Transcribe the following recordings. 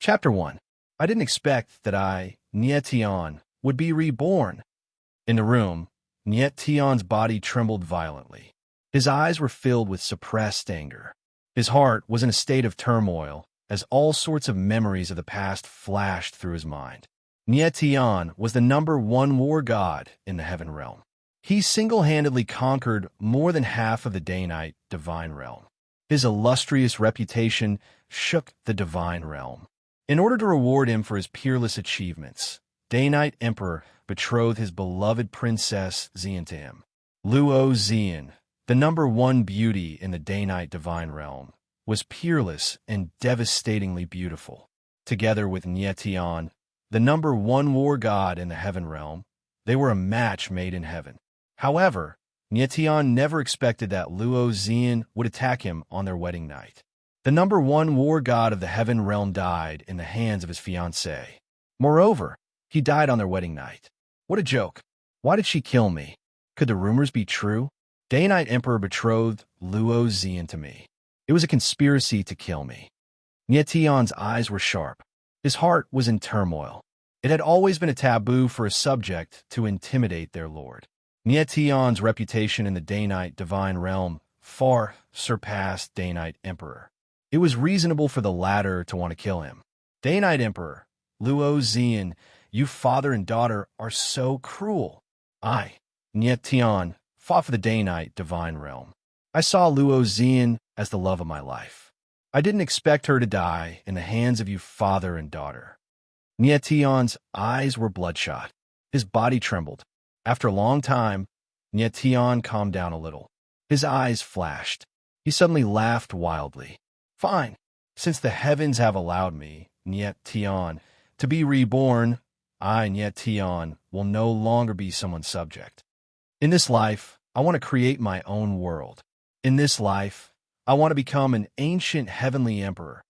Chapter 1. I didn't expect that Niet Tian, would be reborn. In the room, Niet Tian's body trembled violently. His eyes were filled with suppressed anger. His heart was in a state of turmoil, as all sorts of memories of the past flashed through his mind. Niet Tian was the #1 war god in the heaven realm. He single-handedly conquered more than half of the day-night divine realm. His illustrious reputation shook the divine realm. In order to reward him for his peerless achievements, Day-Night Emperor betrothed his beloved princess Xian to him. Luo Xian, the #1 beauty in the day-night divine realm, was peerless and devastatingly beautiful. Together with Niet Tian, the #1 war god in the heaven realm, they were a match made in heaven. However, Niet Tian never expected that Luo Xian would attack him on their wedding night. The #1 war god of the heaven realm died in the hands of his fiancée. Moreover, he died on their wedding night. What a joke. Why did she kill me? Could the rumors be true? Day-Night Emperor betrothed Luo Xian to me. It was a conspiracy to kill me. Niet Tian's eyes were sharp. His heart was in turmoil. It had always been a taboo for a subject to intimidate their lord. Niet Tian's reputation in the day-night divine realm far surpassed Day-Night Emperor. It was reasonable for the latter to want to kill him. Day-Night Emperor, Luo Xian, you father and daughter are so cruel. I, Niet Tian, fought for the day-night divine realm. I saw Luo Xian as the love of my life. I didn't expect her to die in the hands of you father and daughter. Niet Tian's eyes were bloodshot. His body trembled. After a long time, Niet Tian calmed down a little. His eyes flashed. He suddenly laughed wildly. Fine. Since the heavens have allowed me, Niet Tian, to be reborn, I, Niet Tian, will no longer be someone's subject. In this life, I want to create my own world. In this life, I want to become an ancient heavenly emperor.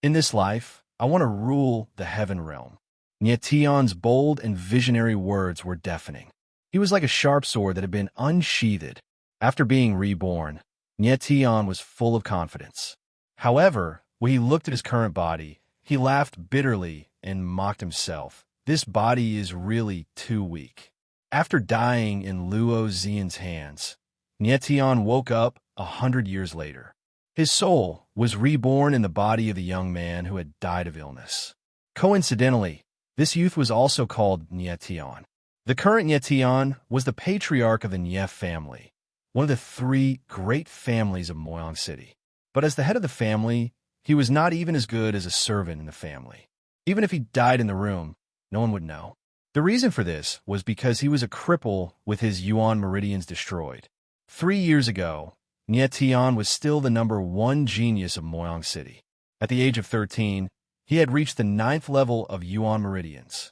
In this life, I want to rule the heaven realm. Niet Tian's bold and visionary words were deafening. He was like a sharp sword that had been unsheathed. After being reborn, Niet Tian was full of confidence. However, when he looked at his current body, he laughed bitterly and mocked himself. This body is really too weak. After dying in Luo Xian's hands, Niet Tian woke up 100 years later. His soul was reborn in the body of the young man who had died of illness. Coincidentally, this youth was also called Niet Tian. The current Niet Tian was the patriarch of the Nie family, one of the 3 great families of Moyang City. But as the head of the family, he was not even as good as a servant in the family. Even if he died in the room, no one would know. The reason for this was because he was a cripple with his Yuan meridians destroyed. 3 years ago, Niet Tian was still the #1 genius of Moyang City. At the age of 13, he had reached the 9th level of Yuan meridians.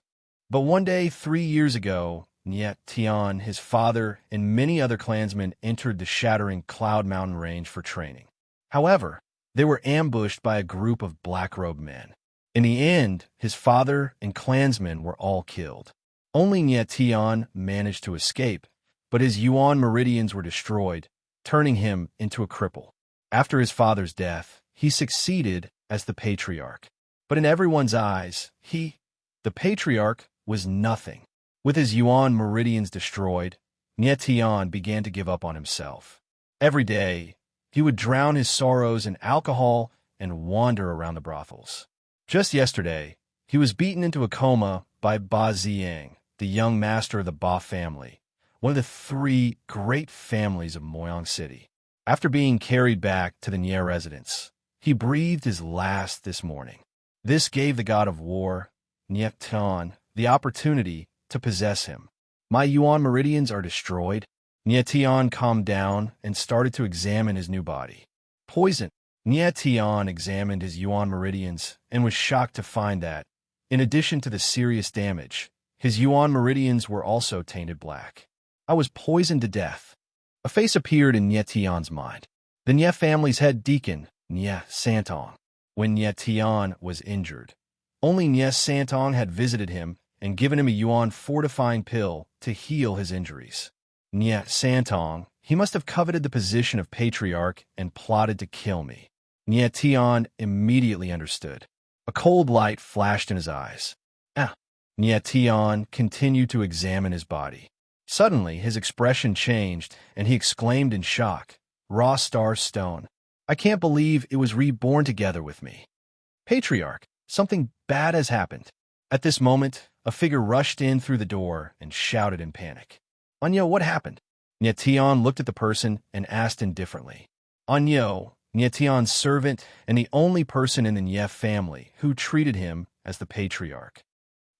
But one day, 3 years ago, Niet Tian, his father, and many other clansmen entered the shattering Cloud Mountain range for training. However, they were ambushed by a group of black-robed men. In the end, his father and clansmen were all killed. Only Niet Tian managed to escape, but his Yuan meridians were destroyed, turning him into a cripple. After his father's death, he succeeded as the patriarch. But in everyone's eyes, the patriarch, was nothing. With his Yuan meridians destroyed, Niet Tian began to give up on himself. Every day, he would drown his sorrows in alcohol and wander around the brothels. Just yesterday, he was beaten into a coma by Ba Ziyang, the young master of the Ba family, one of the 3 great families of Moyang City. After being carried back to the Nie residence, he breathed his last this morning. This gave the god of war, Niet Tian, the opportunity to possess him. My Yuan meridians are destroyed. Niet Tian calmed down and started to examine his new body. Poison. Niet Tian examined his Yuan meridians and was shocked to find that, in addition to the serious damage, his Yuan meridians were also tainted black. I was poisoned to death. A face appeared in Niet Tian's mind. The Nie family's head deacon, Nie Santong. When Niet Tian was injured, only Nie Santong had visited him and given him a Yuan fortifying pill to heal his injuries. Nie Santong, he must have coveted the position of patriarch and plotted to kill me. Nie Tian immediately understood. A cold light flashed in his eyes. Ah. Nietion continued to examine his body. Suddenly, his expression changed, and he exclaimed in shock, "Raw star stone. I can't believe it was reborn together with me. Patriarch, something bad has happened." At this moment, a figure rushed in through the door and shouted in panic. "Anyo, what happened?" Nietion looked at the person and asked indifferently. Anyo, Nietion's servant and the only person in the Nye family who treated him as the patriarch.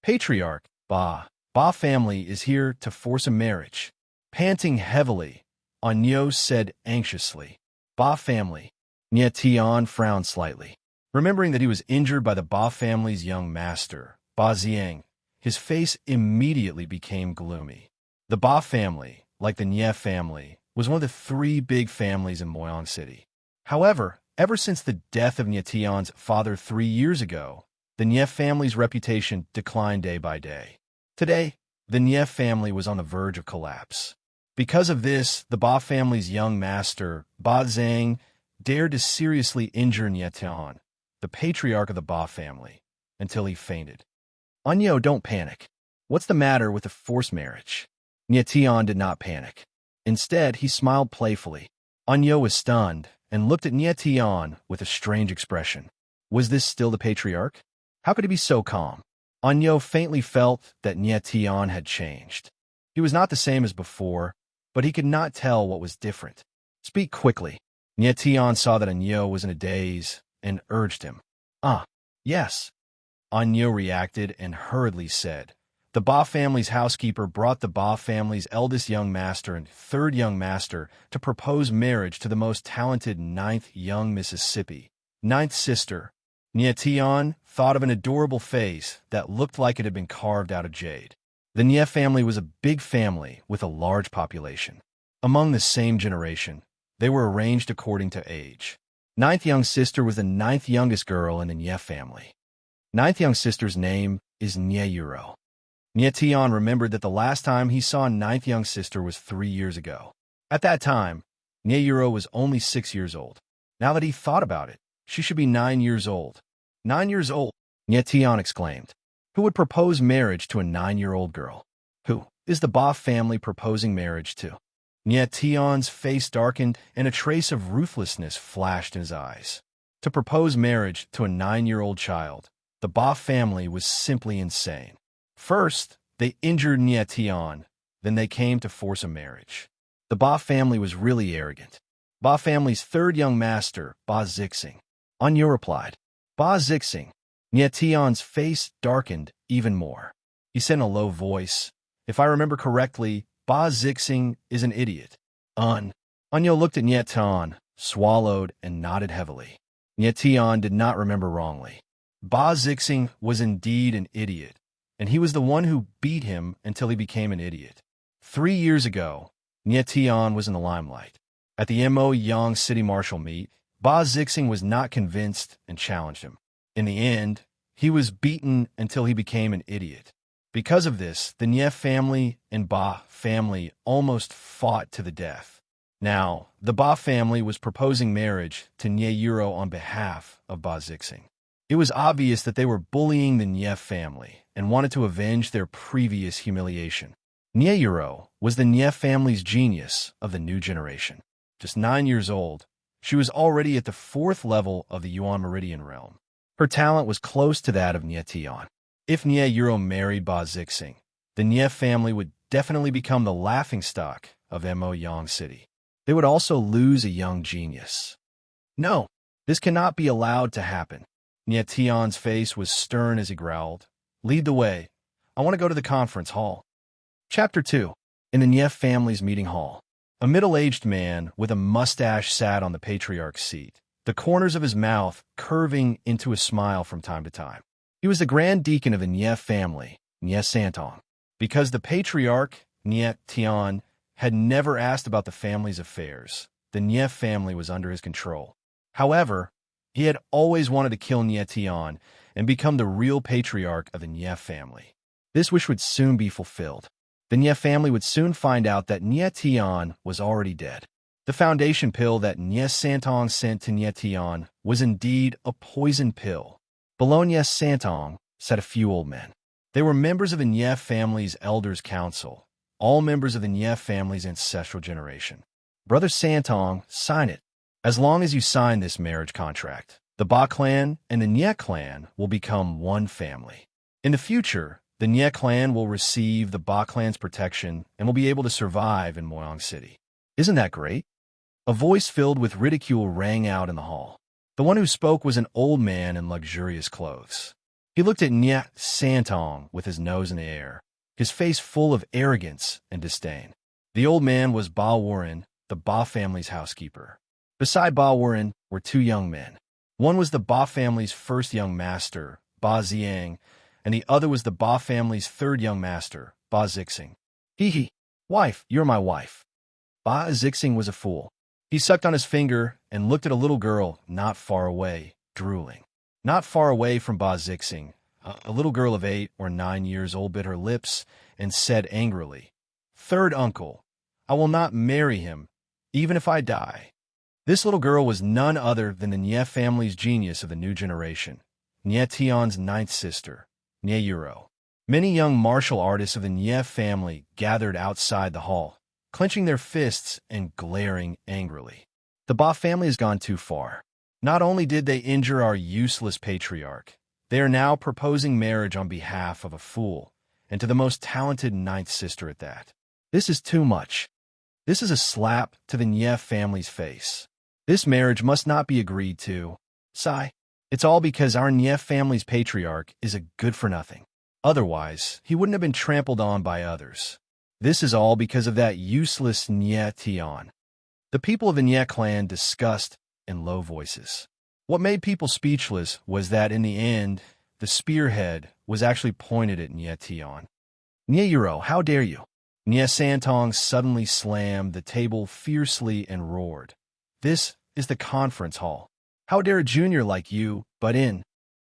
"Patriarch, Ba family is here to force a marriage." Panting heavily, Anyo said anxiously, "Ba family." Nietion frowned slightly. Remembering that he was injured by the Ba family's young master, Ba Ziang, his face immediately became gloomy. The Ba family, like the Nye family, was one of the three big families in Moyang City. However, ever since the death of Nietion's father 3 years ago, the Nye family's reputation declined day by day. Today, the Nye family was on the verge of collapse. Because of this, the Ba family's young master, Ba Zhang, dared to seriously injure Nietion, the patriarch of the Ba family, until he fainted. "Anyo, don't panic. What's the matter with the forced marriage?" Nietion did not panic. Instead, he smiled playfully. Anyo was stunned and looked at Nietion with a strange expression. Was this still the patriarch? How could he be so calm? Anyo faintly felt that Nietion had changed. He was not the same as before, but he could not tell what was different. "Speak quickly." Nietion saw that Anyo was in a daze and urged him. Yes." Anyo reacted and hurriedly said, "The Ba family's housekeeper brought the Ba family's eldest young master and third young master to propose marriage to the most talented ninth young Mississippi, ninth sister." Nietion thought of an adorable face that looked like it had been carved out of jade. The Nye family was a big family with a large population. Among the same generation, they were arranged according to age. Ninth young sister was the ninth youngest girl in the Nye family. Ninth young sister's name is Nyeyuro. Nietion remembered that the last time he saw ninth young sister was 3 years ago. At that time, Nyeyuro was only 6 years old. Now that he thought about it, she should be 9 years old. 9 years old, Nietion exclaimed. Who would propose marriage to a 9-year-old girl? Who is the Ba family proposing marriage to? Nietion's face darkened and a trace of ruthlessness flashed in his eyes. To propose marriage to a 9-year-old child, the Ba family was simply insane. First, they injured Nietion, then they came to force a marriage. The Ba family was really arrogant. Ba family's third young master, Ba Zixing. Anyo replied, "Ba Zixing." Nietion's face darkened even more. He said in a low voice, "If I remember correctly, Ba Zixing is an idiot." Anyo looked at Nietion, swallowed, and nodded heavily. Nietion did not remember wrongly. Ba Zixing was indeed an idiot, and he was the one who beat him until he became an idiot. 3 years ago, Nietion was in the limelight. At the Mo Yang City Marshal meet, Ba Zixing was not convinced and challenged him. In the end, he was beaten until he became an idiot. Because of this, the Nye family and Ba family almost fought to the death. Now, the Ba family was proposing marriage to Nyeyuro on behalf of Ba Zixing. It was obvious that they were bullying the Nye family and wanted to avenge their previous humiliation. Nyeyuro was the Nye family's genius of the new generation. Just 9 years old, she was already at the 4th level of the Yuan Meridian realm. Her talent was close to that of Nietion. If Nyeyuro married Ba Zixing, the Nye family would definitely become the laughingstock of Mo Yang City. They would also lose a young genius. No, this cannot be allowed to happen. Nietion's face was stern as he growled, "Lead the way. I want to go to the conference hall." Chapter 2. In the Nye family's meeting hall, a middle-aged man with a mustache sat on the patriarch's seat, the corners of his mouth curving into a smile from time to time. He was the grand deacon of the Nye family, Nye Santong. Because the patriarch, Nye Tian, had never asked about the family's affairs, the Nye family was under his control. However, he had always wanted to kill Nye Tian and become the real patriarch of the Nye family. This wish would soon be fulfilled. The Nye family would soon find out that Nye Tian was already dead. The foundation pill that Nye Santong sent to Nye Tian was indeed a poison pill. Bologna Santong, said a few old men. They were members of the Nye family's elders' council, all members of the Nye family's ancestral generation. Brother Santong, sign it. As long as you sign this marriage contract, the Ba clan and the Nye clan will become one family. In the future, the Nye clan will receive the Ba clan's protection and will be able to survive in Moyang City. Isn't that great? A voice filled with ridicule rang out in the hall. The one who spoke was an old man in luxurious clothes. He looked at Nye Santong with his nose in the air, his face full of arrogance and disdain. The old man was Ba Warren, the Ba family's housekeeper. Beside Ba Warren were two young men. One was the Ba family's first young master, Ba Ziang, and the other was the Ba family's third young master, Ba Zixing. Hee, wife, you're my wife. Ba Zixing was a fool. He sucked on his finger and looked at a little girl not far away, drooling. Not far away from Ba Zixing, a little girl of 8 or 9 years old bit her lips and said angrily, "Third uncle, I will not marry him, even if I die." This little girl was none other than the Nye family's genius of the new generation, Nye Tion's ninth sister, Nye Yuro. Many young martial artists of the Nye family gathered outside the hall, clenching their fists and glaring angrily. The Ba family has gone too far. Not only did they injure our useless patriarch, they are now proposing marriage on behalf of a fool, and to the most talented ninth sister at that. This is too much. This is a slap to the Nye family's face. This marriage must not be agreed to. Sigh. It's all because our Nye family's patriarch is a good-for-nothing. Otherwise, he wouldn't have been trampled on by others. This is all because of that useless Nye Tion. The people of the Nye clan discussed in low voices. What made people speechless was that in the end, the spearhead was actually pointed at Nye Tion. Nye Yuro, how dare you? Nye Santong suddenly slammed the table fiercely and roared. This is the conference hall. How dare a junior like you butt in?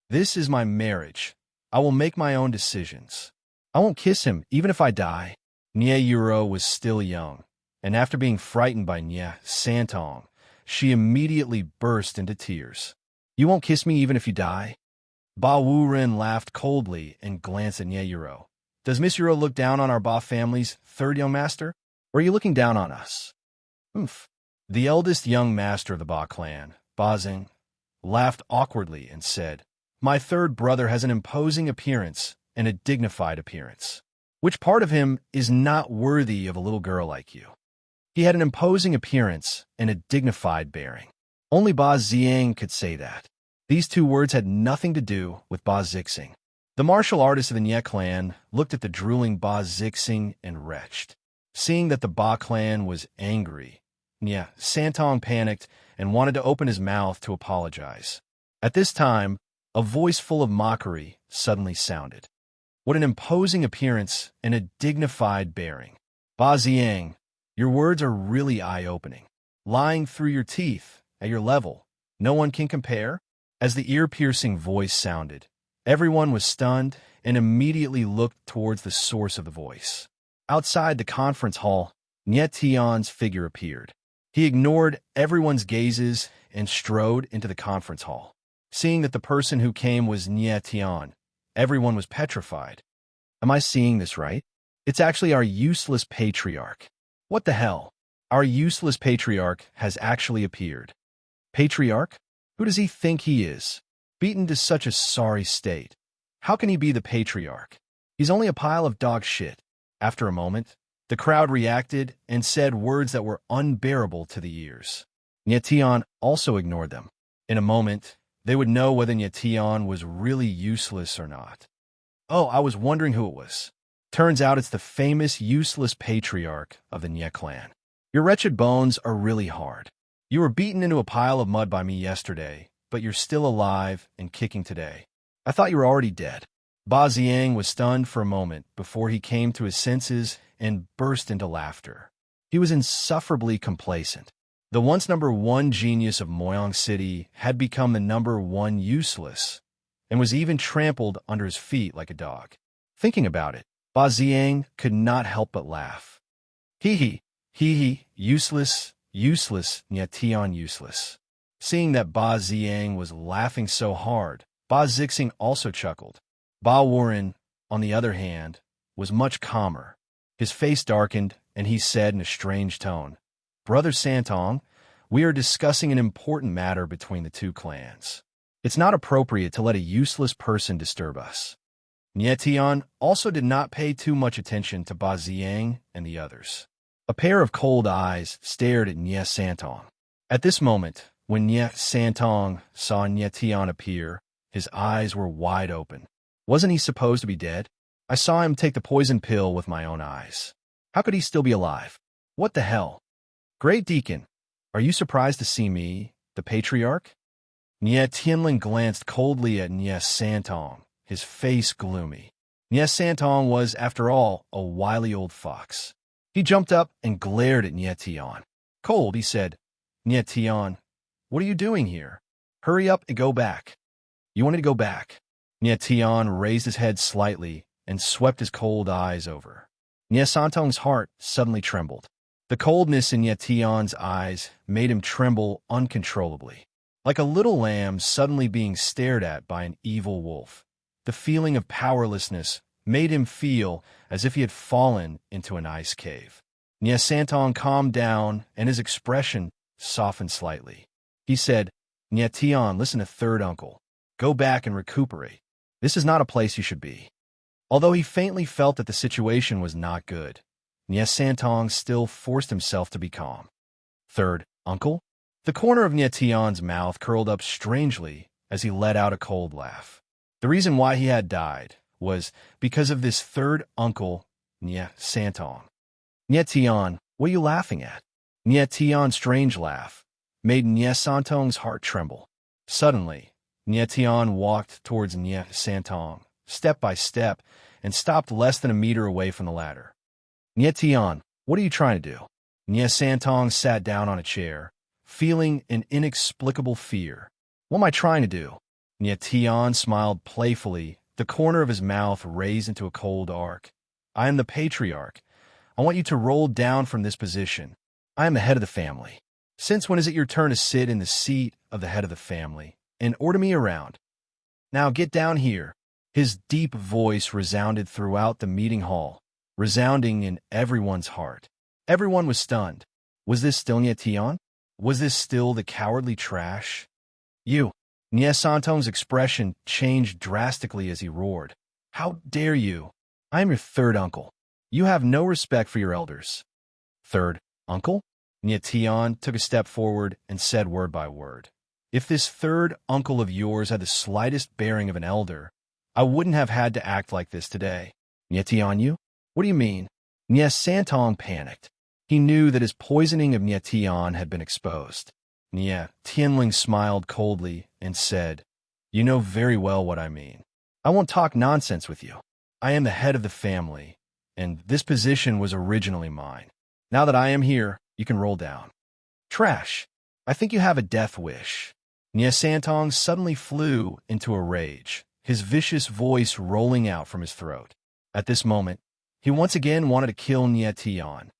This is my marriage. I will make my own decisions. I won't kiss him, even if I die. Nye Yuro was still young, and after being frightened by Nye Santong, she immediately burst into tears. You won't kiss me even if you die? Ba Wuren laughed coldly and glanced at Nye Yuro. Does Miss Yuro look down on our Ba family's third young master? Or are you looking down on us? Oomph. The eldest young master of the Ba clan, Ba Zing, laughed awkwardly and said, My third brother has an imposing appearance and a dignified appearance. Which part of him is not worthy of a little girl like you? He had an imposing appearance and a dignified bearing. Only Ba Ziang could say that. These two words had nothing to do with Ba Zixing. The martial artist of the Nye clan looked at the drooling Ba Zixing and retched. Seeing that the Ba clan was angry, Nye Santong panicked and wanted to open his mouth to apologize. At this time, a voice full of mockery suddenly sounded. What an imposing appearance and a dignified bearing. Ba Ziang, your words are really eye-opening. Lying through your teeth, at your level, no one can compare? As the ear-piercing voice sounded, everyone was stunned and immediately looked towards the source of the voice. Outside the conference hall, Nye Tion's figure appeared. He ignored everyone's gazes and strode into the conference hall. Seeing that the person who came was Nye Tion, everyone was petrified. Am I seeing this right? It's actually our useless patriarch. What the hell? Our useless patriarch has actually appeared. Patriarch? Who does he think he is? Beaten to such a sorry state. How can he be the patriarch? He's only a pile of dog shit. After a moment, the crowd reacted and said words that were unbearable to the ears. Nye Tion also ignored them. In a moment, they would know whether Nye Tion was really useless or not. Oh, I was wondering who it was. Turns out it's the famous useless patriarch of the Nye clan. Your wretched bones are really hard. You were beaten into a pile of mud by me yesterday, but you're still alive and kicking today. I thought you were already dead. Ba Ziang was stunned for a moment before he came to his senses and burst into laughter. He was insufferably complacent. The once #1 genius of Moyang City had become the #1 useless, and was even trampled under his feet like a dog. Thinking about it, Ba Ziang could not help but laugh. Hee, useless, Nye Tion useless. Seeing that Ba Ziang was laughing so hard, Ba Zixing also chuckled. Ba Warren, on the other hand, was much calmer. His face darkened, and he said in a strange tone, "Brother Santong, we are discussing an important matter between the two clans. It's not appropriate to let a useless person disturb us." Nie Tian also did not pay too much attention to Ba Ziang and the others. A pair of cold eyes stared at Nie Santong. At this moment, when Nie Santong saw Nie Tian appear, his eyes were wide open. Wasn't he supposed to be dead? I saw him take the poison pill with my own eyes. How could he still be alive? What the hell? Great Deacon, are you surprised to see me, the patriarch? Nie Tianlin glanced coldly at Nie Santong, his face gloomy. Nie Santong was, after all, a wily old fox. He jumped up and glared at Nie Tian. Cold, he said, "Nie Tian, what are you doing here? Hurry up and go back." You wanted to go back? Nie Tian raised his head slightly and swept his cold eyes over. Nie Santong's heart suddenly trembled. The coldness in Nie Tian's eyes made him tremble uncontrollably, like a little lamb suddenly being stared at by an evil wolf. The feeling of powerlessness made him feel as if he had fallen into an ice cave. Nie Santong calmed down, and his expression softened slightly. He said, "Nie Tian, listen to third uncle. Go back and recuperate. This is not a place you should be." Although he faintly felt that the situation was not good, Nie Santong still forced himself to be calm. "Third uncle?" The corner of Nie Tian's mouth curled up strangely as he let out a cold laugh. The reason why he had died was because of this third uncle, Nie Santong. "Nie Tian, what are you laughing at?" Nie Tian's strange laugh made Nie Santong's heart tremble. Suddenly, Nie Tian walked towards Nie Santong, step by step, and stopped less than a meter away from the ladder. "Nie Tian, what are you trying to do?" Nie Santong sat down on a chair, feeling an inexplicable fear. "What am I trying to do?" Nie Tian smiled playfully, the corner of his mouth raised into a cold arc. "I am the patriarch. I want you to roll down from this position. I am the head of the family. Since when is it your turn to sit in the seat of the head of the family and order me around? Now get down here." His deep voice resounded throughout the meeting hall, resounding in everyone's heart. Everyone was stunned. Was this still Nie Tian? Was this still the cowardly trash? "You!" Nie Santong's expression changed drastically as he roared. "How dare you? I am your third uncle. You have no respect for your elders." "Third uncle?" Nie Tian took a step forward and said word by word. "If this third uncle of yours had the slightest bearing of an elder, I wouldn't have had to act like this today." "Nie Tian, you? What do you mean?" Nie Santong panicked. He knew that his poisoning of Nie Tian had been exposed. Nie Tianling smiled coldly and said, "You know very well what I mean. I won't talk nonsense with you. I am the head of the family, and this position was originally mine. Now that I am here, you can roll down." "Trash! I think you have a death wish." Nie Santong suddenly flew into a rage, his vicious voice rolling out from his throat. At this moment, he once again wanted to kill Nie Tian.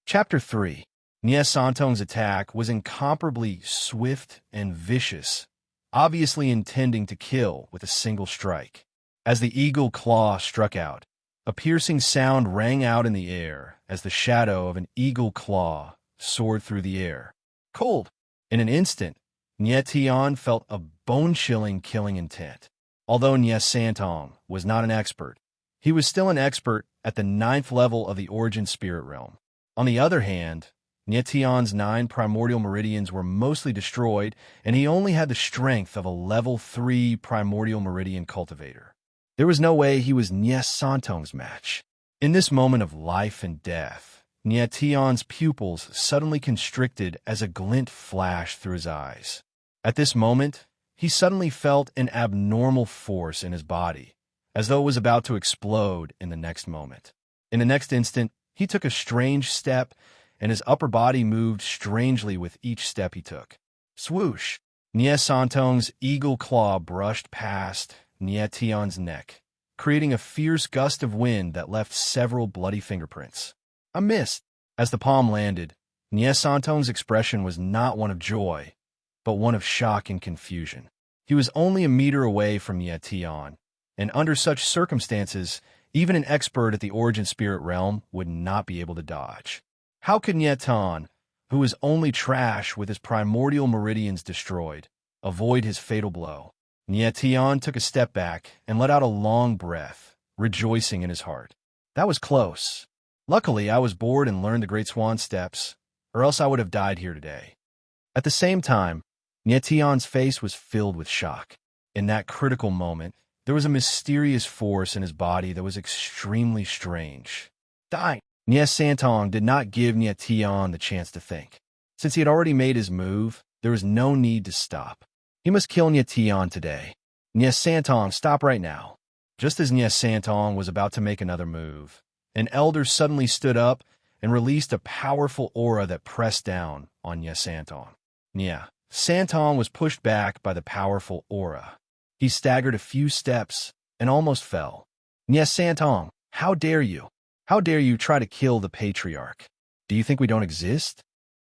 Chapter 3. Nie Santong's attack was incomparably swift and vicious, obviously intending to kill with a single strike. As the eagle claw struck out, a piercing sound rang out in the air as the shadow of an eagle claw soared through the air. Cold! In an instant, Nie Tian felt a bone-chilling killing intent. Although Nie Santong was not an expert, he was still an expert at the 9th level of the Origin Spirit Realm. On the other hand, Nie Tian's 9 primordial meridians were mostly destroyed, and he only had the strength of a level 3 primordial meridian cultivator. There was no way he was Nie Santong's match. In this moment of life and death, Nie Tian's pupils suddenly constricted as a glint flashed through his eyes. At this moment, he suddenly felt an abnormal force in his body, as though it was about to explode in the next moment. In the next instant, he took a strange step, and his upper body moved strangely with each step he took. Swoosh! Nie Santong's eagle claw brushed past Nie Tian's neck, creating a fierce gust of wind that left several bloody fingerprints. I missed! As the palm landed, Nie Santong's expression was not one of joy, but one of shock and confusion. He was only a meter away from Nietian, and under such circumstances, even an expert at the origin spirit realm would not be able to dodge. How could Nietian, who was only trash with his primordial meridians destroyed, avoid his fatal blow? Nietian took a step back and let out a long breath, rejoicing in his heart. That was close. Luckily, I was bored and learned the Great Swan Steps, or else I would have died here today. At the same time, Nietian's face was filled with shock. In that critical moment, there was a mysterious force in his body that was extremely strange. Dying. Nye Santong did not give Nietian the chance to think. Since he had already made his move, there was no need to stop. He must kill Nietian today. Nye Santong, stop right now. Just as Nye Santong was about to make another move, an elder suddenly stood up and released a powerful aura that pressed down on Nye Santong. Nye Santong was pushed back by the powerful aura. He staggered a few steps and almost fell. Nye Santong, how dare you? How dare you try to kill the patriarch? Do you think we don't exist?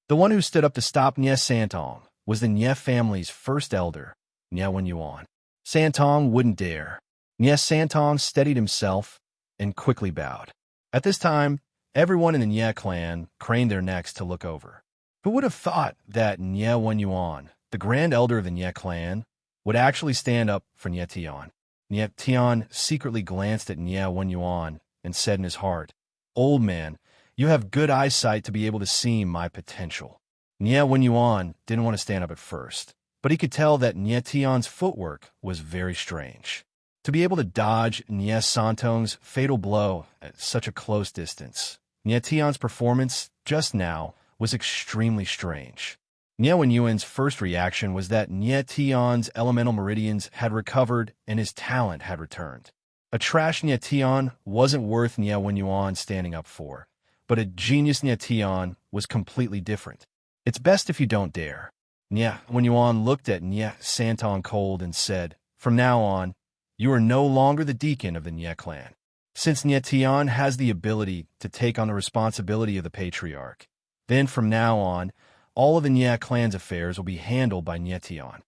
The one who stood up to stop Nye Santong was the Nye family's first elder, Nye Wenyuan. Santong wouldn't dare. Nye Santong steadied himself and quickly bowed. At this time, everyone in the Nye clan craned their necks to look over. Who would have thought that Nye Wenyuan, the grand elder of the Nye clan, would actually stand up for Nye Tian? Nye Tian secretly glanced at Nye Wenyuan and said in his heart, "Old man, you have good eyesight to be able to see my potential." Nye Wenyuan didn't want to stand up at first, but he could tell that Nye Tian's footwork was very strange. To be able to dodge Nye Santong's fatal blow at such a close distance, Nye Tian's performance just now was extremely strange. Nye Wenyuan's first reaction was that Nye Tian's elemental meridians had recovered and his talent had returned. A trash Nye Tian wasn't worth Nye Wenyuan standing up for, but a genius Nye Tian was completely different. It's best if you don't dare. Nye Wenyuan looked at Nye Santong cold and said, "From now on, you are no longer the deacon of the Nye clan. Since Nye Tian has the ability to take on the responsibility of the patriarch, then from now on, all of the Nye clan's affairs will be handled by Nye Tian."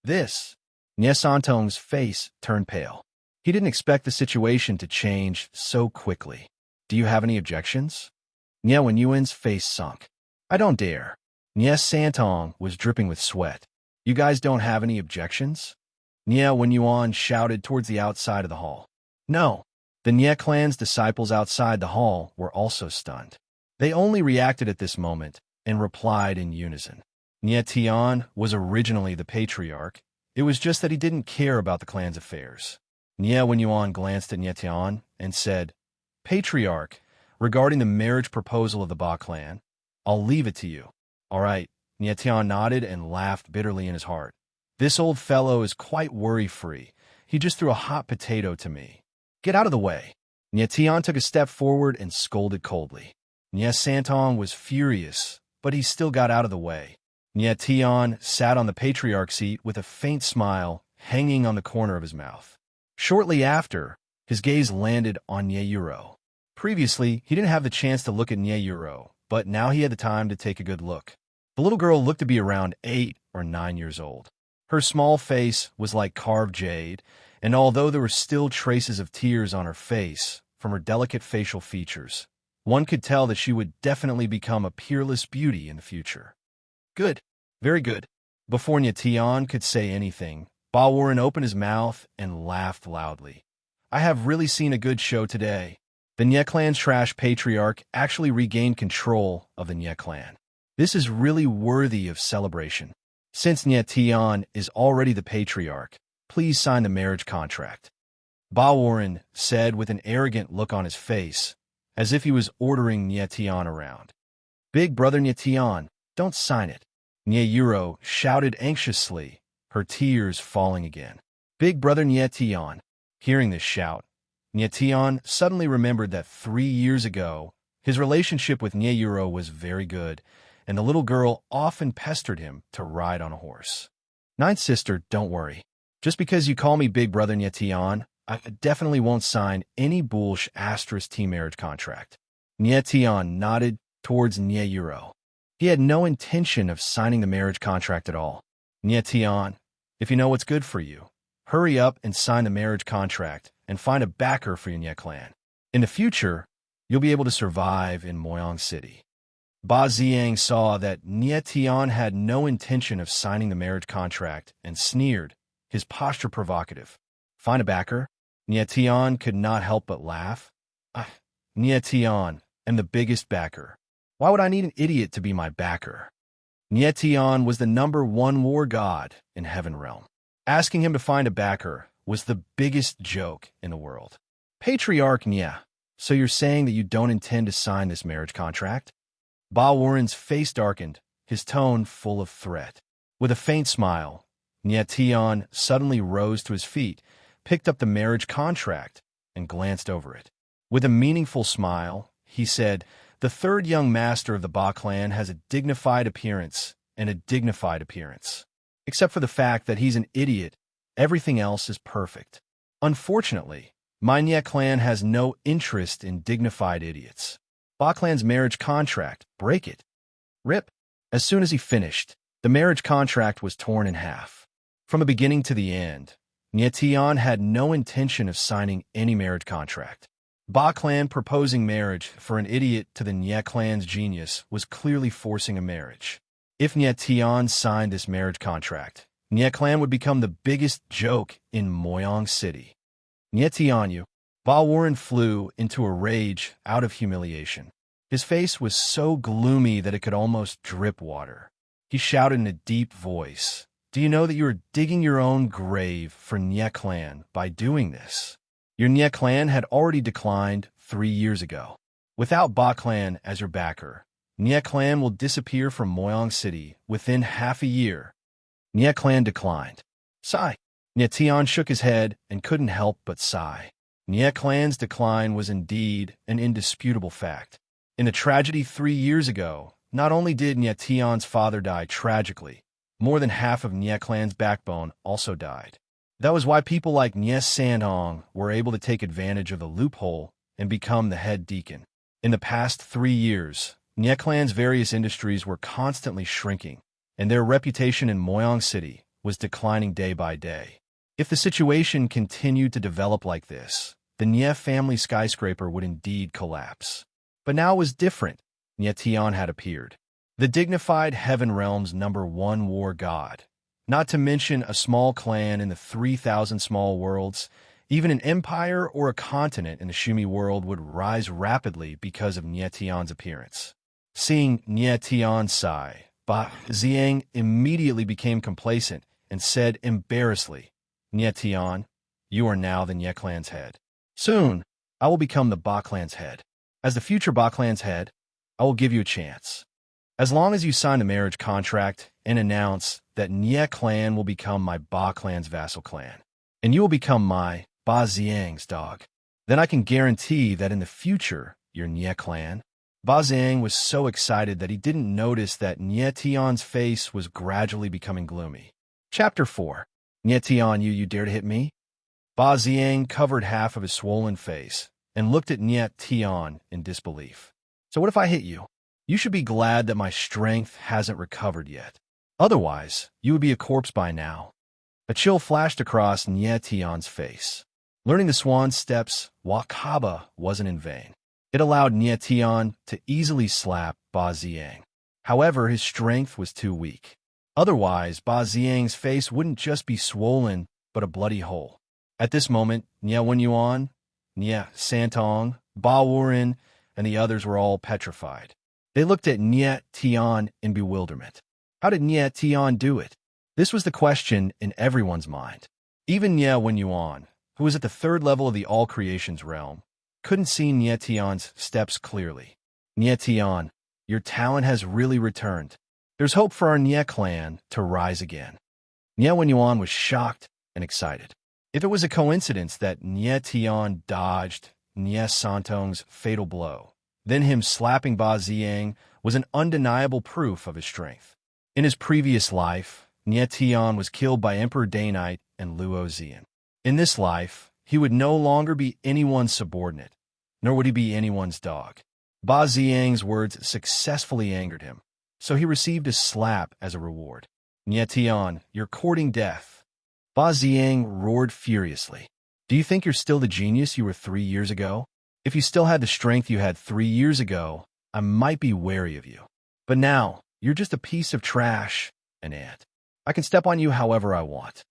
This, Nye Santong's face turned pale. He didn't expect the situation to change so quickly. "Do you have any objections?" Nye Wenyuan's face sunk. "I don't dare." Nye Santong was dripping with sweat. "You guys don't have any objections?" Nye Wenyuan shouted towards the outside of the hall. No. The Nye clan's disciples outside the hall were also stunned. They only reacted at this moment and replied in unison. Nye Tian was originally the patriarch. It was just that he didn't care about the clan's affairs. Nye Wenyuan glanced at Nye Tian and said, "Patriarch, regarding the marriage proposal of the Ba clan, I'll leave it to you." "All right." Nye Tian nodded and laughed bitterly in his heart. "This old fellow is quite worry-free. He just threw a hot potato to me. Get out of the way." Nye Tian took a step forward and scolded coldly. Nye Santong was furious, but he still got out of the way. Nye Tian sat on the patriarch seat with a faint smile hanging on the corner of his mouth. Shortly after, his gaze landed on Nye Yuro. Previously, he didn't have the chance to look at Nye Yuro, but now he had the time to take a good look. The little girl looked to be around 8 or 9 years old. Her small face was like carved jade, and although there were still traces of tears on her face from her delicate facial features, one could tell that she would definitely become a peerless beauty in the future. "Good. Very good." Before Nye Tian could say anything, Ba Warren opened his mouth and laughed loudly. "I have really seen a good show today. The Nye clan's trash patriarch actually regained control of the Nye clan. This is really worthy of celebration. Since Nye Tian is already the patriarch, please sign the marriage contract." Ba Warren said with an arrogant look on his face, as if he was ordering Nye Tian around. "Big brother Nye Tian, don't sign it." Nye Yuro shouted anxiously, her tears falling again. "Big brother Nye Tian." Hearing this shout, Nye Tian suddenly remembered that 3 years ago, his relationship with Nye Yuro was very good, and the little girl often pestered him to ride on a horse. "Ninth sister, don't worry. Just because you call me Big Brother Nye Tian, I definitely won't sign any bullsh asterisk T marriage contract." Nye Tian nodded towards Nye Yuro. He had no intention of signing the marriage contract at all. "Nye Tian, If you know what's good for you, hurry up and sign the marriage contract and find a backer for your Nye clan. In the future, you'll be able to survive in Moyang City. Ba Ziyang saw that Nye Tian had no intention of signing the marriage contract and sneered, his posture provocative. Find a backer? Nye Tian could not help but laugh. Nye Tian am the biggest backer. Why would I need an idiot to be my backer? Nye Tian was the #1 war god in Heaven Realm. Asking him to find a backer was the biggest joke in the world. Patriarch Nye, so you're saying that you don't intend to sign this marriage contract? Ba Warren's face darkened, his tone full of threat. With a faint smile, Nye Tian suddenly rose to his feet, picked up the marriage contract, and glanced over it. With a meaningful smile, he said, "The third young master of the Ba clan has a dignified appearance and a dignified appearance. Except for the fact that he's an idiot, everything else is perfect. Unfortunately, my Nye clan has no interest in dignified idiots. Ba clan's marriage contract, break it." Rip. As soon as he finished, the marriage contract was torn in half. From the beginning to the end, Nye Tian had no intention of signing any marriage contract. Ba clan proposing marriage for an idiot to the Nye clan's genius was clearly forcing a marriage. If Nye Tian signed this marriage contract, Nye clan would become the biggest joke in Moyang City. Nye Tian, you. Ba Warren flew into a rage out of humiliation. His face was so gloomy that it could almost drip water. He shouted in a deep voice, "Do you know that you are digging your own grave for Nye clan by doing this? Your Nye clan had already declined 3 years ago. Without Ba clan as your backer, Nye clan will disappear from Moyang City within half a year." Nye clan declined. Sigh. Nye Tian shook his head and couldn't help but sigh. Nye clan's decline was indeed an indisputable fact. In the tragedy 3 years ago, not only did Nye Tian's father die tragically, more than half of Nye clan's backbone also died. That was why people like Nye Sandong were able to take advantage of the loophole and become the head deacon. In the past 3 years, Nye clan's various industries were constantly shrinking, and their reputation in Moyang City was declining day by day. If the situation continued to develop like this, the Nye family skyscraper would indeed collapse. But now it was different. Nye Tian had appeared. The dignified Heaven Realm's #1 war god. Not to mention a small clan in the 3,000 small worlds, even an empire or a continent in the Shumi world would rise rapidly because of Nye Tian's appearance. Seeing Nye Tian sigh, Ba Ziyang immediately became complacent and said embarrassedly, "Nye Tian, you are now the Nye clan's head. Soon, I will become the Ba clan's head. As the future Ba clan's head, I will give you a chance. As long as you sign the marriage contract and announce that Nye clan will become my Ba clan's vassal clan, and you will become my Ba Ziyang's dog, then I can guarantee that in the future, your Nye clan." Ba Ziyang was so excited that he didn't notice that Nye Tian's face was gradually becoming gloomy. Chapter 4. Nye Tian, you dare to hit me? Ba Ziyang covered half of his swollen face and looked at Nye Tian in disbelief. "So what if I hit you? You should be glad that my strength hasn't recovered yet. Otherwise, you would be a corpse by now." A chill flashed across Nye Tian's face. Learning the swan steps, Wakaba wasn't in vain. It allowed Nye Tian to easily slap Ba Ziyang. However, his strength was too weak. Otherwise, Ba Ziyang's face wouldn't just be swollen, but a bloody hole. At this moment, Nye Wenyuan, Nye Santong, Ba Warren, and the others were all petrified. They looked at Nye Tian in bewilderment. How did Nye Tian do it? This was the question in everyone's mind. Even Nye Wenyuan, who was at the 3rd level of the All Creations realm, couldn't see Nye Tian's steps clearly. "Nye Tian, your talent has really returned. There's hope for our Nye clan to rise again." Nye Wenyuan was shocked and excited. If it was a coincidence that Nye Tian dodged Nye Santong's fatal blow, then him slapping Ba Ziyang was an undeniable proof of his strength. In his previous life, Nye Tian was killed by Emperor Dainite and Luo Xian. In this life, he would no longer be anyone's subordinate, nor would he be anyone's dog. Ba Ziyang's words successfully angered him, so he received a slap as a reward. "Nye Tian, you're courting death. Ba Ziang roared furiously. Do you think you're still the genius you were 3 years ago? If you still had the strength you had 3 years ago, I might be wary of you. But now, you're just a piece of trash, an ant. I can step on you however I want.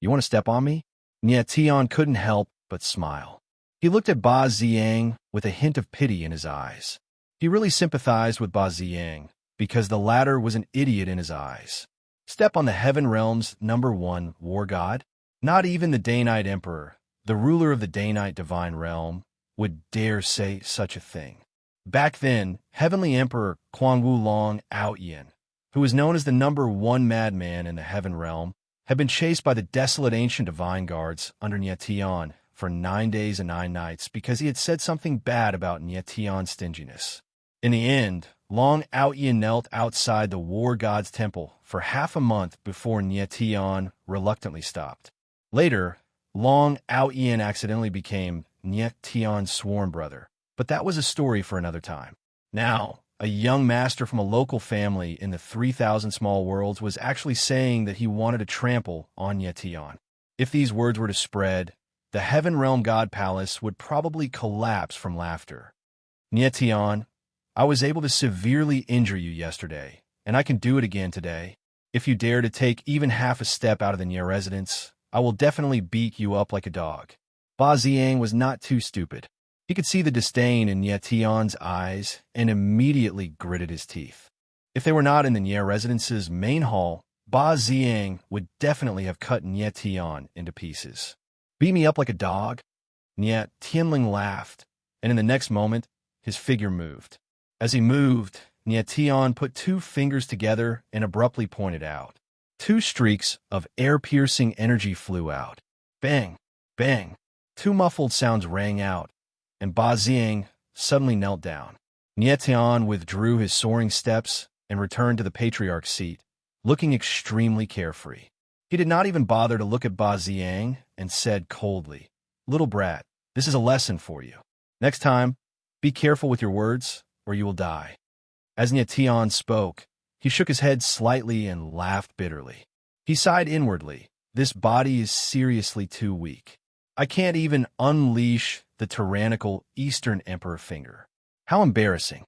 You want to step on me? Nie Tian couldn't help but smile. He looked at Ba Ziang with a hint of pity in his eyes. He really sympathized with Ba Ziang because the latter was an idiot in his eyes. Step on the Heaven Realm's #1 war god? Not even the Day-Night Emperor, the ruler of the Day-Night Divine Realm, would dare say such a thing. Back then, Heavenly Emperor Quan Wu Long Outyin, who was known as the #1 madman in the Heaven Realm, had been chased by the desolate ancient divine guards under Nie Tian for 9 days and 9 nights because he had said something bad about Nie Tian's stinginess. In the end, Long Outyin knelt outside the war god's temple for half a month before Nie Tian reluctantly stopped. Later, Long Outyin accidentally became Nie Tian's sworn brother, but that was a story for another time. Now, a young master from a local family in the 3,000 small worlds was actually saying that he wanted to trample on Nie Tian. If these words were to spread, the Heaven Realm God Palace would probably collapse from laughter. Nie Tian, I was able to severely injure you yesterday, and I can do it again today. If you dare to take even half a step out of the Nie residence, I will definitely beat you up like a dog. Ba Ziang was not too stupid. He could see the disdain in Nie Tian's eyes and immediately gritted his teeth. If they were not in the Nie residence's main hall, Ba Ziang would definitely have cut Nie Tian into pieces. Beat me up like a dog? Nie Tianling laughed, and in the next moment, his figure moved. As he moved, Nie Tian put 2 fingers together and abruptly pointed out. 2 streaks of air-piercing energy flew out. Bang! Bang! 2 muffled sounds rang out, and Ba Ziang suddenly knelt down. Nie Tian withdrew his soaring steps and returned to the patriarch's seat, looking extremely carefree. He did not even bother to look at Ba Ziang and said coldly, "Little brat, this is a lesson for you. Next time, be careful with your words, or you will die." As Nie Tian spoke, he shook his head slightly and laughed bitterly. He sighed inwardly. This body is seriously too weak. I can't even unleash the tyrannical Eastern Emperor finger. How embarrassing.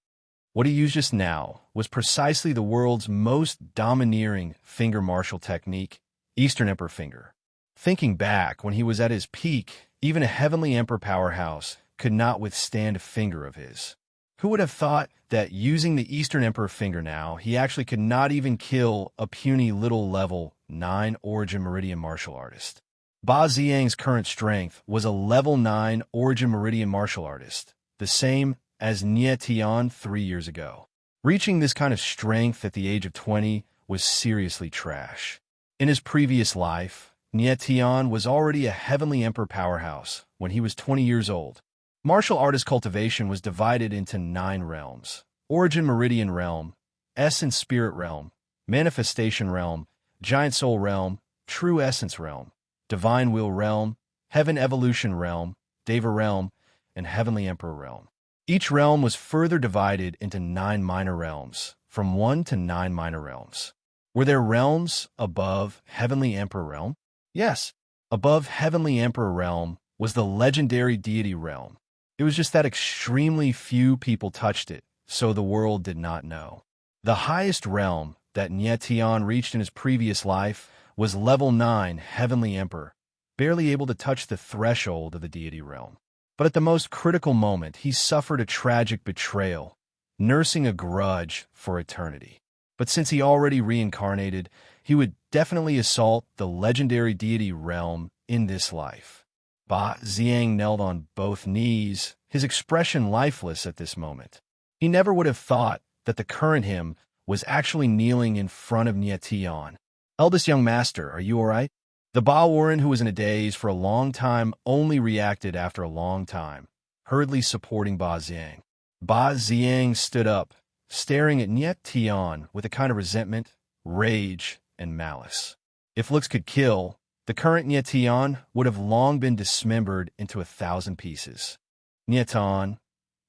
What he used just now was precisely the world's most domineering finger martial technique, Eastern Emperor finger. Thinking back, when he was at his peak, even a Heavenly Emperor powerhouse could not withstand a finger of his. Who would have thought that using the Eastern Emperor finger now, he actually could not even kill a puny little level 9 Origin Meridian martial artist? Ba Ziang's current strength was a level 9 Origin Meridian martial artist, the same as Nie Tian 3 years ago. Reaching this kind of strength at the age of 20 was seriously trash. In his previous life, Nie Tian was already a Heavenly Emperor powerhouse when he was 20 years old. Martial artist cultivation was divided into 9 realms: Origin Meridian Realm, Essence Spirit Realm, Manifestation Realm, Giant Soul Realm, True Essence Realm, Divine Will Realm, Heaven Evolution Realm, Deva Realm, and Heavenly Emperor Realm. Each realm was further divided into 9 minor realms, from 1 to 9 minor realms. Were there realms above Heavenly Emperor Realm? Yes, above Heavenly Emperor Realm was the legendary deity realm. It was just that extremely few people touched it, so the world did not know. The highest realm that Nie Tian reached in his previous life was level 9 Heavenly Emperor, barely able to touch the threshold of the deity realm. But at the most critical moment, he suffered a tragic betrayal, nursing a grudge for eternity. But since he already reincarnated, he would definitely assault the legendary deity realm in this life. Ba Ziang knelt on both knees, his expression lifeless at this moment. He never would have thought that the current him was actually kneeling in front of Nie Tian. "Eldest young master, are you all right?" The Ba Warren, who was in a daze for a long time, only reacted after a long time, hurriedly supporting Ba Ziang. Ba Ziang stood up, staring at Nie Tian with a kind of resentment, rage, and malice. If looks could kill, the current Nie Tian would have long been dismembered into 1,000 pieces. Nie Tian,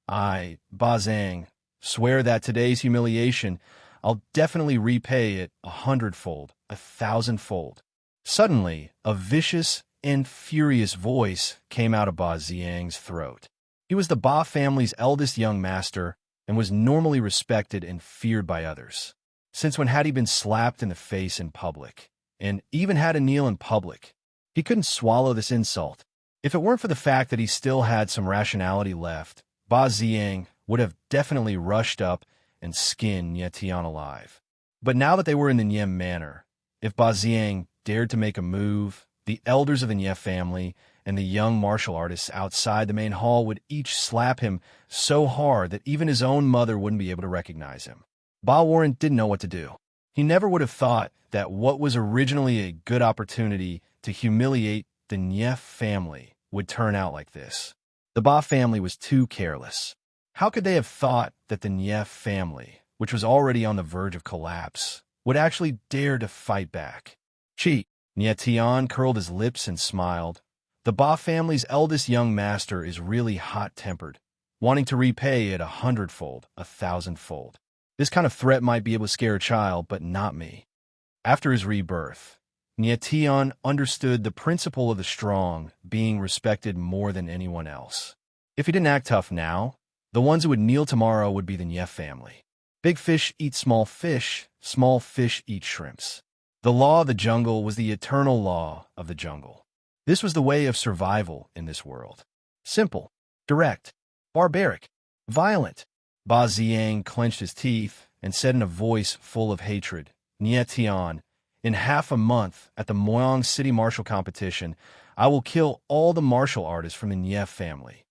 I, Ba Ziang, swear that today's humiliation, I'll definitely repay it 100-fold, 1,000-fold. Suddenly, a vicious and furious voice came out of Ba Xiang's throat. He was the Ba family's eldest young master and was normally respected and feared by others. Since when had he been slapped in the face in public, and even had to kneel in public? He couldn't swallow this insult. If it weren't for the fact that he still had some rationality left, Ba Xiang would have definitely rushed up and skinned Nie Tian alive. But now that they were in the Nie manor, if Ba Xiang dared to make a move, the elders of the Nie family and the young martial artists outside the main hall would each slap him so hard that even his own mother wouldn't be able to recognize him. Ba Warren didn't know what to do. He never would have thought that what was originally a good opportunity to humiliate the Nie family would turn out like this. The Ba family was too careless. How could they have thought that the Nie family, which was already on the verge of collapse, would actually dare to fight back? Chi. Nie Tian curled his lips and smiled. The Ba family's eldest young master is really hot-tempered, wanting to repay it 100-fold, 1,000-fold. This kind of threat might be able to scare a child, but not me. After his rebirth, Nie Tian understood the principle of the strong being respected more than anyone else. If he didn't act tough now, the ones who would kneel tomorrow would be the Nie family. Big fish eat small fish eat shrimps. The law of the jungle was the eternal law of the jungle. This was the way of survival in this world. Simple, direct, barbaric, violent. Ba Xiang clenched his teeth and said in a voice full of hatred, Nie Tian, in half a month at the Moyang City martial competition, I will kill all the martial artists from the Nie family.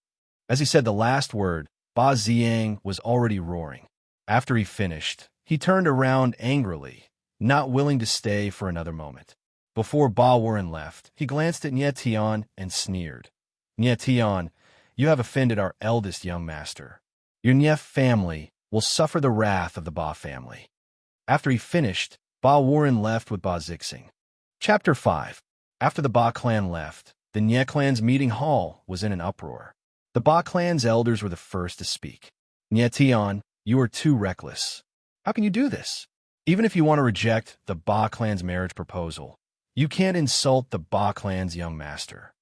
As he said the last word, Ba Xiang was already roaring. After he finished, he turned around angrily, not willing to stay for another moment. Before Ba Warren left, he glanced at Nie Tian and sneered. Nie Tian, you have offended our eldest young master. Your Nie family will suffer the wrath of the Ba family. After he finished, Ba Warren left with Ba Zixing. Chapter 5. After the Ba clan left, the Nie clan's meeting hall was in an uproar. The Ba clan's elders were the first to speak. Nie Tian, you are too reckless. How can you do this? Even if you want to reject the Ba clan's marriage proposal, you can't insult the Ba clan's young master.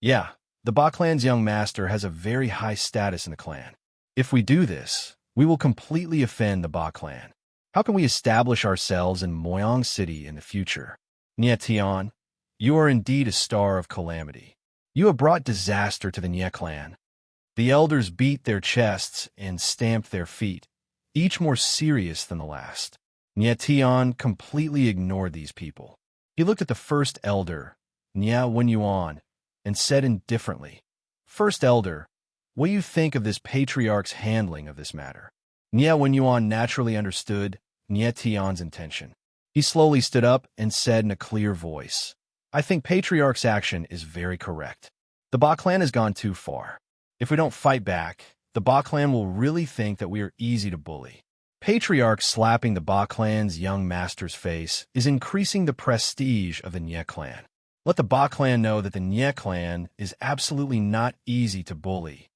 Yeah, the Ba clan's young master has a very high status in the clan. If we do this, we will completely offend the Ba clan. How can we establish ourselves in Moyang City in the future? Nie Tian, you are indeed a star of calamity. You have brought disaster to the Nie clan. The elders beat their chests and stamped their feet, each more serious than the last. Nie Tian completely ignored these people. He looked at the first elder, Nie Wenyuan, and said indifferently, First elder, what do you think of this patriarch's handling of this matter? Nie Wenyuan naturally understood Nie Tian's intention. He slowly stood up and said in a clear voice, I think patriarch's action is very correct. The Ba clan has gone too far. If we don't fight back, the Ba clan will really think that we are easy to bully. Patriarch slapping the Ba clan's young master's face is increasing the prestige of the Nie clan. Let the Ba clan know that the Nie clan is absolutely not easy to bully.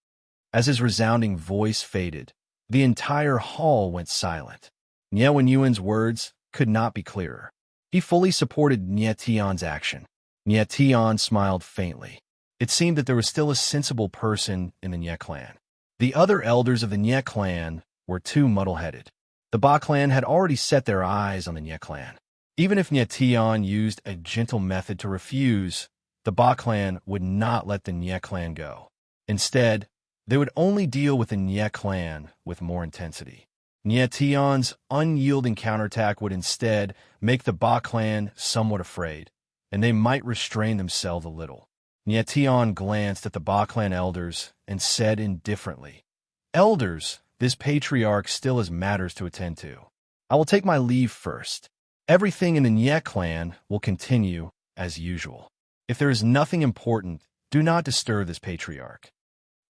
As his resounding voice faded, the entire hall went silent. Nie Wenyuan's words could not be clearer. He fully supported Nie Tian's action. Nie Tian smiled faintly. It seemed that there was still a sensible person in the Nie clan. The other elders of the Nie clan were too muddle-headed. The Ba clan had already set their eyes on the Nie clan. Even if Nie Tian used a gentle method to refuse, the Ba clan would not let the Nie clan go. Instead, they would only deal with the Nie clan with more intensity. Nie Tian's unyielding counterattack would instead make the Ba clan somewhat afraid, and they might restrain themselves a little. Nie Tian glanced at the Ba clan elders and said indifferently, Elders, this patriarch still has matters to attend to. I will take my leave first. Everything in the Nie clan will continue as usual. If there is nothing important, do not disturb this patriarch.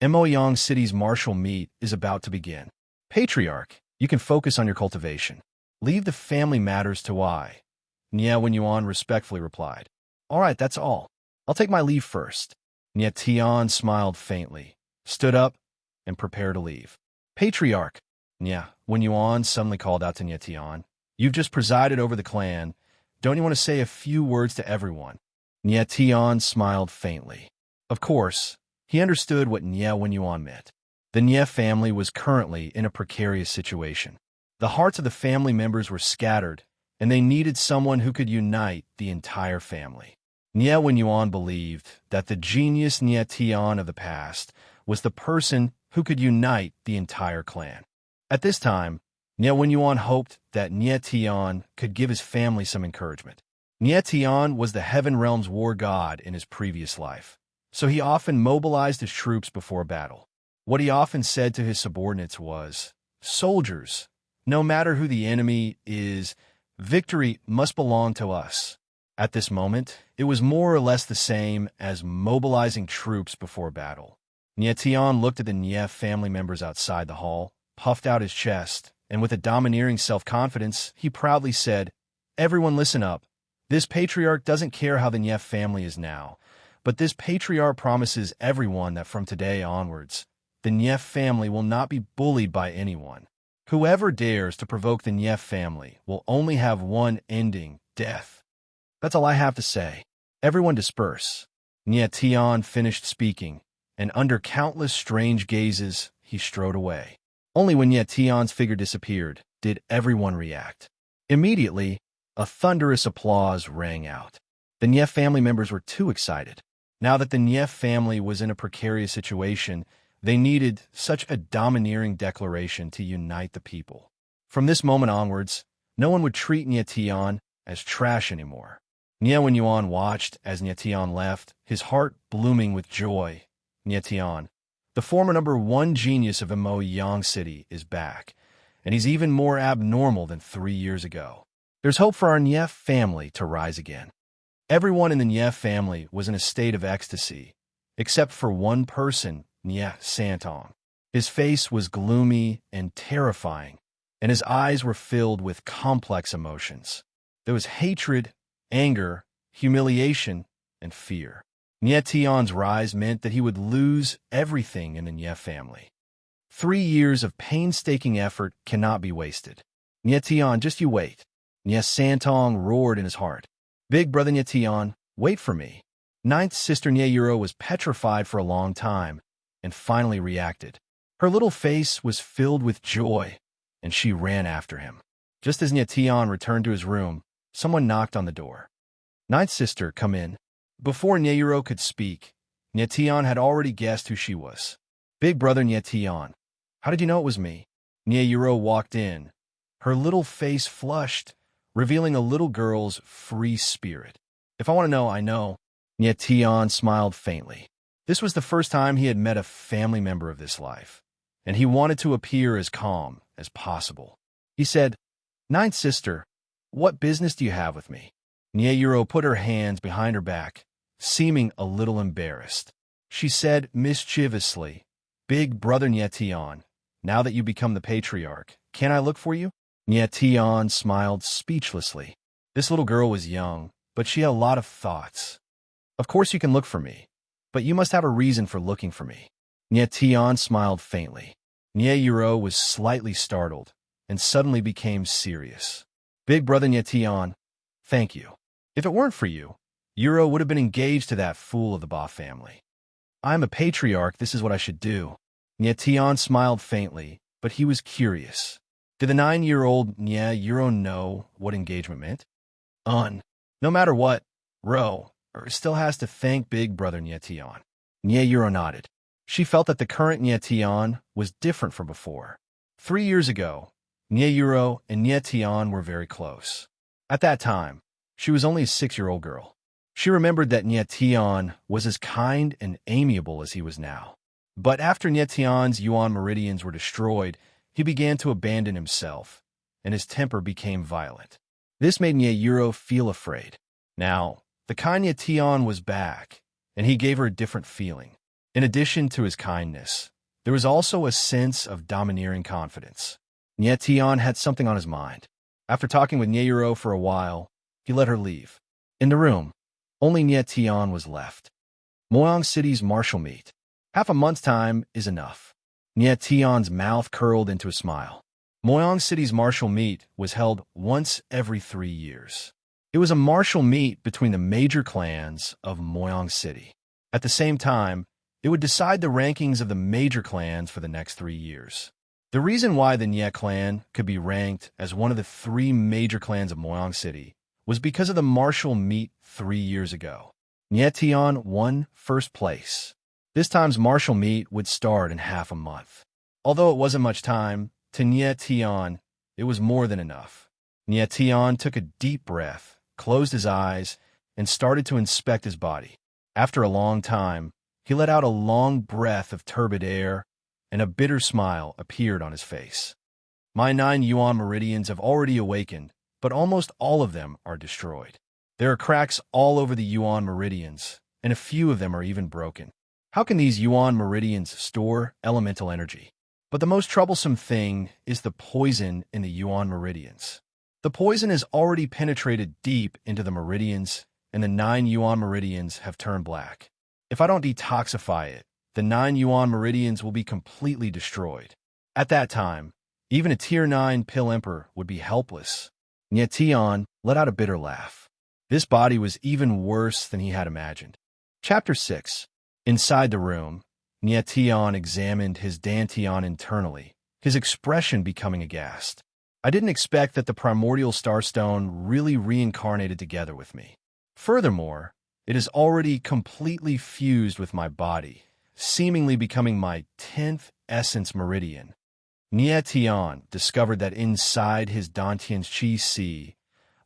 Moyang City's martial meet is about to begin. Patriarch, you can focus on your cultivation. Leave the family matters to I. Nie Wenyuan respectfully replied. All right, that's all. I'll take my leave first. Nie Tian smiled faintly, stood up, and prepared to leave. Patriarch, Nie Wenyuan suddenly called out to Nie Tian, you've just presided over the clan. Don't you want to say a few words to everyone? Nye Tian smiled faintly. Of course, he understood what Nye Wenyuan meant. The Nye family was currently in a precarious situation. The hearts of the family members were scattered, and they needed someone who could unite the entire family. Nye Wenyuan believed that the genius Nye Tian of the past was the person who could unite the entire clan. At this time, Nye Wenyuan hoped that Nye Tian could give his family some encouragement. Nye Tian was the Heaven Realm's war god in his previous life, so he often mobilized his troops before battle. What he often said to his subordinates was, "Soldiers, no matter who the enemy is, victory must belong to us." At this moment, it was more or less the same as mobilizing troops before battle. Nye Tian looked at the Nye family members outside the hall, puffed out his chest, and with a domineering self-confidence, he proudly said, "Everyone listen up. This patriarch doesn't care how the Nye family is now, but this patriarch promises everyone that from today onwards, the Nye family will not be bullied by anyone. Whoever dares to provoke the Nye family will only have one ending, death. That's all I have to say. Everyone disperse." Nye Tian finished speaking, and under countless strange gazes, he strode away. Only when Nye Tian's figure disappeared did everyone react. Immediately, a thunderous applause rang out. The Nye family members were too excited. Now that the Nye family was in a precarious situation, they needed such a domineering declaration to unite the people. From this moment onwards, no one would treat Nye Tian as trash anymore. Nye Wenyuan watched as Nye Tian left, his heart blooming with joy. Nye Tian, the former #1 genius of Mo Yang City, is back, and he's even more abnormal than 3 years ago. There's hope for our Nye family to rise again. Everyone in the Nye family was in a state of ecstasy, except for one person, Nye Santong. His face was gloomy and terrifying, and his eyes were filled with complex emotions. There was hatred, anger, humiliation, and fear. Nye Tian's rise meant that he would lose everything in the Nye family. 3 years of painstaking effort cannot be wasted. Nye Tian, just you wait. Nye Santong roared in his heart. Big brother Nye Tian, wait for me. Ninth sister Nye Yuro was petrified for a long time, and finally reacted. Her little face was filled with joy, and she ran after him. Just as Nye Tian returned to his room, someone knocked on the door. Ninth sister, come in. Before Nye Yuro could speak, Nye Tian had already guessed who she was. Big brother Nye Tian, how did you know it was me? Nye Yuro walked in. Her little face flushed, revealing a little girl's free spirit. If I want to know, I know. Nye Tian smiled faintly. This was the first time he had met a family member of this life, and he wanted to appear as calm as possible. He said, Ninth sister, what business do you have with me? Nye Yuro put her hands behind her back, seeming a little embarrassed. She said mischievously, Big brother Nye Tian, now that you become the patriarch, can I look for you? Nye Tian smiled speechlessly. This little girl was young, but she had a lot of thoughts. Of course you can look for me, but you must have a reason for looking for me. Nye Tian smiled faintly. Nye Yuro was slightly startled, and suddenly became serious. Big brother Nye Tian, thank you. If it weren't for you, Yuro would have been engaged to that fool of the Ba family. I'm a patriarch, this is what I should do. Nye Tian smiled faintly, but he was curious. Did the 9-year-old Nye Yuro know what engagement meant? No matter what, Ro still has to thank big brother Nye Tian. Nye Yuro nodded. She felt that the current Nye Tian was different from before. 3 years ago, Nye Yuro and Nye Tian were very close. At that time, she was only a 6-year-old girl. She remembered that Nye Tian was as kind and amiable as he was now. But after Nye Tian's Yuan meridians were destroyed, he began to abandon himself, and his temper became violent. This made Nye Yuro feel afraid. Now, the kind Nye Tian was back, and he gave her a different feeling. In addition to his kindness, there was also a sense of domineering confidence. Nye Tian had something on his mind. After talking with Nye Yuro for a while, he let her leave. In the room, only Nye Tian was left. Moyang City's martial meet. Half a month's time is enough. Nye Tian's mouth curled into a smile. Moyang City's martial meet was held once every 3 years. It was a martial meet between the major clans of Moyang City. At the same time, it would decide the rankings of the major clans for the next 3 years. The reason why the Nye clan could be ranked as one of the 3 major clans of Moyang City was because of the martial meet 3 years ago. Nye Tian won first place. This time's martial meet would start in half a month. Although it wasn't much time, to Nye Tian, it was more than enough. Nye Tian took a deep breath, closed his eyes, and started to inspect his body. After a long time, he let out a long breath of turbid air, and a bitter smile appeared on his face. My 9 yuan meridians have already awakened, but almost all of them are destroyed. There are cracks all over the yuan meridians, and a few of them are even broken. How can these yuan meridians store elemental energy? But the most troublesome thing is the poison in the yuan meridians. The poison has already penetrated deep into the meridians, and the 9 yuan meridians have turned black. If I don't detoxify it, the 9 yuan meridians will be completely destroyed. At that time, even a Tier 9 Pill Emperor would be helpless. Nye Tian let out a bitter laugh. This body was even worse than he had imagined. Chapter 6. Inside the room, Nye Tian examined his Dantian internally, his expression becoming aghast. I didn't expect that the primordial starstone really reincarnated together with me. Furthermore, it is already completely fused with my body, seemingly becoming my 10th essence meridian. Nye Tian discovered that inside his Dantian's Qi Si,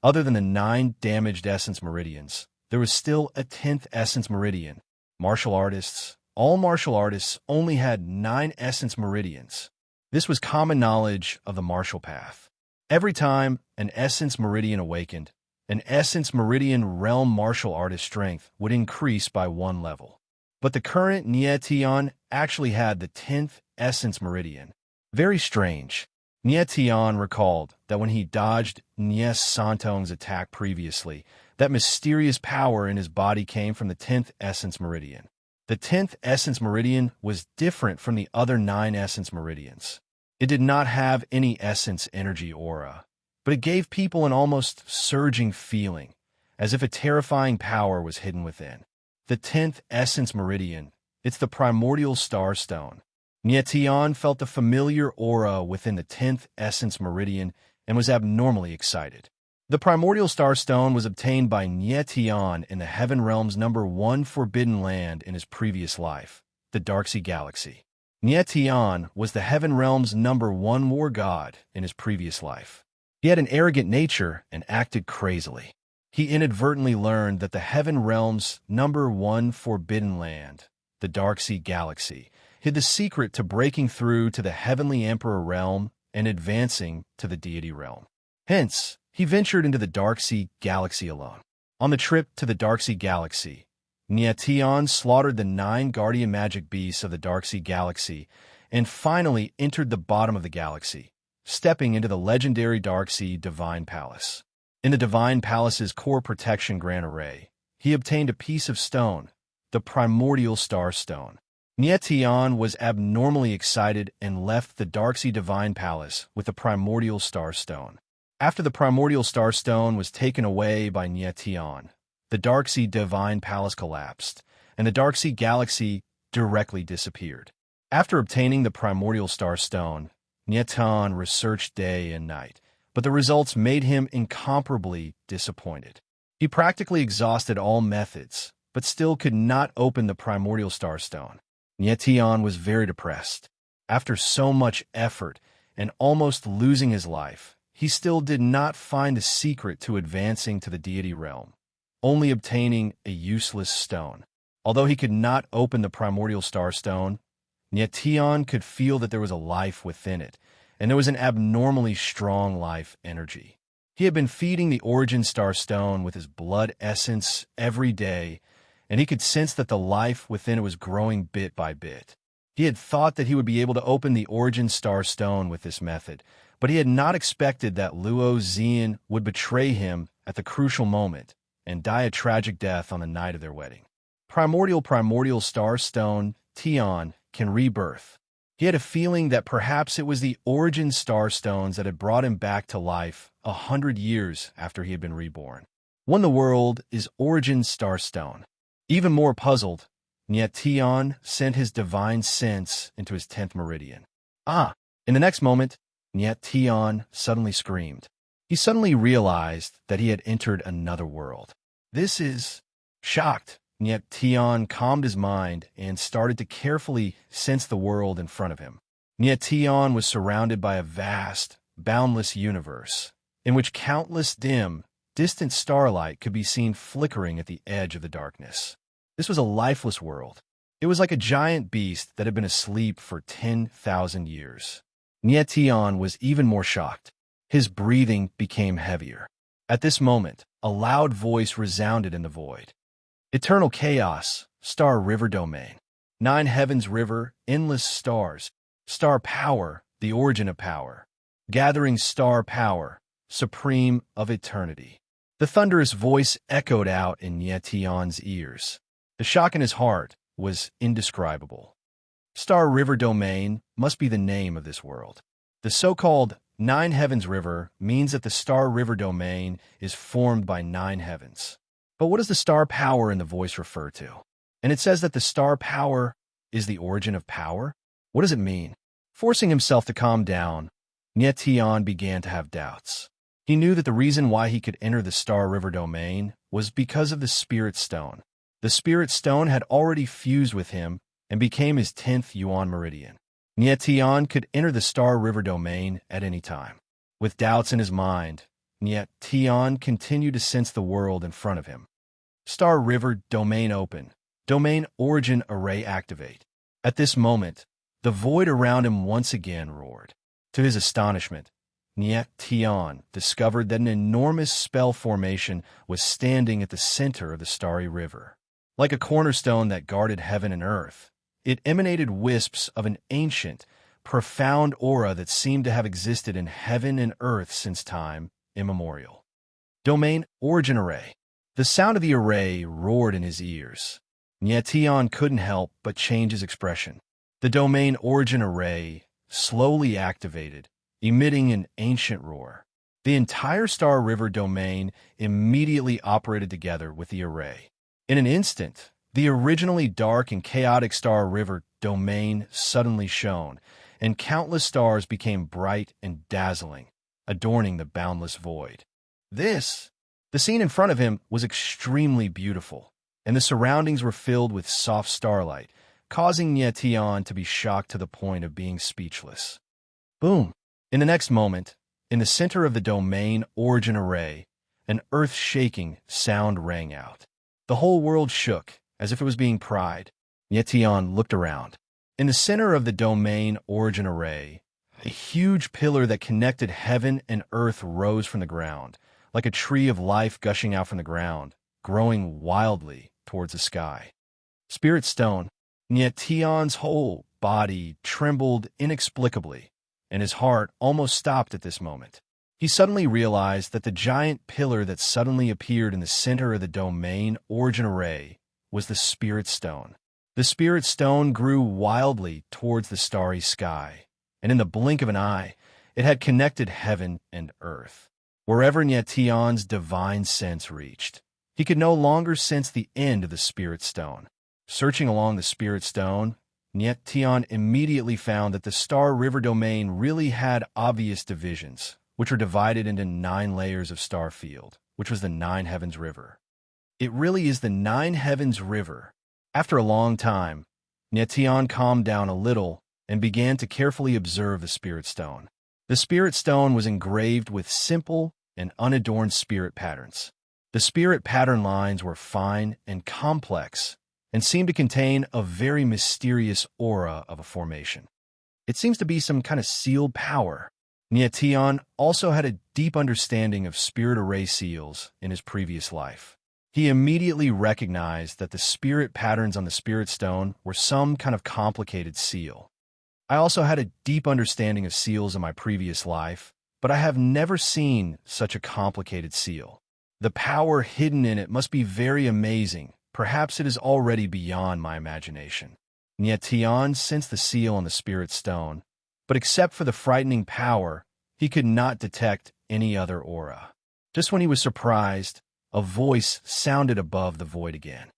other than the 9 damaged essence meridians, there was still a 10th essence meridian. All martial artists only had 9 essence meridians. This was common knowledge of the martial path. Every time an essence meridian awakened, an essence meridian realm martial artist strength would increase by 1 level. But the current Nye Tian actually had the 10th essence meridian. Very strange. Nye Tian recalled that when he dodged Nye Santong's attack previously, that mysterious power in his body came from the 10th essence meridian. The 10th essence meridian was different from the other 9 essence meridians. It did not have any essence energy aura, but it gave people an almost surging feeling, as if a terrifying power was hidden within. The 10th essence meridian, it's the primordial starstone. Nye Tian felt the familiar aura within the 10th essence meridian and was abnormally excited. The primordial starstone was obtained by Nye Tian in the Heaven Realm's #1 forbidden land in his previous life, the Darksea Galaxy. Nye Tian was the Heaven Realm's #1 war god in his previous life. He had an arrogant nature and acted crazily. He inadvertently learned that the Heaven Realm's #1 forbidden land, the Darksea Galaxy, hid the secret to breaking through to the Heavenly Emperor realm and advancing to the deity realm. Hence, he ventured into the Darksea Galaxy alone. On the trip to the Darksea Galaxy, Nye Tian slaughtered the 9 guardian magic beasts of the Darksea Galaxy and finally entered the bottom of the galaxy, stepping into the legendary Darksea Divine Palace. In the Divine Palace's core protection Grand Array, he obtained a piece of stone, the primordial star stone. Nye Tian was abnormally excited and left the Darksea Divine Palace with the primordial star stone. After the primordial star stone was taken away by Nye Tian, the Darksea Divine Palace collapsed, and the Darksea Galaxy directly disappeared. After obtaining the primordial star stone, Nye Tian researched day and night, but the results made him incomparably disappointed. He practically exhausted all methods, but still could not open the primordial star stone. Nye Tian was very depressed. After so much effort and almost losing his life, he still did not find the secret to advancing to the deity realm, only obtaining a useless stone. Although he could not open the primordial star stone, Nye Tian could feel that there was a life within it, and there was an abnormally strong life energy. He had been feeding the origin star stone with his blood essence every day, and he could sense that the life within it was growing bit by bit. He had thought that he would be able to open the origin star stone with this method, but he had not expected that Luo Xian would betray him at the crucial moment and die a tragic death on the night of their wedding. Primordial star stone, Tian, can rebirth. He had a feeling that perhaps it was the origin star stones that had brought him back to life 100 years after he had been reborn. won the world is Origin's Starstone. Even more puzzled, Nyetian sent his divine sense into his 10th meridian. Ah! In the next moment, Nyetian suddenly screamed. He suddenly realized that he had entered another world. This is... Shocked, Nyetian calmed his mind and started to carefully sense the world in front of him. Nyetian was surrounded by a vast, boundless universe, in which countless dim, distant starlight could be seen flickering at the edge of the darkness. This was a lifeless world. It was like a giant beast that had been asleep for 10,000 years. Nyetian was even more shocked. His breathing became heavier. At this moment, a loud voice resounded in the void. Eternal chaos, star river domain. 9 heavens river, endless stars. Star power, the origin of power. Gathering star power, supreme of eternity. The thunderous voice echoed out in Nyetian's ears. The shock in his heart was indescribable. Star River Domain must be the name of this world. The so-called 9 Heavens River means that the Star River Domain is formed by 9 heavens. But what does the star power in the voice refer to? And it says that the star power is the origin of power? What does it mean? Forcing himself to calm down, Nyetian began to have doubts. He knew that the reason why he could enter the Star River Domain was because of the Spirit Stone. The Spirit Stone had already fused with him and became his 10th Yuan Meridian. Nyetian could enter the Star River Domain at any time. With doubts in his mind, Nyetian continued to sense the world in front of him. Star River Domain open. Domain Origin Array activate. At this moment, the void around him once again roared. To his astonishment, Nyetian discovered that an enormous spell formation was standing at the center of the starry river. Like a cornerstone that guarded heaven and earth, it emanated wisps of an ancient, profound aura that seemed to have existed in heaven and earth since time immemorial. Domain Origin Array. The sound of the array roared in his ears. Nyetian couldn't help but change his expression. The Domain Origin Array slowly activated, emitting an ancient roar. The entire Star River Domain immediately operated together with the array. In an instant, the originally dark and chaotic Star River Domain suddenly shone, and countless stars became bright and dazzling, adorning the boundless void. The scene in front of him was extremely beautiful, and the surroundings were filled with soft starlight, causing Nyetian to be shocked to the point of being speechless. Boom! In the next moment, in the center of the Domain Origin Array, an earth-shaking sound rang out. The whole world shook, as if it was being pried. Nyetian looked around. In the center of the Domain Origin Array, a huge pillar that connected heaven and earth rose from the ground, like a tree of life gushing out from the ground, growing wildly towards the sky. Spirit Stone. Nyetian's whole body trembled inexplicably, and his heart almost stopped at this moment. He suddenly realized that the giant pillar that suddenly appeared in the center of the Domain Origin Array was the Spirit Stone. The Spirit Stone grew wildly towards the starry sky, and in the blink of an eye, it had connected heaven and earth. Wherever Nyetian's divine sense reached, he could no longer sense the end of the Spirit Stone. Searching along the Spirit Stone, Nyetian immediately found that the Star River Domain really had obvious divisions, which were divided into 9 layers of star field, which was the 9 Heavens River. It really is the 9 Heavens River. After a long time, Nyetian calmed down a little and began to carefully observe the Spirit Stone. The Spirit Stone was engraved with simple and unadorned spirit patterns. The spirit pattern lines were fine and complex and seemed to contain a very mysterious aura of a formation. It seems to be some kind of sealed power. Nyetian also had a deep understanding of spirit array seals in his previous life. He immediately recognized that the spirit patterns on the Spirit Stone were some kind of complicated seal. I also had a deep understanding of seals in my previous life, but I have never seen such a complicated seal. The power hidden in it must be very amazing. Perhaps it is already beyond my imagination. Nyetian sensed the seal on the Spirit Stone, but except for the frightening power, he could not detect any other aura. Just when he was surprised, a voice sounded above the void again.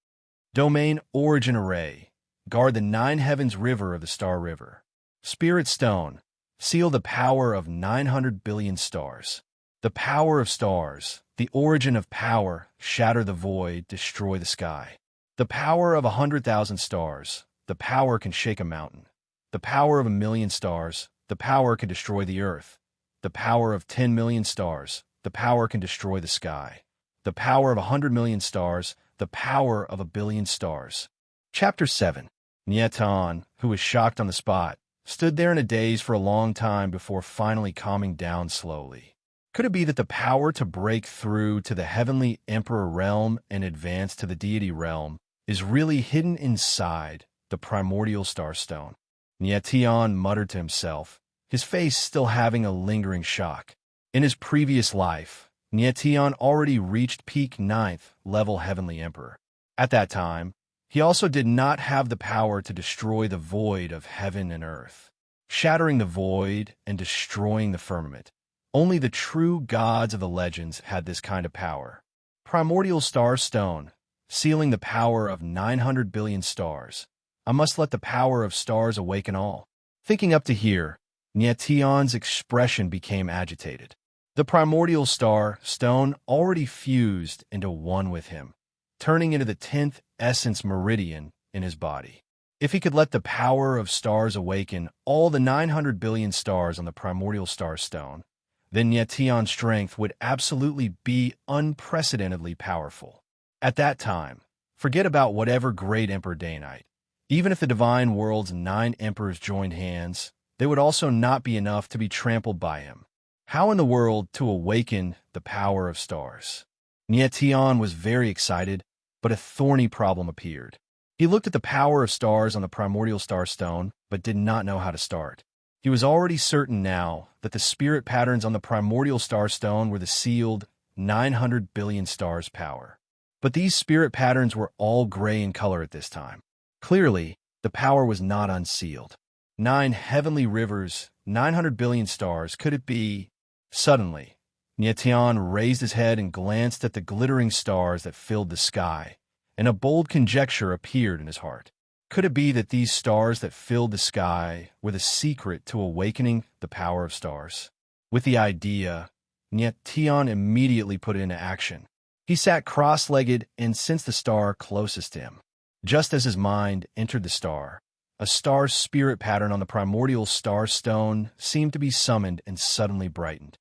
Domain Origin Array. Guard the 9 heavens river of the Star River. Spirit Stone. Seal the power of 900 billion stars. The power of stars, the origin of power, shatter the void, destroy the sky. The power of 100,000 stars, the power can shake a mountain. The power of 1,000,000 stars, the power can destroy the earth. The power of 10 million stars, the power can destroy the sky. The power of 100 million stars, the power of 1,000,000,000 stars. Chapter 7. Nietan, who was shocked on the spot, stood there in a daze for a long time before finally calming down slowly. Could it be that the power to break through to the heavenly emperor realm and advance to the deity realm is really hidden inside the primordial starstone? Nietan muttered to himself, his face still having a lingering shock. In his previous life, Nietan already reached peak 9th level heavenly emperor. At that time, he also did not have the power to destroy the void of heaven and earth, shattering the void and destroying the firmament. Only the true gods of the legends had this kind of power. Primordial Star Stone, sealing the power of 900 billion stars. I must let the power of stars awaken all. Thinking up to here, Nietan's expression became agitated. The primordial star stone already fused into one with him, turning into the 10th essence meridian in his body. If he could let the power of stars awaken all the 900 billion stars on the primordial star stone, then Nietan's strength would absolutely be unprecedentedly powerful. At that time, forget about whatever great Emperor Dainite. Even if the divine world's 9 emperors joined hands, they would also not be enough to be trampled by him. How in the world to awaken the power of stars? Nietan was very excited, but a thorny problem appeared. He looked at the power of stars on the primordial star stone, but did not know how to start. He was already certain now that the spirit patterns on the primordial star stone were the sealed 900 billion stars power. But these spirit patterns were all gray in color at this time. Clearly, the power was not unsealed. 9 heavenly rivers, 900 billion stars, could it be? Suddenly, Nietan raised his head and glanced at the glittering stars that filled the sky, and a bold conjecture appeared in his heart. Could it be that these stars that filled the sky were the secret to awakening the power of stars? With the idea, Nietan immediately put it into action. He sat cross-legged and sensed the star closest to him. Just as his mind entered the star, a star's spirit pattern on the primordial star stone seemed to be summoned and suddenly brightened.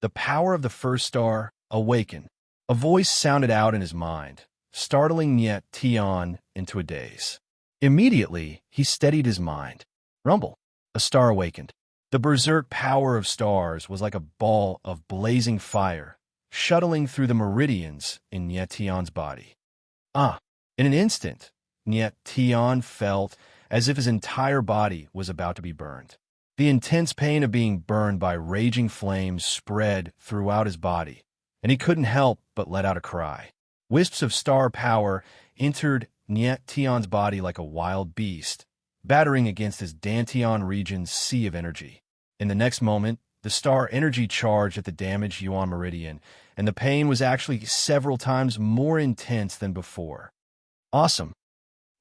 The power of the first star awakened. A voice sounded out in his mind, startling Nietan into a daze. Immediately, he steadied his mind. Rumble. A star awakened. The berserk power of stars was like a ball of blazing fire, shuttling through the meridians in Nietan's body. In an instant, Nietan felt as if his entire body was about to be burned. The intense pain of being burned by raging flames spread throughout his body, and he couldn't help but let out a cry. Wisps of star power entered Nietan's body like a wild beast, battering against his Dantian region's sea of energy. In the next moment, the star energy charged at the damaged Yuan meridian, and the pain was actually several times more intense than before. Awesome.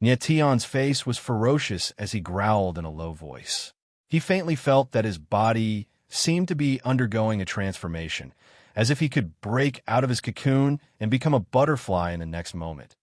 Nietan's face was ferocious as he growled in a low voice. He faintly felt that his body seemed to be undergoing a transformation, as if he could break out of his cocoon and become a butterfly in the next moment,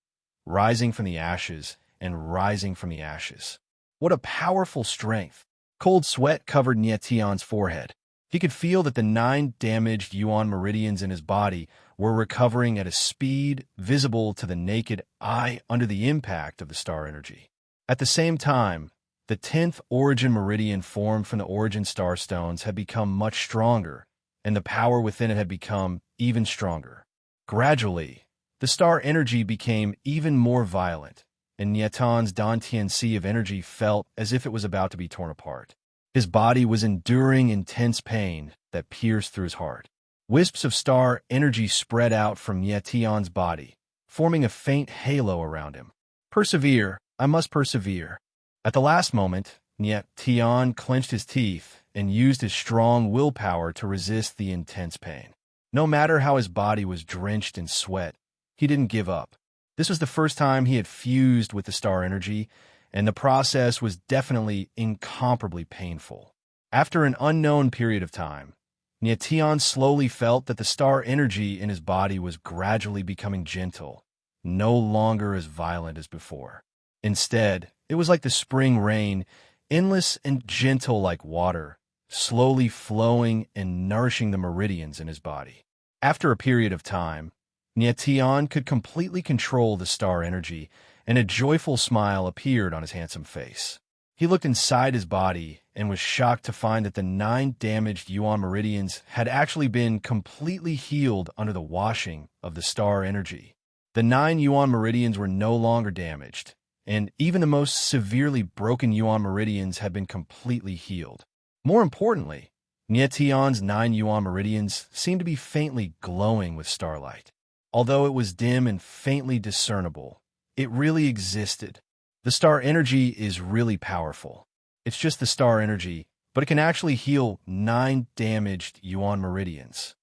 rising from the ashes and rising from the ashes. What a powerful strength! Cold sweat covered Nietan's forehead. He could feel that the 9 damaged Yuan meridians in his body were recovering at a speed visible to the naked eye under the impact of the star energy. At the same time, the 10th origin meridian formed from the origin star stones had become much stronger, and the power within it had become even stronger. Gradually, the star energy became even more violent, and Nietan's Dantian sea of energy felt as if it was about to be torn apart. His body was enduring intense pain that pierced through his heart. Wisps of star energy spread out from Nietan's body, forming a faint halo around him. Persevere, I must persevere. At the last moment, Nietan clenched his teeth and used his strong willpower to resist the intense pain. No matter how his body was drenched in sweat, he didn't give up. This was the first time he had fused with the star energy, and the process was definitely incomparably painful. After an unknown period of time, Nyation slowly felt that the star energy in his body was gradually becoming gentle, no longer as violent as before. Instead, it was like the spring rain, endless and gentle like water, slowly flowing and nourishing the meridians in his body. After a period of time, Nyation could completely control the star energy, and a joyful smile appeared on his handsome face. He looked inside his body and was shocked to find that the 9 damaged yuan meridians had actually been completely healed under the washing of the star energy. The 9 yuan meridians were no longer damaged, and even the most severely broken yuan meridians had been completely healed. More importantly, Nyetion's 9 yuan meridians seemed to be faintly glowing with starlight. Although it was dim and faintly discernible, it really existed. The star energy is really powerful. It's just the star energy, but it can actually heal 9 damaged yuan meridians.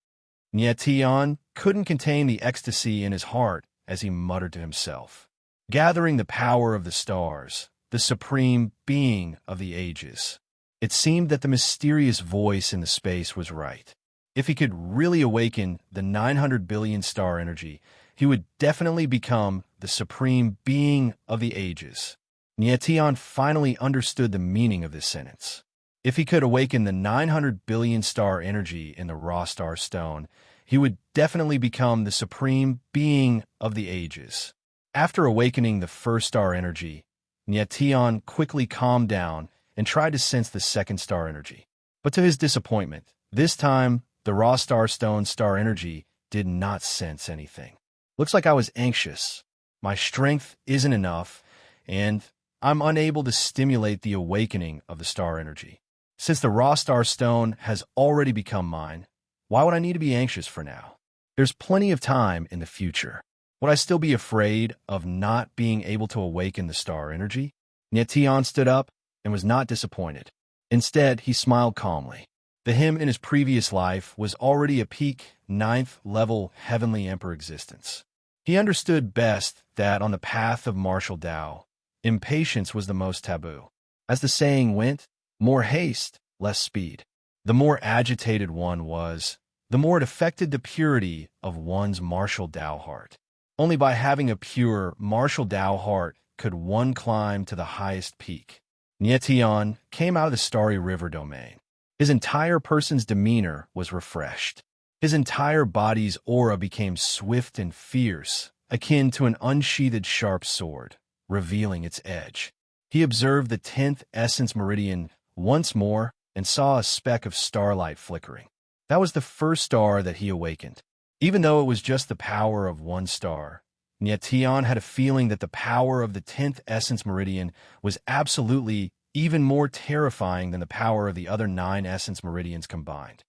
Nyetion couldn't contain the ecstasy in his heart as he muttered to himself, gathering the power of the stars, the supreme being of the ages. It seemed that the mysterious voice in the space was right. If he could really awaken the 900 billion star energy, he would definitely become the supreme being of the ages. Nyetion finally understood the meaning of this sentence. If he could awaken the 900 billion star energy in the raw star stone, he would definitely become the supreme being of the ages. After awakening the first star energy, Nyetion quickly calmed down and tried to sense the second star energy. But to his disappointment, this time, the raw star stone's star energy did not sense anything. Looks like I was anxious. My strength isn't enough, and I'm unable to stimulate the awakening of the star energy. Since the raw star stone has already become mine, why would I need to be anxious for now? There's plenty of time in the future. Would I still be afraid of not being able to awaken the star energy? Nyetion stood up and was not disappointed. Instead, he smiled calmly. The him in his previous life was already a peak 9th level heavenly emperor existence. He understood best that on the path of martial Tao, impatience was the most taboo. As the saying went, more haste, less speed. The more agitated one was, the more it affected the purity of one's martial Tao heart. Only by having a pure martial Tao heart could one climb to the highest peak. Nyetion came out of the starry river domain. His entire person's demeanor was refreshed. His entire body's aura became swift and fierce, akin to an unsheathed sharp sword, revealing its edge. He observed the 10th essence meridian once more and saw a speck of starlight flickering. That was the first star that he awakened. Even though it was just the power of one star, Nyetion had a feeling that the power of the 10th essence meridian was absolutely even more terrifying than the power of the other 9 essence meridians combined.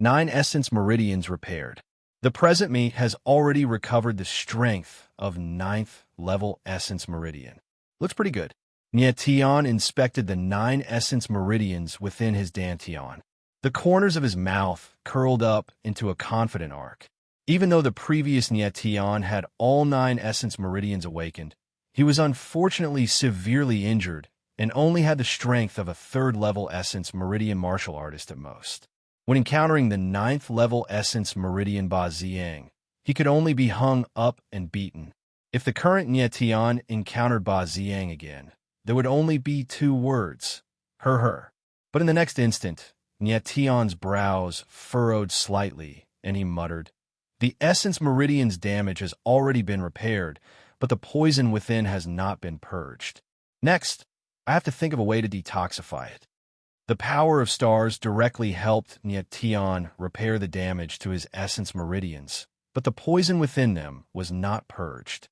9 essence meridians repaired. The present me has already recovered the strength of 9th level essence meridian. Looks pretty good. Nyetion inspected the 9 essence meridians within his dantian. The corners of his mouth curled up into a confident arc. Even though the previous Nyetion had all 9 essence meridians awakened, he was unfortunately severely injured and only had the strength of a 3rd level essence meridian martial artist at most. When encountering the 9th level essence meridian Ba Ziyang, he could only be hung up and beaten. If the current Nyetion encountered Ba Ziyang again, there would only be 2 words, her. But in the next instant, Nyetion's brows furrowed slightly, and he muttered, "The essence meridian's damage has already been repaired, but the poison within has not been purged. Next, I have to think of a way to detoxify it." The power of stars directly helped Nyetion repair the damage to his essence meridians, but the poison within them was not purged.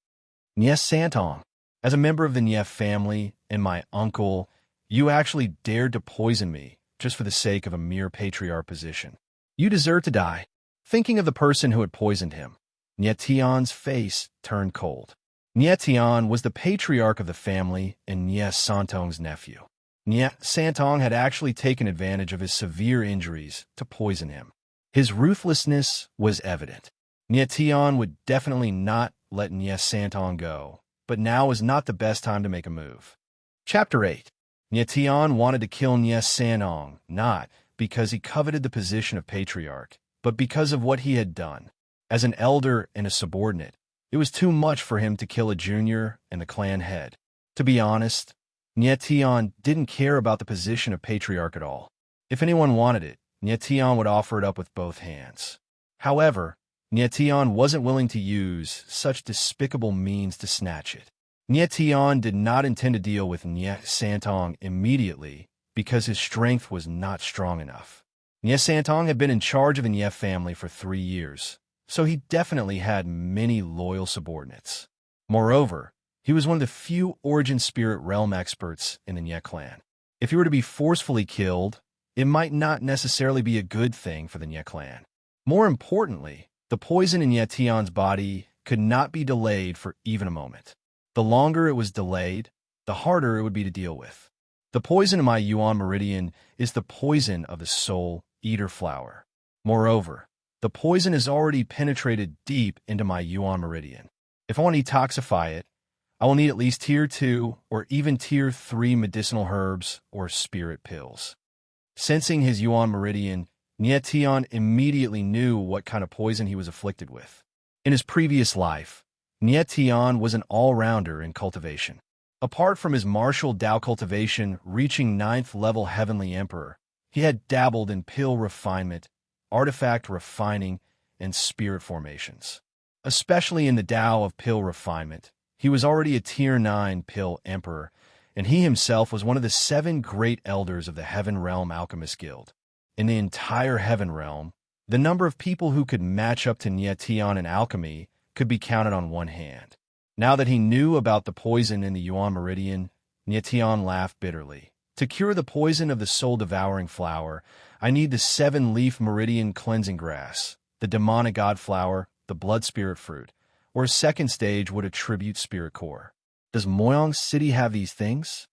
Nye Santong, as a member of the Nye family and my uncle, you actually dared to poison me just for the sake of a mere patriarch position. You deserve to die. Thinking of the person who had poisoned him, Nyetion's face turned cold. Nyetion was the patriarch of the family and Nye Santong's nephew. Nye Santong had actually taken advantage of his severe injuries to poison him. His ruthlessness was evident. Nyetion would definitely not let Nye Santong go, but now was not the best time to make a move. Chapter 8. Nye Tian wanted to kill Nye Santong, not because he coveted the position of patriarch, but because of what he had done. As an elder and a subordinate, it was too much for him to kill a junior and the clan head. To be honest, Nye Tian didn't care about the position of patriarch at all. If anyone wanted it, Nye Tian would offer it up with both hands. However, Nye Tian wasn't willing to use such despicable means to snatch it. Nye Tian did not intend to deal with Nye Santong immediately because his strength was not strong enough. Nye Santong had been in charge of the Nye family for 3 years, so he definitely had many loyal subordinates. Moreover, he was one of the few origin spirit realm experts in the Nye clan. If he were to be forcefully killed, it might not necessarily be a good thing for the Nye clan. More importantly, the poison in Nye Tian's body could not be delayed for even a moment. The longer it was delayed, the harder it would be to deal with. The poison in my Yuan meridian is the poison of the soul eater flower. Moreover, the poison has already penetrated deep into my Yuan meridian. If I want to detoxify it, I will need at least tier 2 or even tier 3 medicinal herbs or spirit pills. Sensing his Yuan meridian, Nye Tian immediately knew what kind of poison he was afflicted with. In his previous life, Nye Tian was an all-rounder in cultivation. Apart from his martial Dao cultivation reaching 9th level Heavenly Emperor, he had dabbled in pill refinement, artifact refining, and spirit formations. Especially in the Dao of pill refinement, he was already a tier 9 pill emperor, and he himself was one of the 7 great elders of the Heaven Realm Alchemist Guild. In the entire Heaven Realm, the number of people who could match up to Nye Tian in alchemy could be counted on one hand. Now that he knew about the poison in the Yuan meridian, Nye Tian laughed bitterly. To cure the poison of the soul-devouring flower, I need the 7-leaf meridian cleansing grass, the demonic god flower, the blood spirit fruit, or a second stage would attribute spirit core. Does Moyang City have these things?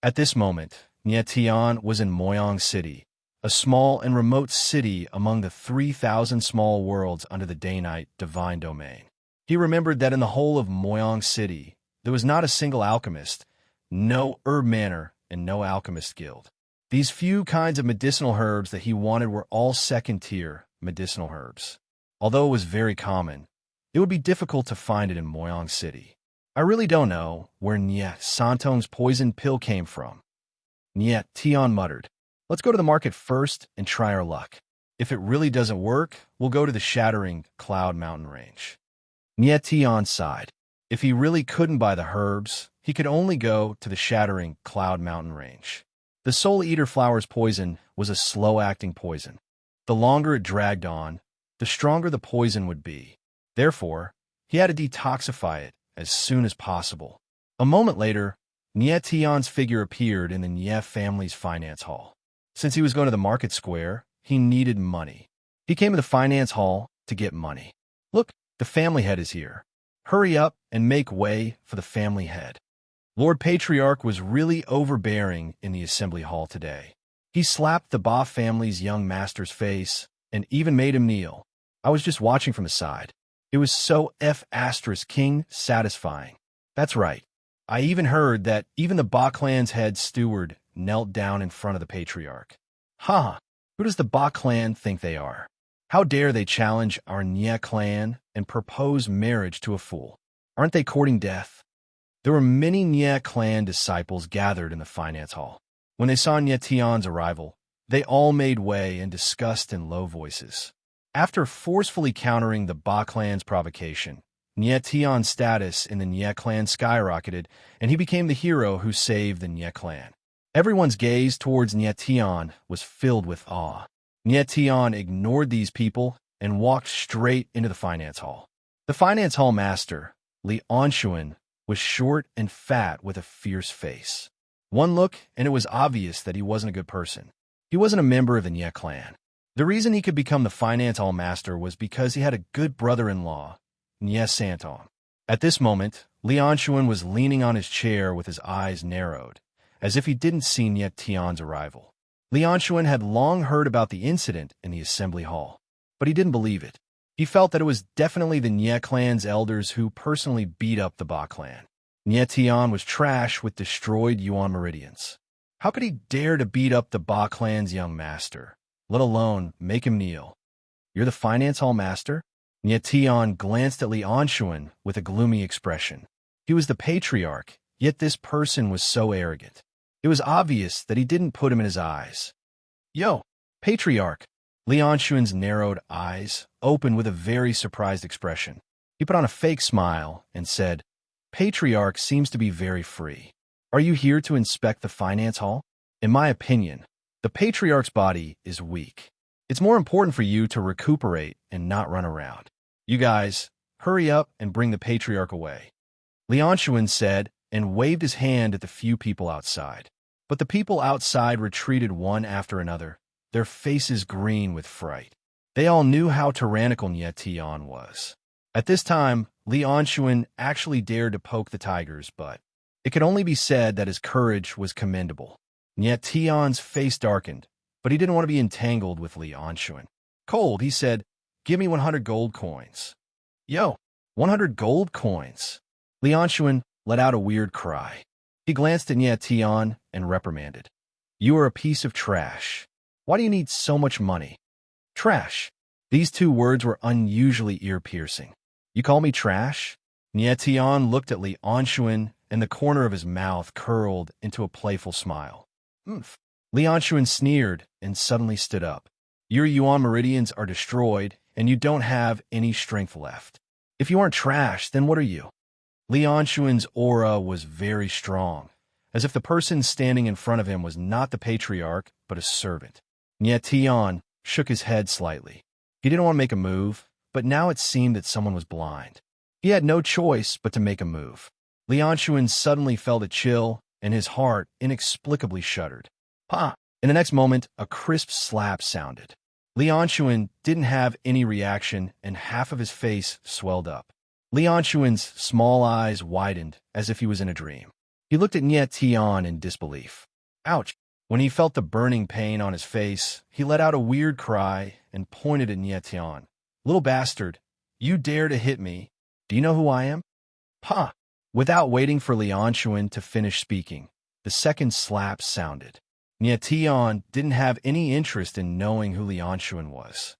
At this moment, Nye Tian was in Moyang City, a small and remote city among the 3,000 small worlds under the Day-Night divine domain. He remembered that in the whole of Moyang City, there was not a single alchemist, no herb manor, and no alchemist guild. These few kinds of medicinal herbs that he wanted were all second-tier medicinal herbs. Although it was very common, it would be difficult to find it in Moyang City. I really don't know where Nye Santong's poison pill came from. Nye Tian muttered, "Let's go to the market first and try our luck. If it really doesn't work, we'll go to the shattering Cloud Mountain Range." Nye Tian sighed. If he really couldn't buy the herbs, he could only go to the shattering Cloud Mountain Range. The Soul Eater flower's poison was a slow-acting poison. The longer it dragged on, the stronger the poison would be. Therefore, he had to detoxify it as soon as possible. A moment later, Nye Tian's figure appeared in the Nye family's finance hall. Since he was going to the market square, he needed money. He came to the finance hall to get money. "Look, the family head is here. Hurry up and make way for the family head." Lord Patriarch was really overbearing in the assembly hall today. He slapped the Ba family's young master's face and even made him kneel. I was just watching from the side. It was so F***ing satisfying. That's right. I even heard that even the Ba clan's head steward knelt down in front of the Patriarch. Ha! Who does the Ba clan think they are? How dare they challenge our Nye clan and propose marriage to a fool? Aren't they courting death? There were many Nye clan disciples gathered in the finance hall. When they saw Nye Tian's arrival, they all made way and discussed in low voices. After forcefully countering the Ba clan's provocation, Nye Tian's status in the Nye clan skyrocketed, and he became the hero who saved the Nye clan. Everyone's gaze towards Nye Tian was filled with awe. Nye Tian ignored these people and walked straight into the finance hall. The finance hall master, Li Anshuan, was short and fat with a fierce face. One look, and it was obvious that he wasn't a good person. He wasn't a member of the Nye clan. The reason he could become the finance hall master was because he had a good brother-in-law, Nye Santong. At this moment, Li Anshuan was leaning on his chair with his eyes narrowed, as if he didn't see Nye Tian's arrival. Li Anshuan had long heard about the incident in the assembly hall, but he didn't believe it. He felt that it was definitely the Nye clan's elders who personally beat up the Ba clan. Nye Tian was trash with destroyed Yuan meridians. How could he dare to beat up the Ba clan's young master, let alone make him kneel? You're the finance hall master? Nye Tian glanced at Li Anshuan with a gloomy expression. He was the patriarch, yet this person was so arrogant. It was obvious that he didn't put him in his eyes. Yo, patriarch! Li Anshuan's narrowed eyes opened with a very surprised expression. He put on a fake smile and said, Patriarch seems to be very free. Are you here to inspect the finance hall? In my opinion, the patriarch's body is weak. It's more important for you to recuperate and not run around. You guys, hurry up and bring the patriarch away. Li Anshuan said and waved his hand at the few people outside. But the people outside retreated one after another, their faces green with fright. They all knew how tyrannical Nye Tian was. At this time, Li Anshuan actually dared to poke the tiger's butt. It could only be said that his courage was commendable. Nye Tian's face darkened, but he didn't want to be entangled with Li Anshuan. Cold, he said, give me 100 gold coins. Yo, 100 gold coins. Li Anshuan let out a weird cry. He glanced at Nye Tian and reprimanded. You are a piece of trash. Why do you need so much money? Trash. These two words were unusually ear-piercing. You call me trash? Nye Tian looked at Li Anshuan, and the corner of his mouth curled into a playful smile. Oomph. Li Anshuan sneered and suddenly stood up. Your Yuan meridians are destroyed, and you don't have any strength left. If you aren't trash, then what are you? Li Anshuan's aura was very strong, as if the person standing in front of him was not the patriarch, but a servant. Nye Tian shook his head slightly. He didn't want to make a move, but now it seemed that someone was blind. He had no choice but to make a move. Li Anshuan suddenly felt a chill, and his heart inexplicably shuddered. Pa! In the next moment, a crisp slap sounded. Li Anshuan didn't have any reaction, and half of his face swelled up. Li Anshuan's small eyes widened as if he was in a dream. He looked at Nye Tian in disbelief. Ouch! When he felt the burning pain on his face, he let out a weird cry and pointed at Nye Tian. Little bastard, you dare to hit me. Do you know who I am? Pa! Without waiting for Li Anshuan to finish speaking, the second slap sounded. Nye Tian didn't have any interest in knowing who Li Anshuan was.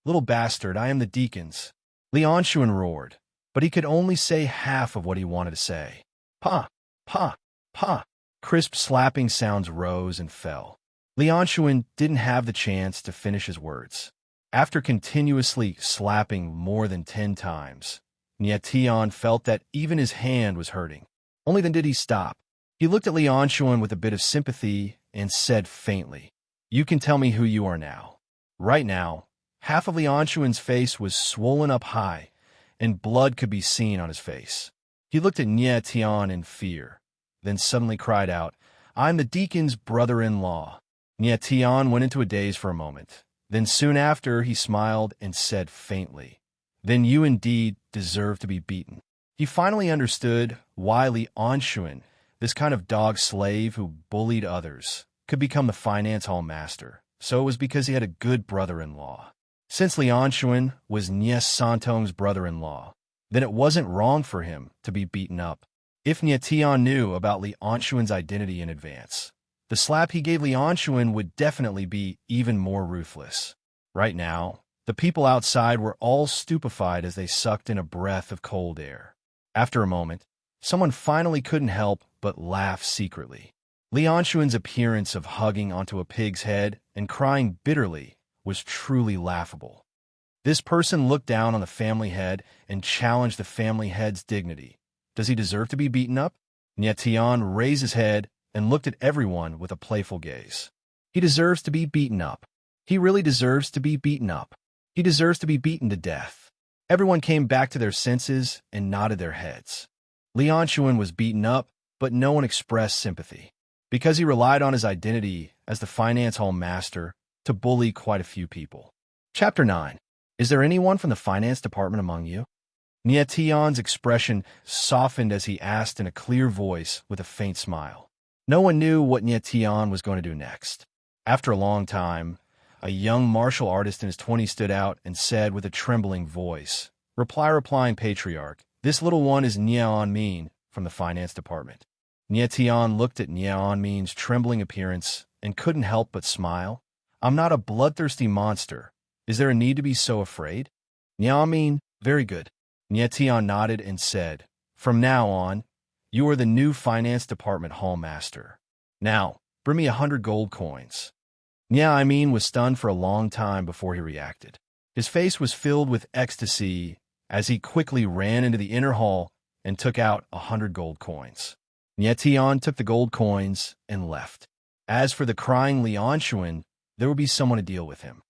Little bastard, I am the deacons. Li Anshuan roared, but he could only say half of what he wanted to say. Pa! Pa! Pa! Crisp slapping sounds rose and fell. Li Anshuan didn't have the chance to finish his words. After continuously slapping more than 10 times, Nye Tian felt that even his hand was hurting. Only then did he stop. He looked at Li Anshuan with a bit of sympathy and said faintly, You can tell me who you are now. Right now, half of Li Anshuan's face was swollen up high, and blood could be seen on his face. He looked at Nye Tian in fear, then suddenly cried out, I'm the deacon's brother-in-law. Nye Tian went into a daze for a moment. Then soon after, he smiled and said faintly, Then you indeed deserve to be beaten. He finally understood why Li Anshuan, this kind of dog slave who bullied others, could become the finance hall master. So it was because he had a good brother-in-law. Since Li Anshuan was Nye Santong's brother-in-law, then it wasn't wrong for him to be beaten up. If Nye Tian knew about Li Anshuan's identity in advance, the slap he gave Li Anshuan would definitely be even more ruthless. Right now, the people outside were all stupefied as they sucked in a breath of cold air. After a moment, someone finally couldn't help but laugh secretly. Li Anshuan's appearance of hugging onto a pig's head and crying bitterly was truly laughable. This person looked down on the family head and challenged the family head's dignity. Does he deserve to be beaten up? Nye Tian raised his head and looked at everyone with a playful gaze. He deserves to be beaten up. He really deserves to be beaten up. He deserves to be beaten to death. Everyone came back to their senses and nodded their heads. Li Anshuan was beaten up, but no one expressed sympathy, because he relied on his identity as the finance hall master to bully quite a few people. Chapter 9. Is there anyone from the finance department among you? Nye Tian's expression softened as he asked in a clear voice with a faint smile. No one knew what Nye Tian was going to do next. After a long time, A young martial artist in his 20s stood out and said with a trembling voice, replying patriarch, "This little one is Nian Min from the finance department." Nie Tian looked at Nian Min's trembling appearance and couldn't help but smile. "I'm not a bloodthirsty monster. Is there a need to be so afraid?" Nian Min, very good. Nie Tian nodded and said, "From now on, you are the new finance department hallmaster. Now, bring me 100 gold coins." Nian Min was stunned for a long time before he reacted. His face was filled with ecstasy as he quickly ran into the inner hall and took out 100 gold coins. Nie Tian took the gold coins and left. As for the crying Lianshuan, there would be someone to deal with him.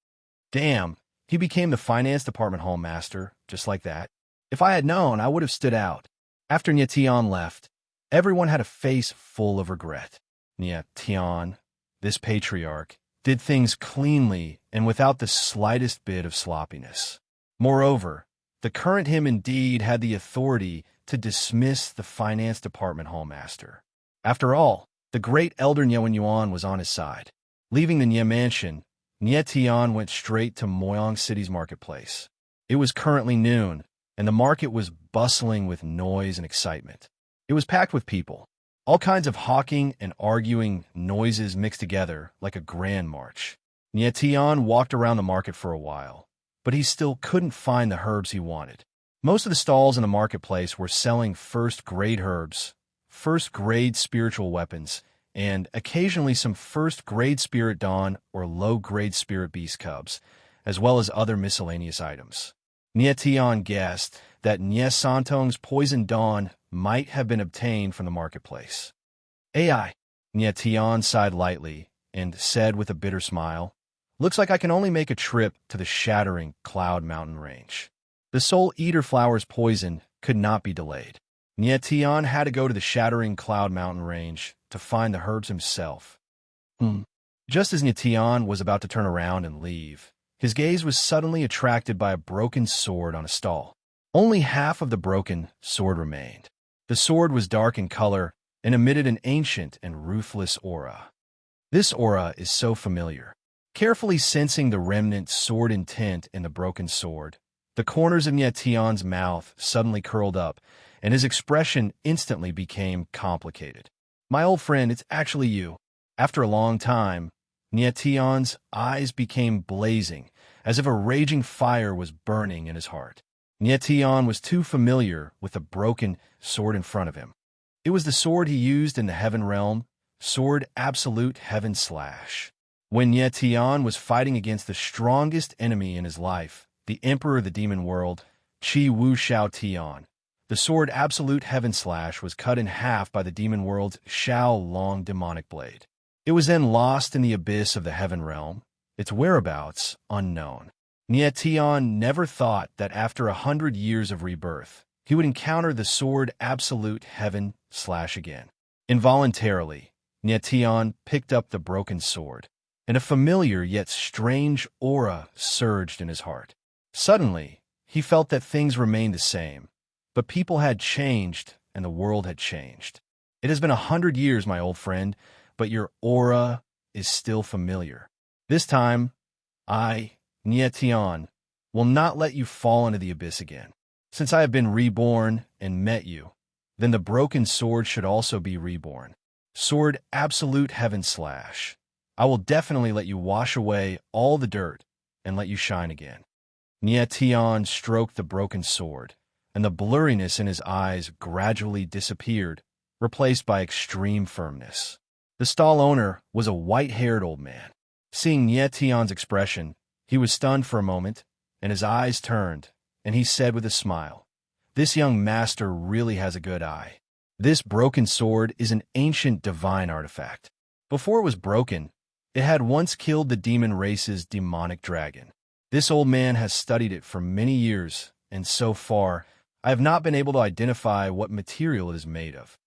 Damn, he became the finance department hallmaster, just like that. If I had known, I would have stood out. After Nie Tian left, everyone had a face full of regret. Nie Tian, this patriarch, did things cleanly and without the slightest bit of sloppiness. Moreover, the current him indeed had the authority to dismiss the finance department hallmaster. After all, the great elder Nye Yuan was on his side. Leaving the Nye mansion, Nie Tian went straight to Moyang City's marketplace. It was currently noon, and the market was bustling with noise and excitement. It was packed with people. All kinds of hawking and arguing noises mixed together like a grand march. Nie Tian walked around the market for a while, but he still couldn't find the herbs he wanted. Most of the stalls in the marketplace were selling first-grade herbs, first-grade spiritual weapons, and occasionally some first-grade spirit dawn or low-grade spirit beast cubs, as well as other miscellaneous items. Nie Tian guessed that Nie Santong's poison dawn might have been obtained from the marketplace. "AI," Nie Tian sighed lightly and said with a bitter smile, "Looks like I can only make a trip to the shattering Cloud Mountain Range." The Soul Eater flower's poison could not be delayed. Nie Tian had to go to the shattering Cloud Mountain Range to find the herbs himself. Just as Nie Tian was about to turn around and leave, his gaze was suddenly attracted by a broken sword on a stall. Only half of the broken sword remained. The sword was dark in color and emitted an ancient and ruthless aura. This aura is so familiar. Carefully sensing the remnant sword intent in the broken sword, the corners of Nie Tian's mouth suddenly curled up, and his expression instantly became complicated. "My old friend, it's actually you." After a long time, Nie Tian's eyes became blazing, as if a raging fire was burning in his heart. Nie Tian was too familiar with the broken sword in front of him. It was the sword he used in the Heaven Realm, Sword Absolute Heaven Slash. When Nie Tian was fighting against the strongest enemy in his life, the Emperor of the Demon World, Qi Wu Shao Tian, the sword Absolute Heaven Slash was cut in half by the Demon World's Shao Long demonic blade. It was then lost in the abyss of the Heaven Realm, its whereabouts unknown. Nie Tian never thought that after 100 years of rebirth, he would encounter the sword Absolute Heaven Slash again. Involuntarily, Nie Tian picked up the broken sword, and a familiar yet strange aura surged in his heart. Suddenly, he felt that things remained the same, but people had changed and the world had changed. "It has been 100 years, my old friend, but your aura is still familiar. This time, I, Nie Tian, will not let you fall into the abyss again. Since I have been reborn and met you, then the broken sword should also be reborn. Sword Absolute Heaven Slash. I will definitely let you wash away all the dirt and let you shine again." Nie Tian stroked the broken sword, and the blurriness in his eyes gradually disappeared, replaced by extreme firmness. The stall owner was a white-haired old man. Seeing Nie Tian's expression, he was stunned for a moment, and his eyes turned, and he said with a smile, "This young master really has a good eye. This broken sword is an ancient divine artifact. Before it was broken, it had once killed the demon race's demonic dragon. This old man has studied it for many years, and so far, I have not been able to identify what material it is made of."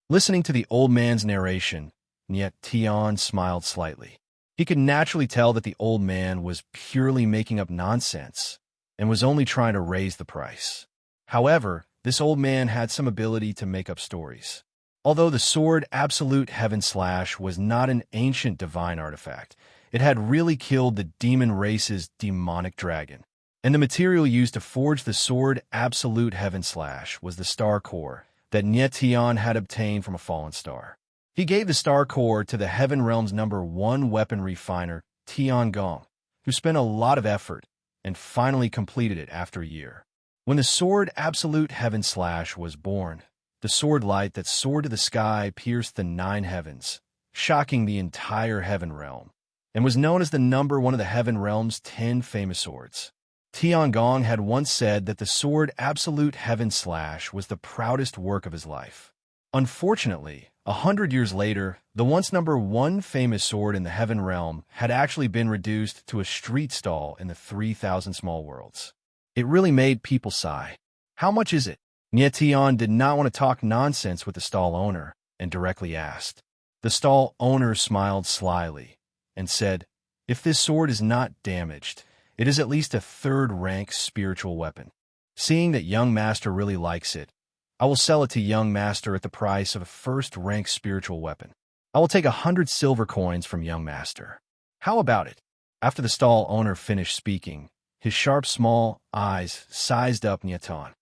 Listening to the old man's narration, Nie Tian smiled slightly. He could naturally tell that the old man was purely making up nonsense and was only trying to raise the price. However, this old man had some ability to make up stories. Although the sword Absolute Heaven Slash was not an ancient divine artifact, It had really killed the demon race's demonic dragon. And the material used to forge the sword Absolute Heaven Slash was the star core that Nietian had obtained from a fallen star. He gave the star core to the Heaven Realm's #1 weapon refiner, Tiangong, who spent a lot of effort and finally completed it after a year. When the sword Absolute Heaven Slash was born, the sword light that soared to the sky pierced the 9 heavens, shocking the entire Heaven Realm, and was known as the #1 of the Heaven Realm's 10 famous swords. Tiangong had once said that the sword Absolute Heaven Slash was the proudest work of his life. Unfortunately, 100 years later, the once #1 famous sword in the Heaven Realm had actually been reduced to a street stall in the 3,000 small worlds. It really made people sigh. How much is it? Nietian did not want to talk nonsense with the stall owner and directly asked. The stall owner smiled slyly and said, "If this sword is not damaged, it is at least a 3rd-rank spiritual weapon. Seeing that young master really likes it, I will sell it to young master at the price of a 1st-rank spiritual weapon. I will take 100 silver coins from young master. How about it?" After the stall owner finished speaking, his sharp small eyes sized up Nietian.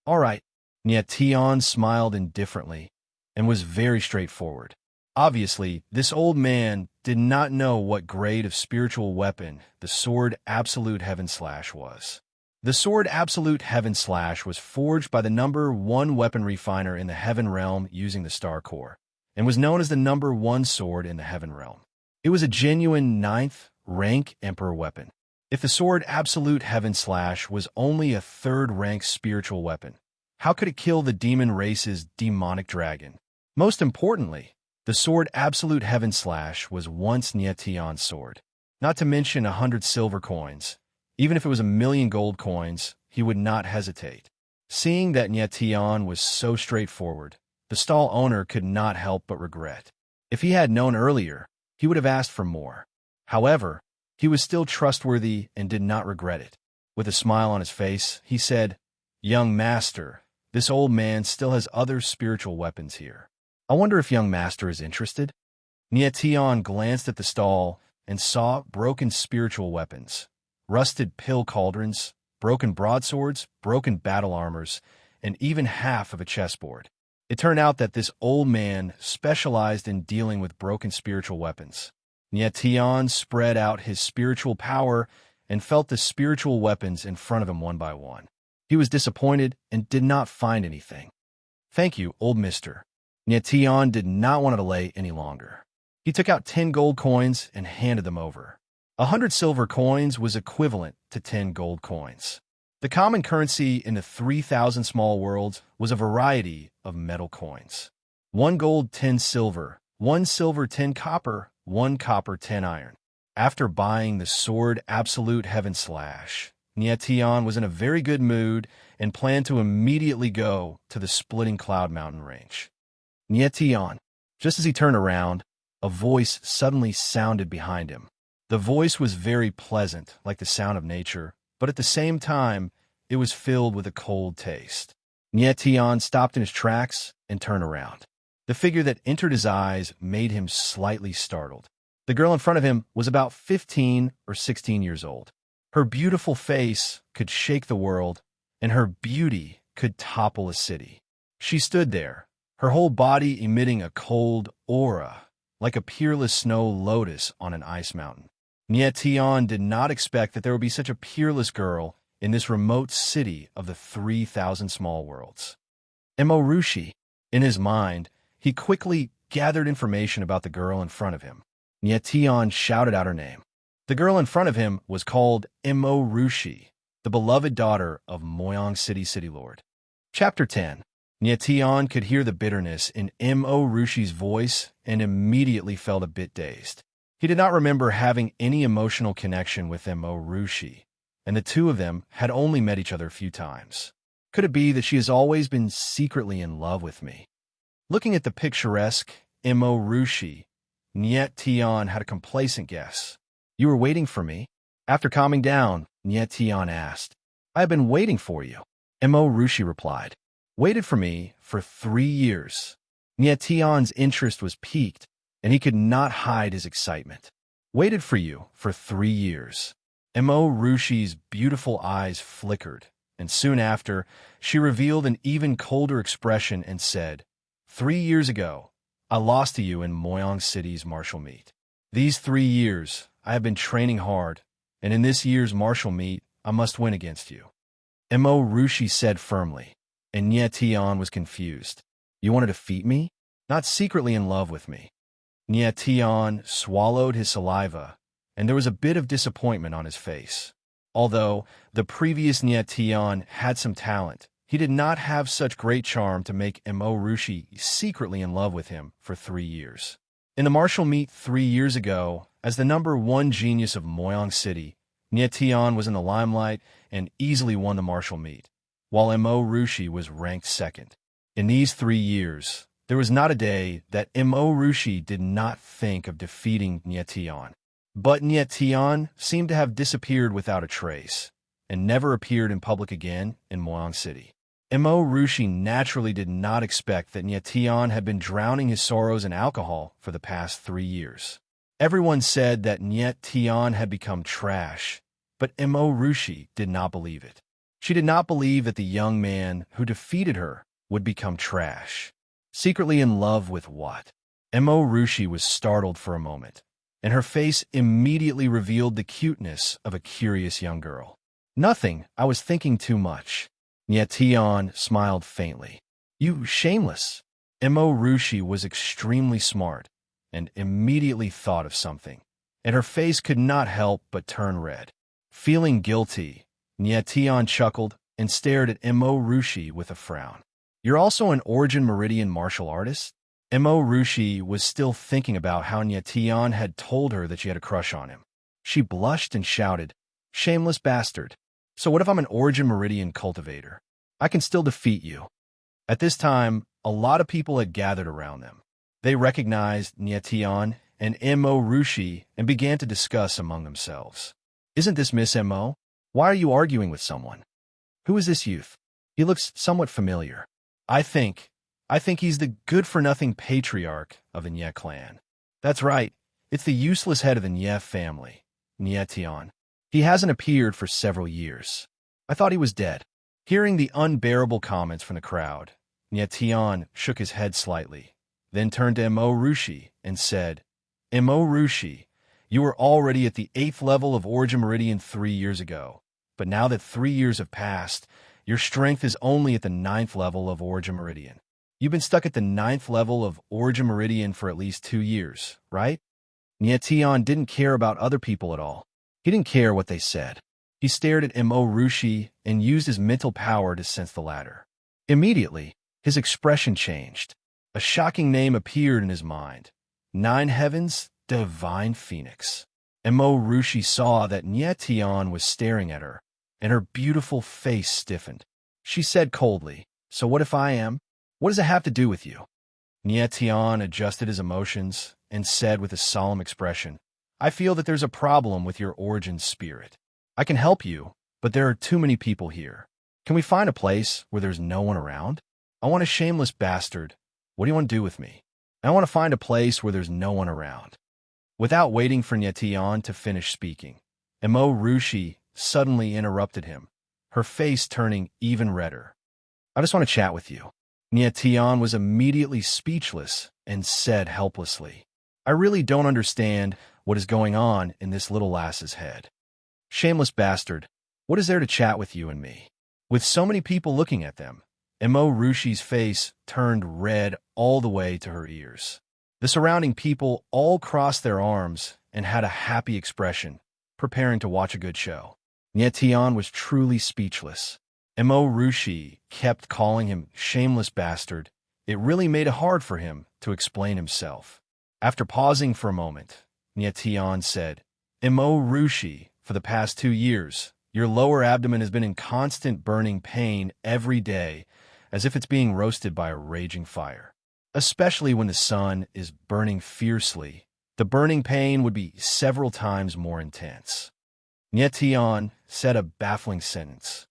"All right." Nietian smiled indifferently and was very straightforward. Obviously, this old man did not know what grade of spiritual weapon the sword Absolute Heaven Slash was. The sword Absolute Heaven Slash was forged by the #1 weapon refiner in the Heaven Realm using the Star Core, and was known as the #1 sword in the Heaven Realm. It was a genuine 9th-rank Emperor weapon. If the sword Absolute Heaven Slash was only a 3rd-rank spiritual weapon, how could it kill the demon race's demonic dragon? Most importantly, the sword Absolute Heaven Slash was once Nietian's sword. Not to mention 100 silver coins. Even if it was 1,000,000 gold coins, he would not hesitate. Seeing that Nietian was so straightforward, the stall owner could not help but regret. If he had known earlier, he would have asked for more. However, he was still trustworthy and did not regret it. With a smile on his face, he said, "Young master, this old man still has other spiritual weapons here. I wonder if young master is interested?" Nietian glanced at the stall and saw broken spiritual weapons, rusted pill cauldrons, broken broadswords, broken battle armors, and even half of a chessboard. It turned out that this old man specialized in dealing with broken spiritual weapons. Nietian spread out his spiritual power and felt the spiritual weapons in front of him one by one. He was disappointed and did not find anything. "Thank you, old mister." Nietian did not want to delay any longer. He took out 10 gold coins and handed them over. 100 silver coins was equivalent to 10 gold coins. The common currency in the 3,000 small worlds was a variety of metal coins. 1 gold, 10 silver, 1 silver, 10 copper, 1 copper, 10 iron. After buying the sword Absolute Heaven Slash, Nietian was in a very good mood and planned to immediately go to the Splitting Cloud Mountain range. Nietian. Just as he turned around, a voice suddenly sounded behind him. The voice was very pleasant, like the sound of nature, but at the same time, it was filled with a cold taste. Nietian stopped in his tracks and turned around. The figure that entered his eyes made him slightly startled. The girl in front of him was about 15 or 16 years old. Her beautiful face could shake the world, and her beauty could topple a city. She stood there, her whole body emitting a cold aura, like a peerless snow lotus on an ice mountain. Nietian did not expect that there would be such a peerless girl in this remote city of the 3,000 small worlds. Emorushi. In his mind, he quickly gathered information about the girl in front of him. Nietian shouted out her name. The girl in front of him was called Emorushi, the beloved daughter of Moyang City Lord. Chapter 10. Nietian could hear the bitterness in Emorushi's voice and immediately felt a bit dazed. He did not remember having any emotional connection with Emorushi, and the two of them had only met each other a few times. Could it be that she has always been secretly in love with me? Looking at the picturesque Emorushi, Nietian had a complacent guess. "You were waiting for me?" After calming down, Nietian asked. "I have been waiting for you," Emorushi replied. "Waited for me for 3 years." Nietian's interest was piqued, and he could not hide his excitement. Waited for you for 3 years. Mo Rushi's beautiful eyes flickered, and soon after, she revealed an even colder expression and said, 3 years ago, I lost to you in Moyang City's martial meet. These 3 years, I have been training hard, and in this year's martial meet, I must win against you. Mo Rushi said firmly, and Nye Tian was confused. You want to defeat me? Not secretly in love with me. Nye Tian swallowed his saliva, and there was a bit of disappointment on his face. Although the previous Nye Tian had some talent, he did not have such great charm to make Mo Rushi secretly in love with him for 3 years. In the martial meet 3 years ago, as the #1 genius of Moyang City, Nye Tian was in the limelight and easily won the martial meet, while Mo Rushi was ranked second. In these 3 years, there was not a day that Mo Rushi did not think of defeating Nye Tian. But Nye Tian seemed to have disappeared without a trace, and never appeared in public again in Moyang City. Mo Rushi naturally did not expect that Nye Tian had been drowning his sorrows in alcohol for the past 3 years. Everyone said that Nye Tian had become trash, but Mo Rushi did not believe it. She did not believe that the young man who defeated her would become trash. Secretly in love with what? Mo Rushi was startled for a moment, and her face immediately revealed the cuteness of a curious young girl. Nothing, I was thinking too much. Nye Tian smiled faintly. You shameless. Mo Rushi was extremely smart, and immediately thought of something, and her face could not help but turn red. Feeling guilty, Nye Tian chuckled and stared at Mo Rushi with a frown. You're also an Origin Meridian martial artist? Mo Rushi was still thinking about how Nye Tian had told her that she had a crush on him. She blushed and shouted, Shameless bastard. So what if I'm an Origin Meridian cultivator? I can still defeat you. At this time, a lot of people had gathered around them. They recognized Nye Tian and Mo Rushi and began to discuss among themselves. Isn't this Miss Mo? Why are you arguing with someone? Who is this youth? He looks somewhat familiar. I think he's the good-for-nothing patriarch of the Nye clan. That's right. It's the useless head of the Nye family, Nye Tian. He hasn't appeared for several years. I thought he was dead. Hearing the unbearable comments from the crowd, Nye Tian shook his head slightly, then turned to Mo Rushi and said, Mo Rushi, you were already at the 8th level of Origin Meridian 3 years ago, but now that 3 years have passed, your strength is only at the 9th level of Origin Meridian. You've been stuck at the 9th level of Origin Meridian for at least 2 years, right? Nye Tian didn't care about other people at all. He didn't care what they said. He stared at Mo Rushi and used his mental power to sense the latter. Immediately, his expression changed. A shocking name appeared in his mind. 9 Heavens, Divine Phoenix. Mo Rushi saw that Nye Tian was staring at her, and her beautiful face stiffened. She said coldly, So what if I am? What does it have to do with you? Nye Tian adjusted his emotions and said with a solemn expression, I feel that there's a problem with your origin spirit. I can help you, but there are too many people here. Can we find a place where there's no one around? I want a shameless bastard. What do you want to do with me? I want to find a place where there's no one around. Without waiting for Nye Tian to finish speaking, Mo Rushi suddenly interrupted him, her face turning even redder. I just want to chat with you. Nye Tian was immediately speechless and said helplessly, I really don't understand what is going on in this little lass's head. Shameless bastard, what is there to chat with you and me? With so many people looking at them, Mo Rushi's face turned red all the way to her ears. The surrounding people all crossed their arms and had a happy expression, preparing to watch a good show. Nye Tian was truly speechless. Mo Rushi kept calling him shameless bastard. It really made it hard for him to explain himself. After pausing for a moment, Nye Tian said, Mo Rushi, for the past 2 years, your lower abdomen has been in constant burning pain every day, as if it's being roasted by a raging fire. Especially when the sun is burning fiercely, the burning pain would be several times more intense. Nye Tian said a baffling sentence.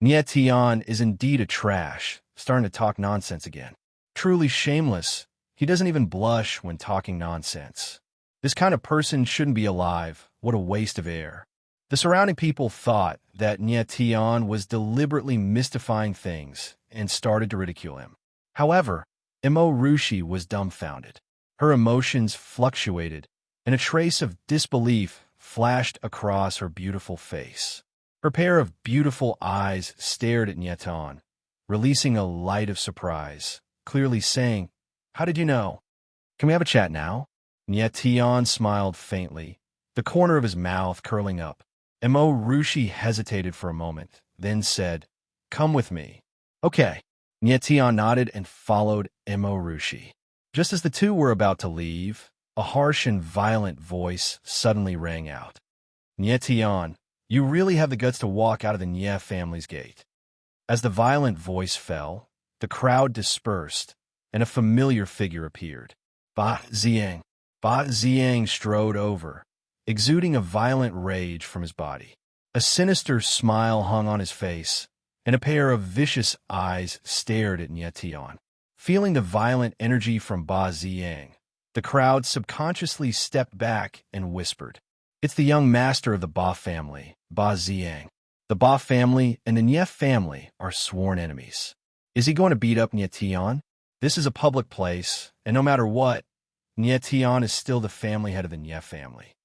Nye Tian is indeed a trash, starting to talk nonsense again. Truly shameless, he doesn't even blush when talking nonsense. This kind of person shouldn't be alive. What a waste of air. The surrounding people thought that Nietian was deliberately mystifying things and started to ridicule him. However, Imo Rushi was dumbfounded. Her emotions fluctuated, and a trace of disbelief flashed across her beautiful face. Her pair of beautiful eyes stared at Nietan, releasing a light of surprise, clearly saying, "How did you know? Can we have a chat now?" Nietan smiled faintly, the corner of his mouth curling up. Imo Rushi hesitated for a moment, then said, "Come with me." "Okay." Nietan nodded and followed Imo Rushi. Just as the two were about to leave, a harsh and violent voice suddenly rang out. "Nietan, you really have the guts to walk out of the Nye family's gate." As the violent voice fell, the crowd dispersed, and a familiar figure appeared. Ba Ziang. Ba Ziang strode over, exuding a violent rage from his body. A sinister smile hung on his face, and a pair of vicious eyes stared at Nietan. Feeling the violent energy from Ba Ziang, the crowd subconsciously stepped back and whispered, "It's the young master of the Ba family, Ba Ziang." The Ba family and the Nye family are sworn enemies. Is he going to beat up Nietan? This is a public place, and no matter what, Nietan is still the family head of the Nye family.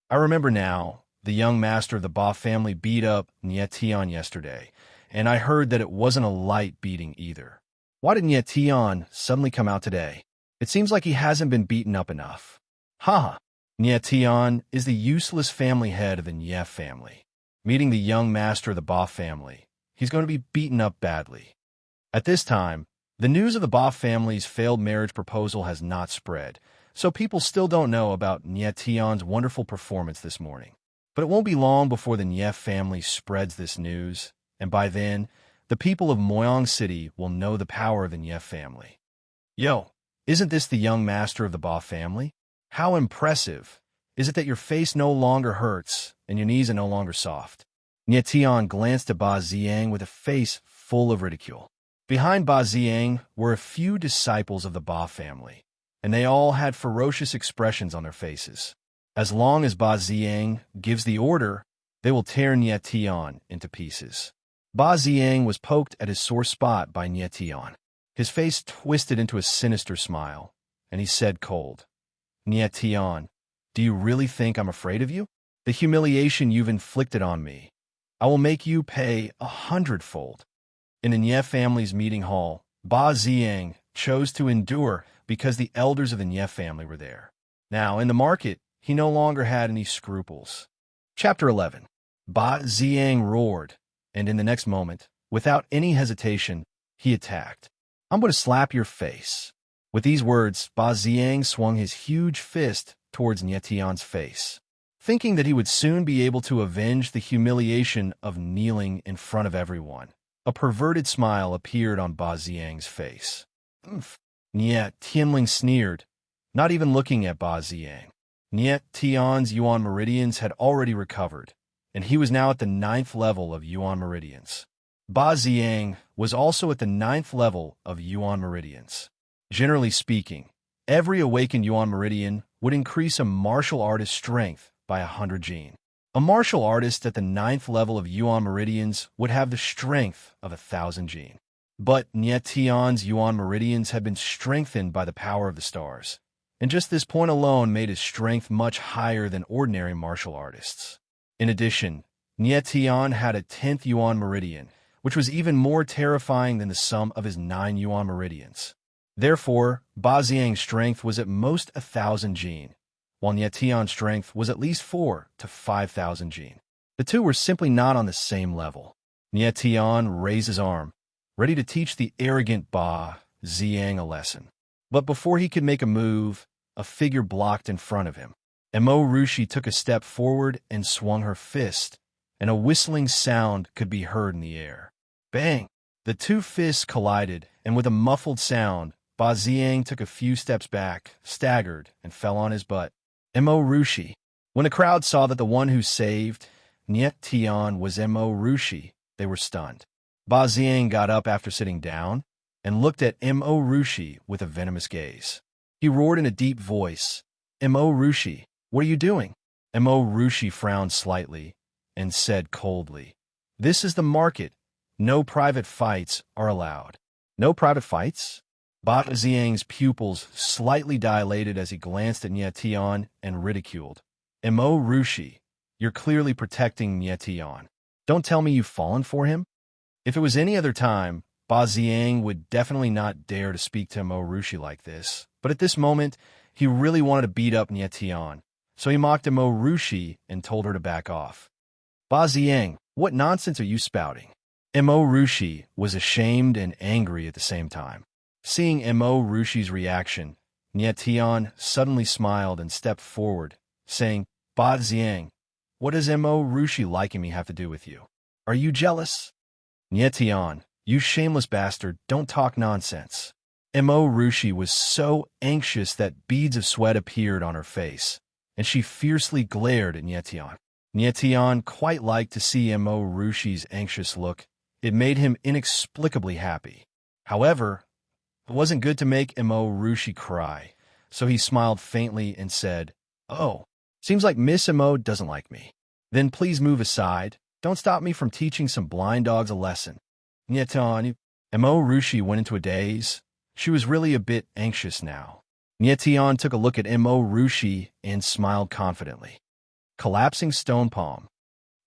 I remember now, the young master of the Ba family beat up Nietan yesterday, and I heard that it wasn't a light beating either. Why did Nietan suddenly come out today? It seems like he hasn't been beaten up enough. Haha, Nietan is the useless family head of the Nye family. Meeting the young master of the Ba family, he's going to be beaten up badly. At this time, the news of the Ba family's failed marriage proposal has not spread, so people still don't know about Nietan's wonderful performance this morning. But it won't be long before the Nye family spreads this news, and by then, the people of Moyang City will know the power of the Nye family. Yo, isn't this the young master of the Ba family? How impressive! Is it that your face no longer hurts and your knees are no longer soft? Nietan glanced at Ba Ziang with a face full of ridicule. Behind Ba Ziang were a few disciples of the Ba family, and they all had ferocious expressions on their faces. As long as Ba Ziang gives the order, they will tear Nietan into pieces. Ba Ziang was poked at his sore spot by Nietan. His face twisted into a sinister smile, and he said cold, "Nietan, do you really think I'm afraid of you? The humiliation you've inflicted on me, I will make you pay 100-fold." In the Nye family's meeting hall, Ba Ziang chose to endure because the elders of the Nye family were there. Now, in the market, he no longer had any scruples. Chapter 11. Ba Ziang roared, and in the next moment, without any hesitation, he attacked. "I'm going to slap your face." With these words, Ba Ziang swung his huge fist towards Nietan's face. Thinking that he would soon be able to avenge the humiliation of kneeling in front of everyone, a perverted smile appeared on Ba Ziang's face. "Umph." Tianling sneered, not even looking at Ba Ziang. Nietan's Yuan meridians had already recovered, and he was now at the 9th level of Yuan meridians. Ba Ziang was also at the 9th level of Yuan meridians. Generally speaking, every awakened Yuan meridian would increase a martial artist's strength by 100 gene. A martial artist at the 9th level of Yuan meridians would have the strength of 1,000 gene. But Nietan's Yuan meridians had been strengthened by the power of the stars, and just this point alone made his strength much higher than ordinary martial artists. In addition, Nietan had a 10th Yuan meridian, which was even more terrifying than the sum of his 9 Yuan meridians. Therefore, Ba Ziang's strength was at most 1,000 gene, while Nietan's strength was at least 4 to 5,000 gene. The two were simply not on the same level. Nietan raised his arm, ready to teach the arrogant Ba Ziang a lesson. But before he could make a move, a figure blocked in front of him. Imo Rushi took a step forward and swung her fist, and a whistling sound could be heard in the air. Bang! The two fists collided, and with a muffled sound, Ba Ziang took a few steps back, staggered, and fell on his butt. Imo Rushi. When the crowd saw that the one who saved Nietan was Imo Rushi, they were stunned. Ba Ziang got up after sitting down and looked at Imo Rushi with a venomous gaze. He roared in a deep voice, Mo Rushi, what are you doing? Mo Rushi frowned slightly and said coldly, "This is the market. No private fights are allowed." No private fights? Ba Xiang's pupils slightly dilated as he glanced at Nie Tian and ridiculed. Mo Rushi, you're clearly protecting Nie Tian. Don't tell me you've fallen for him? If it was any other time, Ba Xiang would definitely not dare to speak to Mo Rushi like this. But at this moment, he really wanted to beat up Nie Tian. So he mocked Mo Rushi and told her to back off. Ba Xiang, what nonsense are you spouting? Mo Rushi was ashamed and angry at the same time. Seeing Mo Rushi's reaction, Nie Tian suddenly smiled and stepped forward, saying, Ba Xiang, what does Mo Rushi liking me have to do with you? Are you jealous? Nie Tian, you shameless bastard, don't talk nonsense. Mo Rushi was so anxious that beads of sweat appeared on her face, and she fiercely glared at Nie Tian. Nie Tian quite liked to see Mo Rushi's anxious look. It made him inexplicably happy. However, it wasn't good to make Mo Rushi cry, so he smiled faintly and said, "Oh, seems like Miss Mo doesn't like me. Then please move aside. Don't stop me from teaching some blind dogs a lesson." Nie Tian, Mo Rushi went into a daze. She was really a bit anxious now. Nie Tian took a look at Mo Rushi and smiled confidently. Collapsing stone palm.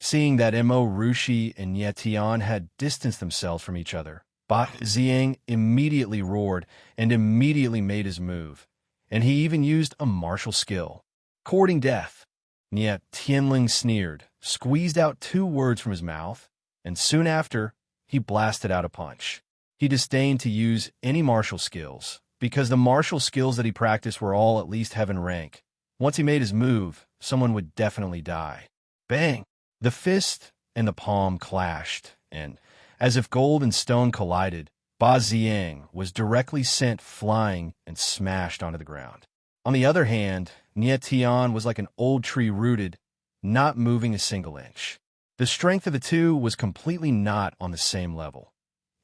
Seeing that Mo Rushi and Nie Tian had distanced themselves from each other, Ba Xiang immediately roared and immediately made his move, and he even used a martial skill. Courting death. Nie Tianling sneered, squeezed out 2 words from his mouth, and soon after, he blasted out a punch. He disdained to use any martial skills, because the martial skills that he practiced were all at least heaven rank. Once he made his move, someone would definitely die. Bang! The fist and the palm clashed, and, as if gold and stone collided, Ba Xiang was directly sent flying and smashed onto the ground. On the other hand, Nie Tian was like an old tree rooted, not moving a single inch. The strength of the two was completely not on the same level.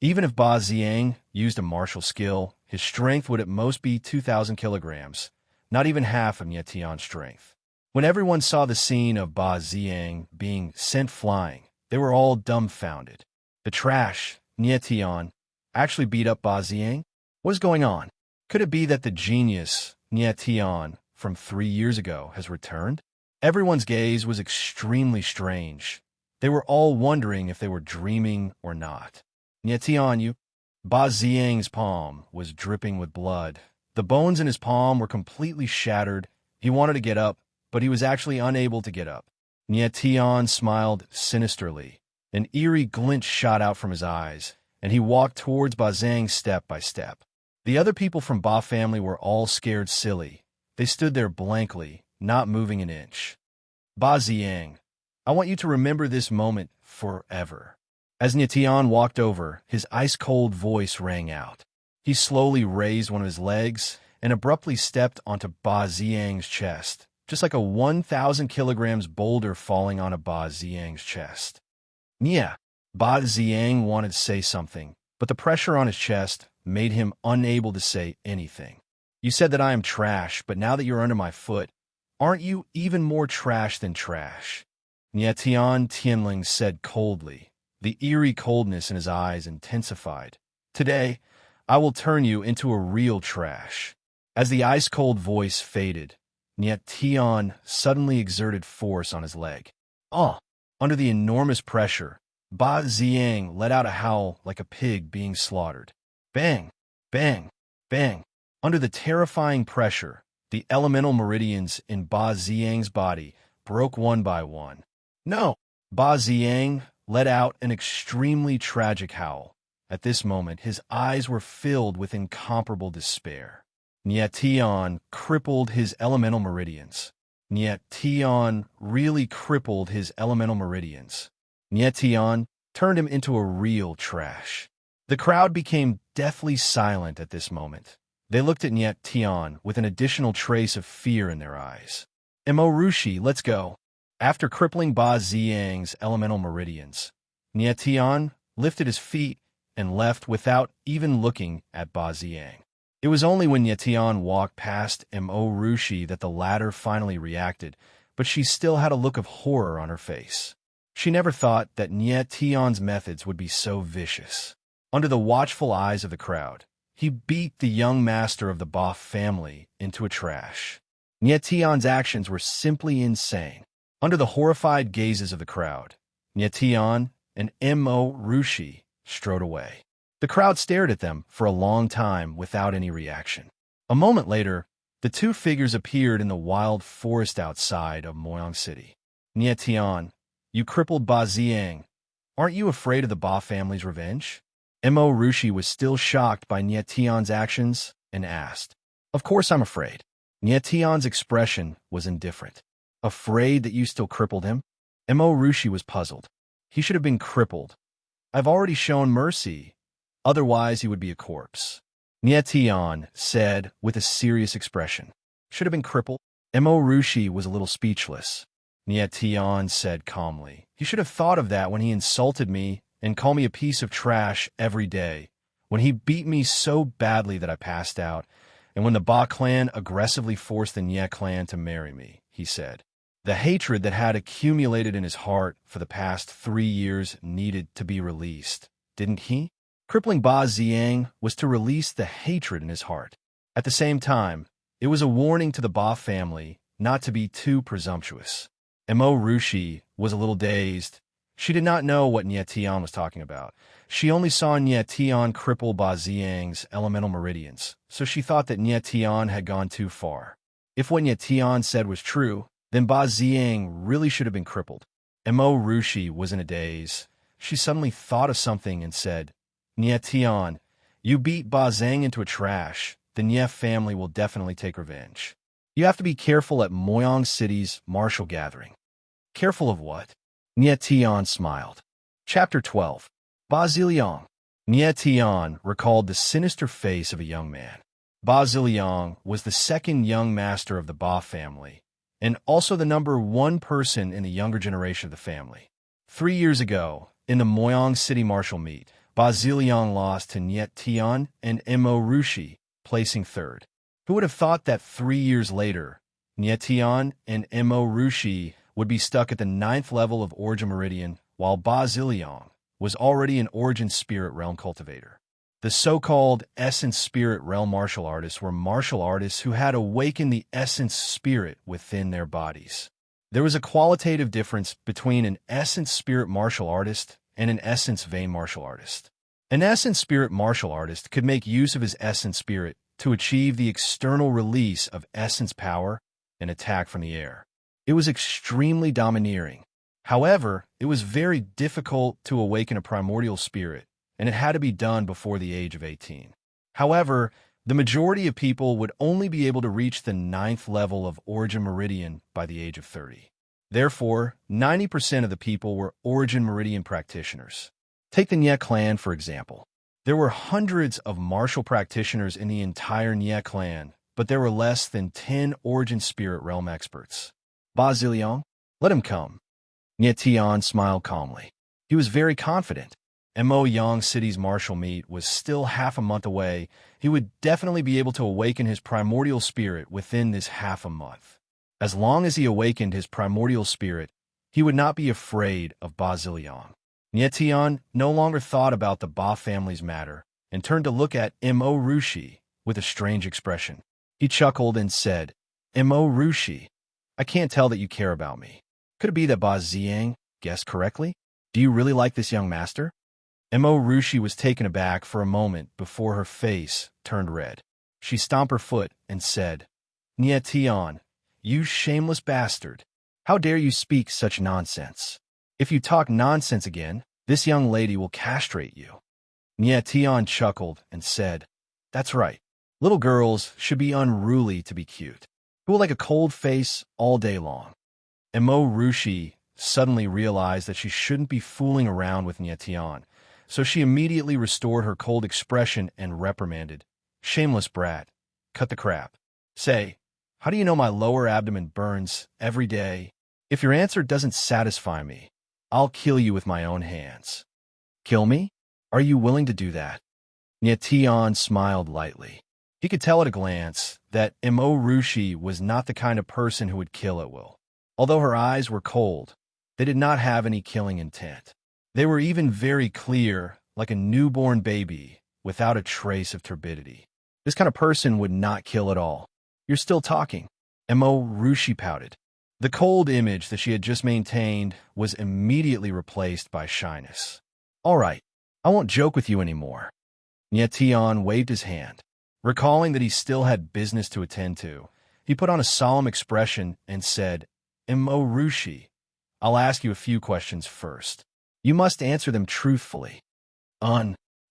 Even if Ba Xiang used a martial skill, his strength would at most be 2,000 kilograms, not even half of Nie Tian's strength. When everyone saw the scene of Ba Xiang being sent flying, they were all dumbfounded. The trash, Nie Tian, actually beat up Ba Xiang? What is going on? Could it be that the genius, Nie Tian, from 3 years ago has returned? Everyone's gaze was extremely strange. They were all wondering if they were dreaming or not. Nie Tian, Ba Xiang's palm was dripping with blood. The bones in his palm were completely shattered. He wanted to get up, but he was actually unable to get up. Nie Tian smiled sinisterly. An eerie glint shot out from his eyes, and he walked towards Ba Xiang step by step. The other people from Ba family were all scared silly. They stood there blankly, not moving an inch. Ba Xiang, I want you to remember this moment forever. As Nie Tian walked over, his ice-cold voice rang out. He slowly raised one of his legs and abruptly stepped onto Ba Xiang's chest, just like a 1,000 kilograms boulder falling on a Ba Xiang's chest. Nie, Ba Xiang wanted to say something, but the pressure on his chest made him unable to say anything. You said that I am trash, but now that you're under my foot, aren't you even more trash than trash? Nie Tianling said coldly. The eerie coldness in his eyes intensified. Today, I will turn you into a real trash. As the ice-cold voice faded, Nie Tian suddenly exerted force on his leg. Under the enormous pressure, Ba Xiang let out a howl like a pig being slaughtered. Bang! Bang! Bang! Under the terrifying pressure, the elemental meridians in Ba Xiang's body broke one by one. No! Ba Xiang let out an extremely tragic howl. At this moment, his eyes were filled with incomparable despair. Nie Tian crippled his elemental meridians. Nie Tian really crippled his elemental meridians. Nie Tian turned him into a real trash. The crowd became deathly silent at this moment. They looked at Nie Tian with an additional trace of fear in their eyes. Mo Rushi, let's go. After crippling Ba Xiang's elemental meridians, Nie Tian lifted his feet and left without even looking at Ba Xiang. It was only when Yetion walked past Mo Rushi that the latter finally reacted, but she still had a look of horror on her face. She never thought that Yetion's methods would be so vicious. Under the watchful eyes of the crowd, he beat the young master of the Boff family into a trash. Yetion's actions were simply insane. Under the horrified gazes of the crowd, Yetion and Mo Rushi strode away. The crowd stared at them for a long time without any reaction. A moment later, the two figures appeared in the wild forest outside of Moyang City. Yetion, you crippled Ba Ziang, aren't you afraid of the Ba family's revenge? Mo Rushi was still shocked by Yetion's actions and asked, Of course I'm afraid. Yetion's expression was indifferent. Afraid that you still crippled him? Mo Rushi was puzzled. He should have been crippled. I've already shown mercy. Otherwise, he would be a corpse. Yetion said with a serious expression. Should have been crippled? Mo Rushi was a little speechless. Yetion said calmly. He should have thought of that when he insulted me and called me a piece of trash every day, when he beat me so badly that I passed out, and when the Ba clan aggressively forced the Nye clan to marry me, he said. The hatred that had accumulated in his heart for the past 3 years needed to be released, didn't he? Crippling Ba Ziang was to release the hatred in his heart. At the same time, it was a warning to the Ba family not to be too presumptuous. Mo Rushi was a little dazed. She did not know what Yetion was talking about. She only saw Yetion cripple Ba Ziang's elemental meridians, so she thought that Yetion had gone too far. If what Yetion said was true, then Ba Ziang really should have been crippled. Mo Rushi was in a daze. She suddenly thought of something and said, Yetion, you beat Ba Zhang into a trash. The Nye family will definitely take revenge. You have to be careful at Moyang City's martial gathering. Careful of what? Yetion smiled. Chapter 12. Ba Ziliang. Yetion recalled the sinister face of a young man. Ba Ziliang was the second young master of the Ba family, and also the number 1 person in the younger generation of the family. 3 years ago, in the Moyang City martial meet, Ba Ziliang lost to Yetion and Mo Rushi, placing 3rd. Who would have thought that 3 years later, Yetion and Mo Rushi would be stuck at the 9th level of Origin Meridian, while Ba Ziliang was already an Origin Spirit Realm cultivator. The so-called Essence Spirit Realm martial artists were martial artists who had awakened the Essence Spirit within their bodies. There was a qualitative difference between an Essence Spirit martial artist and an Essence Vein martial artist. An Essence Spirit martial artist could make use of his Essence Spirit to achieve the external release of Essence power and attack from the air. It was extremely domineering. However, it was very difficult to awaken a primordial spirit, and it had to be done before the age of 18. However, the majority of people would only be able to reach the 9th level of Origin Meridian by the age of 30. Therefore, 90% of the people were Origin Meridian practitioners. Take the Nye clan, for example. There were hundreds of martial practitioners in the entire Nye clan, but there were less than 10 Origin Spirit Realm experts. Ba Ziliang, let him come. Yetion smiled calmly. He was very confident. Moyang City's martial meet was still half a month away. He would definitely be able to awaken his primordial spirit within this half a month. As long as he awakened his primordial spirit, he would not be afraid of Ba Ziliang. Yetion no longer thought about the Ba family's matter and turned to look at Mo Rushi with a strange expression. He chuckled and said, Mo Rushi, I can't tell that you care about me. Could it be that Ba Ziang guessed correctly? Do you really like this young master? Mo Rushi was taken aback for a moment before her face turned red. She stomped her foot and said, Yetion, you shameless bastard. How dare you speak such nonsense? If you talk nonsense again, this young lady will castrate you. Yetion chuckled and said, That's right. Little girls should be unruly to be cute. Who will like a cold face all day long? Mo Rushi suddenly realized that she shouldn't be fooling around with Yetion, so she immediately restored her cold expression and reprimanded, Shameless brat, cut the crap. Say, how do you know my lower abdomen burns every day? If your answer doesn't satisfy me, I'll kill you with my own hands. Kill me? Are you willing to do that? Yetion smiled lightly. He could tell at a glance that Mo Rushi was not the kind of person who would kill at will. Although her eyes were cold, they did not have any killing intent. They were even very clear, like a newborn baby, without a trace of turbidity. This kind of person would not kill at all. You're still talking. Mo Rushi pouted. The cold image that she had just maintained was immediately replaced by shyness. All right, I won't joke with you anymore. Nietion waved his hand. Recalling that he still had business to attend to, he put on a solemn expression and said, Mo Rushi, I'll ask you a few questions first. You must answer them truthfully.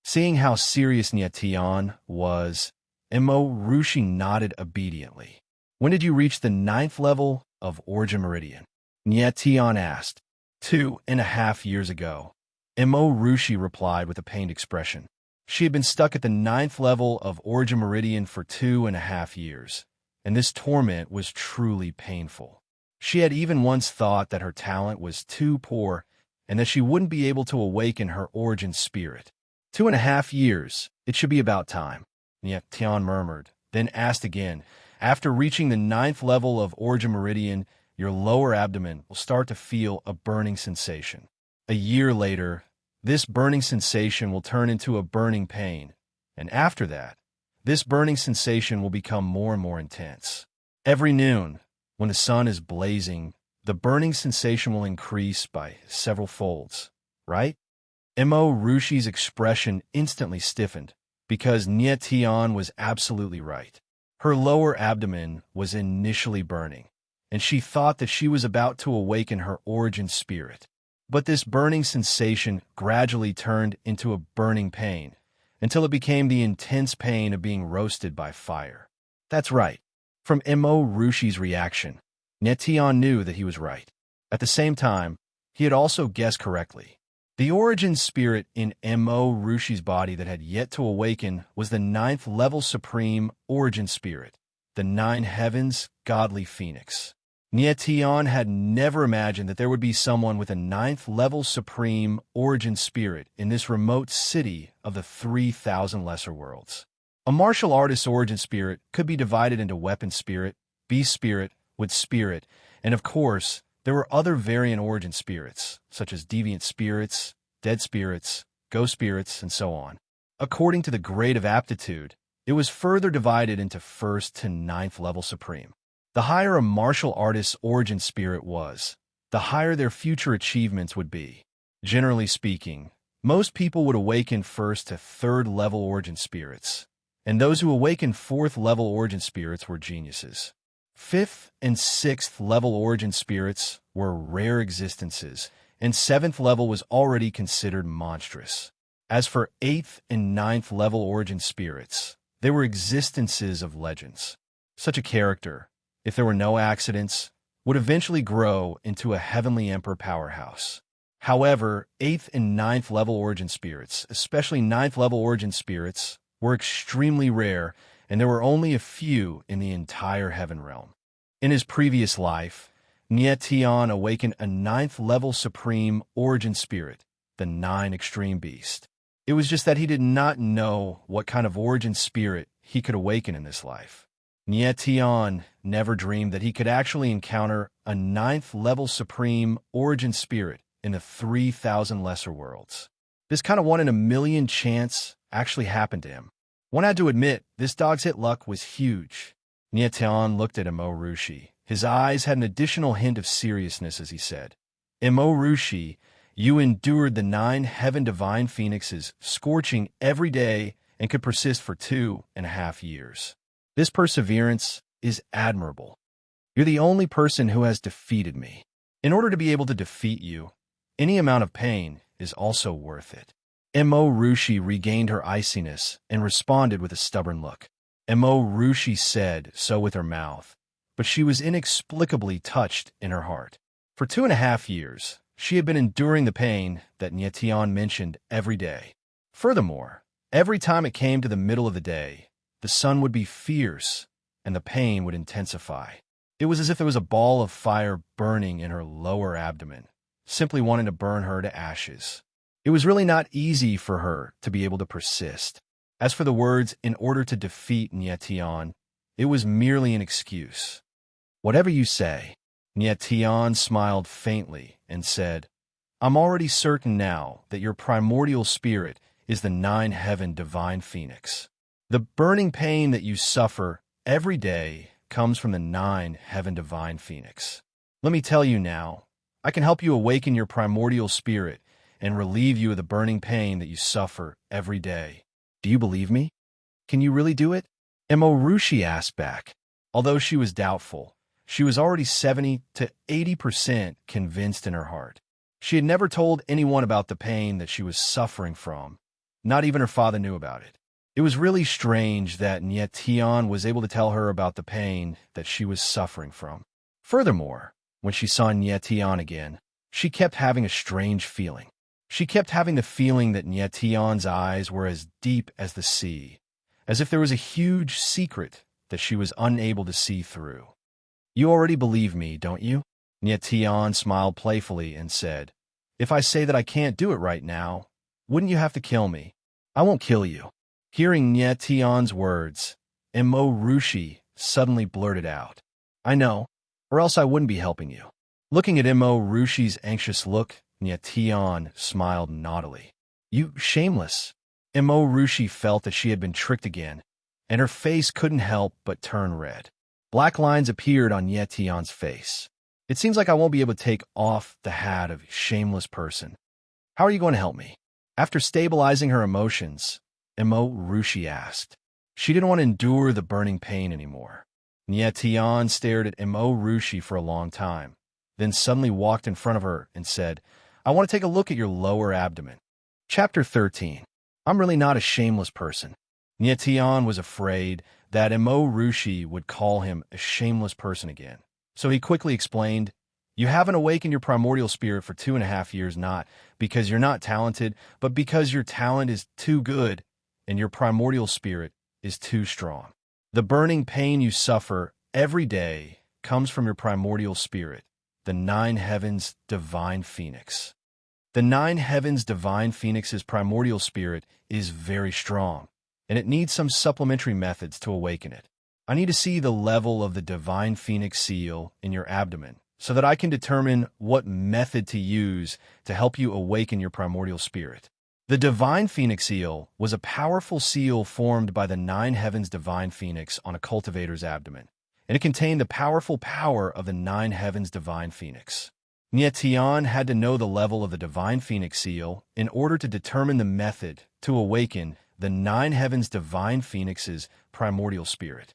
Seeing how serious Nietion was, Mo Rushi nodded obediently. When did you reach the 9th level of Origin Meridian? Nietion asked. 2.5 years ago. Mo Rushi replied with a pained expression. She had been stuck at the 9th level of Origin Meridian for 2.5 years, and this torment was truly painful. She had even once thought that her talent was too poor and that she wouldn't be able to awaken her origin spirit. 2.5 years, it should be about time, Nietion murmured, then asked again. After reaching the 9th level of Origin Meridian, your lower abdomen will start to feel a burning sensation. A year later, this burning sensation will turn into a burning pain, and after that, this burning sensation will become more and more intense. Every noon, when the sun is blazing, the burning sensation will increase by several folds, right? Mo Rushi's expression instantly stiffened, because Nietion was absolutely right. Her lower abdomen was initially burning, and she thought that she was about to awaken her origin spirit. But this burning sensation gradually turned into a burning pain, until it became the intense pain of being roasted by fire. That's right. From Mo Rushi's reaction, Nietion knew that he was right. At the same time, he had also guessed correctly. The origin spirit in Mo Rushi's body that had yet to awaken was the 9th level supreme origin spirit, the 9 heavens godly phoenix. Nietion had never imagined that there would be someone with a 9th level supreme origin spirit in this remote city of the 3,000 lesser worlds. A martial artist's origin spirit could be divided into weapon spirit, beast spirit, wood spirit, and of course, there were other variant origin spirits, such as deviant spirits, dead spirits, ghost spirits, and so on. According to the grade of aptitude, it was further divided into 1st to 9th level supreme. The higher a martial artist's origin spirit was, the higher their future achievements would be. Generally speaking, most people would awaken 1st to 3rd level origin spirits, and those who awakened 4th level origin spirits were geniuses. 5th and 6th level origin spirits were rare existences, and 7th level was already considered monstrous. As for 8th and 9th level origin spirits, they were existences of legends. Such a character, if there were no accidents, would eventually grow into a heavenly emperor powerhouse. However, 8th and 9th level origin spirits, especially 9th level origin spirits, were extremely rare, and there were only a few in the entire heaven realm. In his previous life, Nietion awakened a 9th level supreme origin spirit, the 9 extreme beast. It was just that he did not know what kind of origin spirit he could awaken in this life. Nietion never dreamed that he could actually encounter a 9th level supreme origin spirit in the 3,000 lesser worlds. This kind of 1 in a million chance actually happened to him. One had to admit, this dog's hit luck was huge. Nietion looked at Mo Rushi. His eyes had an additional hint of seriousness as he said, Mo Rushi, you endured the 9 heaven divine phoenixes, scorching every day and could persist for 2.5 years. This perseverance is admirable. You're the only person who has defeated me. In order to be able to defeat you, any amount of pain is also worth it. Mo Rushi regained her iciness and responded with a stubborn look. Mo Rushi said so with her mouth, but she was inexplicably touched in her heart. For 2.5 years, she had been enduring the pain that Nietion mentioned every day. Furthermore, every time it came to the middle of the day, the sun would be fierce and the pain would intensify. It was as if there was a ball of fire burning in her lower abdomen, simply wanting to burn her to ashes. It was really not easy for her to be able to persist. As for the words, in order to defeat Nietian, it was merely an excuse. Whatever you say. Nietian smiled faintly and said, I'm already certain now that your primordial spirit is the nine-heaven divine phoenix. The burning pain that you suffer every day comes from the nine-heaven divine phoenix. Let me tell you now, I can help you awaken your primordial spirit and relieve you of the burning pain that you suffer every day. Do you believe me? Can you really do it? Emorushi asked back. Although she was doubtful, she was already 70 to 80% convinced in her heart. She had never told anyone about the pain that she was suffering from. Not even her father knew about it. It was really strange that Nietian was able to tell her about the pain that she was suffering from. Furthermore, when she saw Nietian again, she kept having a strange feeling. She kept having the feeling that Nietian's eyes were as deep as the sea, as if there was a huge secret that she was unable to see through. You already believe me, don't you? Nietian smiled playfully and said, If I say that I can't do it right now, wouldn't you have to kill me? I won't kill you. Hearing Nietian's words, Emorushi suddenly blurted out, I know, or else I wouldn't be helping you. Looking at Emorushi's anxious look, Nietian smiled naughtily. You shameless. Emorushi felt that she had been tricked again, and her face couldn't help but turn red. Black lines appeared on Nietian's face. It seems like I won't be able to take off the hat of shameless person. How are you going to help me? After stabilizing her emotions, Emorushi asked. She didn't want to endure the burning pain anymore. Nietian stared at Emorushi for a long time, then suddenly walked in front of her and said, I want to take a look at your lower abdomen. Chapter 13. I'm really not a shameless person. Nietian was afraid that Emorushi would call him a shameless person again. So he quickly explained, You haven't awakened your primordial spirit for 2.5 years, not because you're not talented, but because your talent is too good and your primordial spirit is too strong. The burning pain you suffer every day comes from your primordial spirit, the nine heavens divine phoenix. The nine heavens divine phoenix's primordial spirit is very strong, and it needs some supplementary methods to awaken it. I need to see the level of the divine phoenix seal in your abdomen so that I can determine what method to use to help you awaken your primordial spirit. The divine phoenix seal was a powerful seal formed by the nine heavens divine phoenix on a cultivator's abdomen, and it contained the powerful power of the nine heavens divine phoenix. Nietian had to know the level of the divine phoenix seal in order to determine the method to awaken the nine heavens divine phoenix's primordial spirit.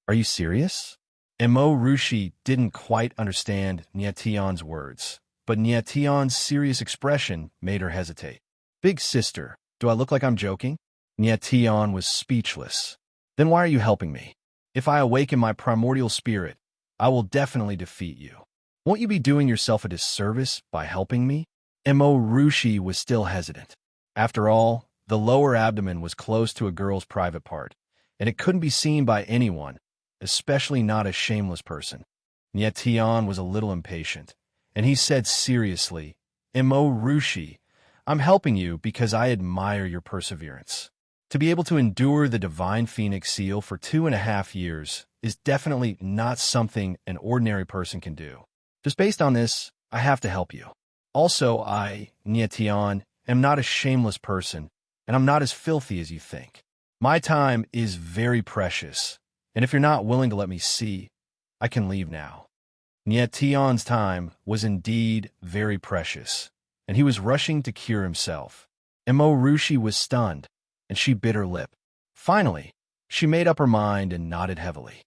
Are you serious? Emorushi didn't quite understand Nietian's words, but Nietian's serious expression made her hesitate. Big sister, do I look like I'm joking? Nietian was speechless. Then why are you helping me? If I awaken my primordial spirit, I will definitely defeat you. Won't you be doing yourself a disservice by helping me? Emorushi was still hesitant. After all, the lower abdomen was close to a girl's private part, and it couldn't be seen by anyone, especially not a shameless person. Nietian was a little impatient, and he said seriously, Emorushi, I'm helping you because I admire your perseverance. To be able to endure the divine phoenix seal for 2.5 years is definitely not something an ordinary person can do. Just based on this, I have to help you. Also, I, Nietian, am not a shameless person, and I'm not as filthy as you think. My time is very precious, and if you're not willing to let me see, I can leave now. Nietian's time was indeed very precious, and he was rushing to cure himself. Emorushi was stunned, and she bit her lip. Finally, she made up her mind and nodded heavily.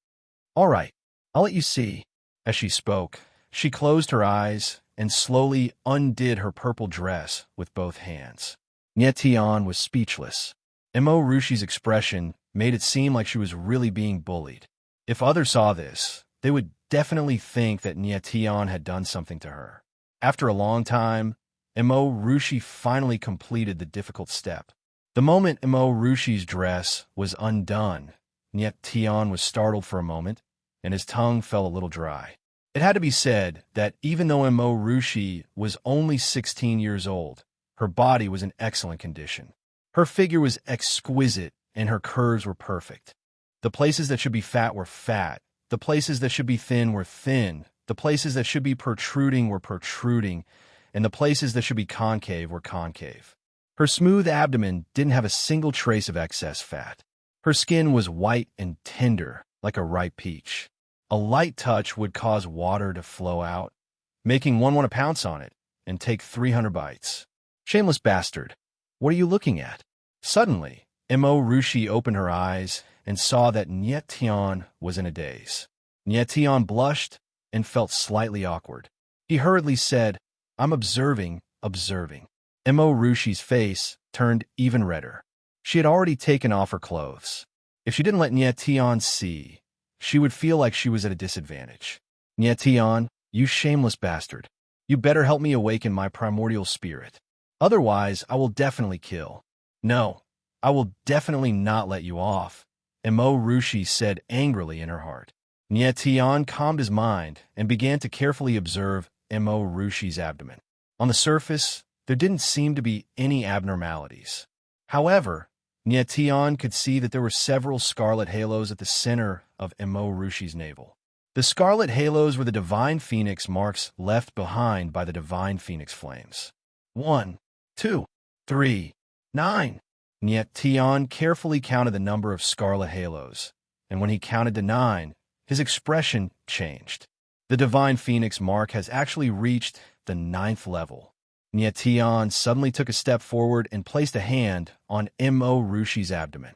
All right, I'll let you see. As she spoke, she closed her eyes and slowly undid her purple dress with both hands. Nietian was speechless. Emorushi's expression made it seem like she was really being bullied. If others saw this, they would definitely think that Nietian had done something to her. After a long time, Emorushi finally completed the difficult step. The moment Emorushi's dress was undone, Nietian was startled for a moment, and his tongue fell a little dry. It had to be said that even though Emorushi was only 16 years old, her body was in excellent condition. Her figure was exquisite and her curves were perfect. The places that should be fat were fat. The places that should be thin were thin. The places that should be protruding were protruding, and the places that should be concave were concave. Her smooth abdomen didn't have a single trace of excess fat. Her skin was white and tender, like a ripe peach. A light touch would cause water to flow out, making one want to pounce on it and take 300 bites. Shameless bastard, what are you looking at? Suddenly, Mo Rushi opened her eyes and saw that Niet Tian was in a daze. Niet Tian blushed and felt slightly awkward. He hurriedly said, "I'm observing. Mo Rushi's face turned even redder. She had already taken off her clothes. If she didn't let Niet Tian see, she would feel like she was at a disadvantage. Niet Tian, you shameless bastard. You better help me awaken my primordial spirit. Otherwise, I will definitely kill. No, I will definitely not let you off," Mo Rushi said angrily in her heart. Niet Tian calmed his mind and began to carefully observe Mo Rushi's abdomen. On the surface, there didn't seem to be any abnormalities. However, Niet Tian could see that there were several scarlet halos at the center of Mo Rushi's navel. The scarlet halos were the divine phoenix marks left behind by the divine phoenix flames. 1, 2, 3, 9. Niet Tian carefully counted the number of scarlet halos, and when he counted to 9, his expression changed. The divine phoenix mark has actually reached the 9th level. Niet Tian suddenly took a step forward and placed a hand on Mo Rushi's abdomen.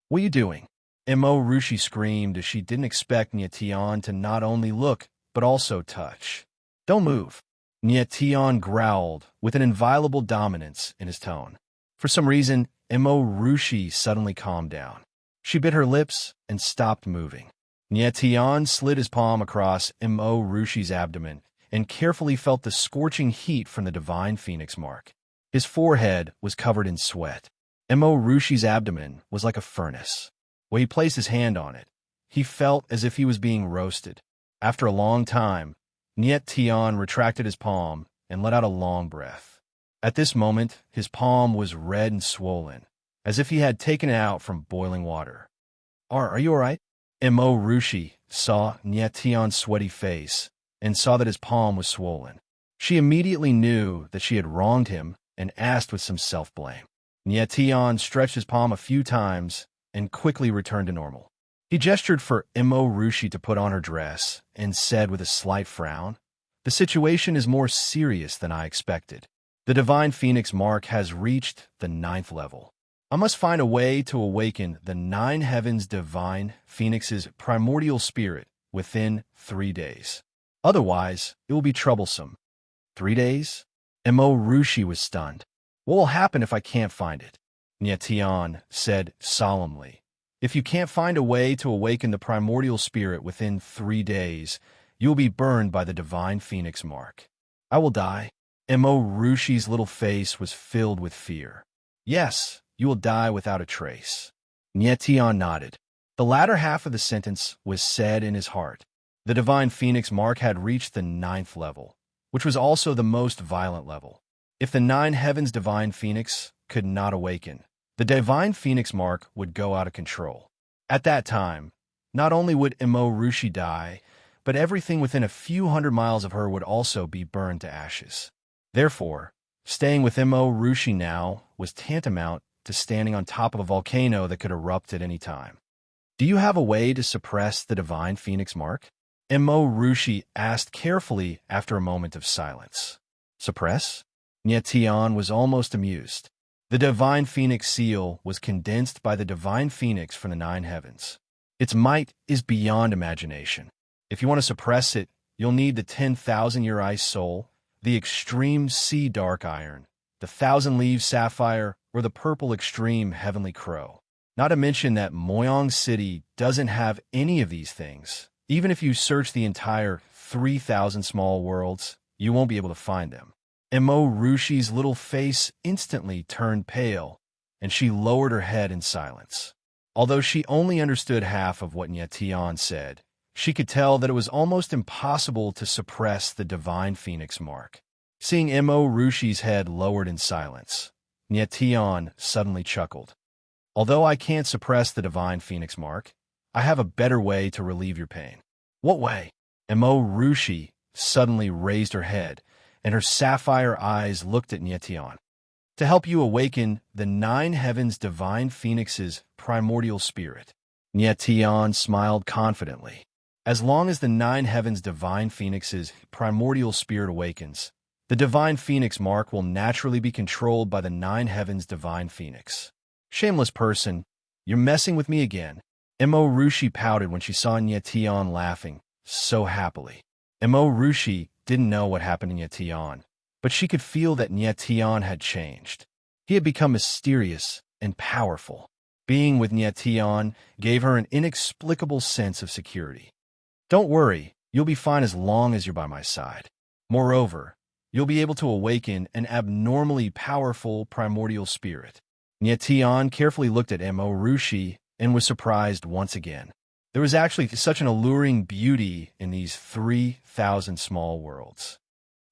"What are you doing?" Mo Rushi screamed as she didn't expect Niet Tian to not only look, but also touch. "Don't move." Niet Tian growled with an inviolable dominance in his tone. For some reason, Mo Rushi suddenly calmed down. She bit her lips and stopped moving. Niet Tian slid his palm across Mo Rushi's abdomen and carefully felt the scorching heat from the divine phoenix mark. His forehead was covered in sweat. Mo Rushi's abdomen was like a furnace. When he placed his hand on it, he felt as if he was being roasted. After a long time, Niet Tian retracted his palm and let out a long breath. At this moment, his palm was red and swollen, as if he had taken it out from boiling water. Are you all right?" Mo Rushi saw Niet Tian's sweaty face and saw that his palm was swollen. She immediately knew that she had wronged him and asked with some self-blame. Niet Tian stretched his palm a few times and quickly returned to normal. He gestured for Mo Rushi to put on her dress and said with a slight frown, "The situation is more serious than I expected. The divine phoenix mark has reached the 9th level. I must find a way to awaken the 9 heavens divine phoenix's primordial spirit within 3 days. Otherwise, it will be troublesome." 3 days? Mo Rushi was stunned. "What will happen if I can't find it?" Niet Tian said solemnly. "If you can't find a way to awaken the primordial spirit within 3 days, you will be burned by the divine phoenix mark." "I will die." Mo Rushi's little face was filled with fear. "Yes, you will die without a trace." Niet Tian nodded. The latter half of the sentence was said in his heart. The divine phoenix mark had reached the 9th level, which was also the most violent level. If the 9 heavens divine phoenix could not awaken, the divine phoenix mark would go out of control. At that time, not only would Mo Rushi die, but everything within a few hundred miles of her would also be burned to ashes. Therefore, staying with Mo Rushi now was tantamount to standing on top of a volcano that could erupt at any time. "Do you have a way to suppress the divine phoenix mark?" Mo Rushi asked carefully after a moment of silence. "Suppress?" Niet Tian was almost amused. The divine phoenix seal was condensed by the divine phoenix from the 9 heavens. Its might is beyond imagination. If you want to suppress it, you'll need the 10,000-year ice soul, the extreme sea dark iron, the 1,000-leaf sapphire, or the purple extreme heavenly crow. Not to mention that Moyang City doesn't have any of these things. Even if you search the entire 3,000 small worlds, you won't be able to find them. Mo Rushi's little face instantly turned pale, and she lowered her head in silence. Although she only understood half of what Niet Tian said, she could tell that it was almost impossible to suppress the divine phoenix mark. Seeing Mo Rushi's head lowered in silence, Niet Tian suddenly chuckled. Although I can't suppress the divine phoenix mark, I have a better way to relieve your pain. What way? Mo Rushi suddenly raised her head, and her sapphire eyes looked at Nietian. To help you awaken the nine heavens' divine phoenix's primordial spirit. Nietian smiled confidently. As long as the nine heavens' divine phoenix's primordial spirit awakens, the divine phoenix mark will naturally be controlled by the nine heavens' divine phoenix. Shameless person, you're messing with me again. Mo Rushi pouted when she saw Nietian laughing so happily. Mo Rushi didn't know what happened to Nietian, but she could feel that Nietian had changed. He had become mysterious and powerful. Being with Nietian gave her an inexplicable sense of security. Don't worry, you'll be fine as long as you're by my side. Moreover, you'll be able to awaken an abnormally powerful primordial spirit. Nietian carefully looked at Mo Rushi and was surprised once again. There was actually such an alluring beauty in these 3,000 small worlds.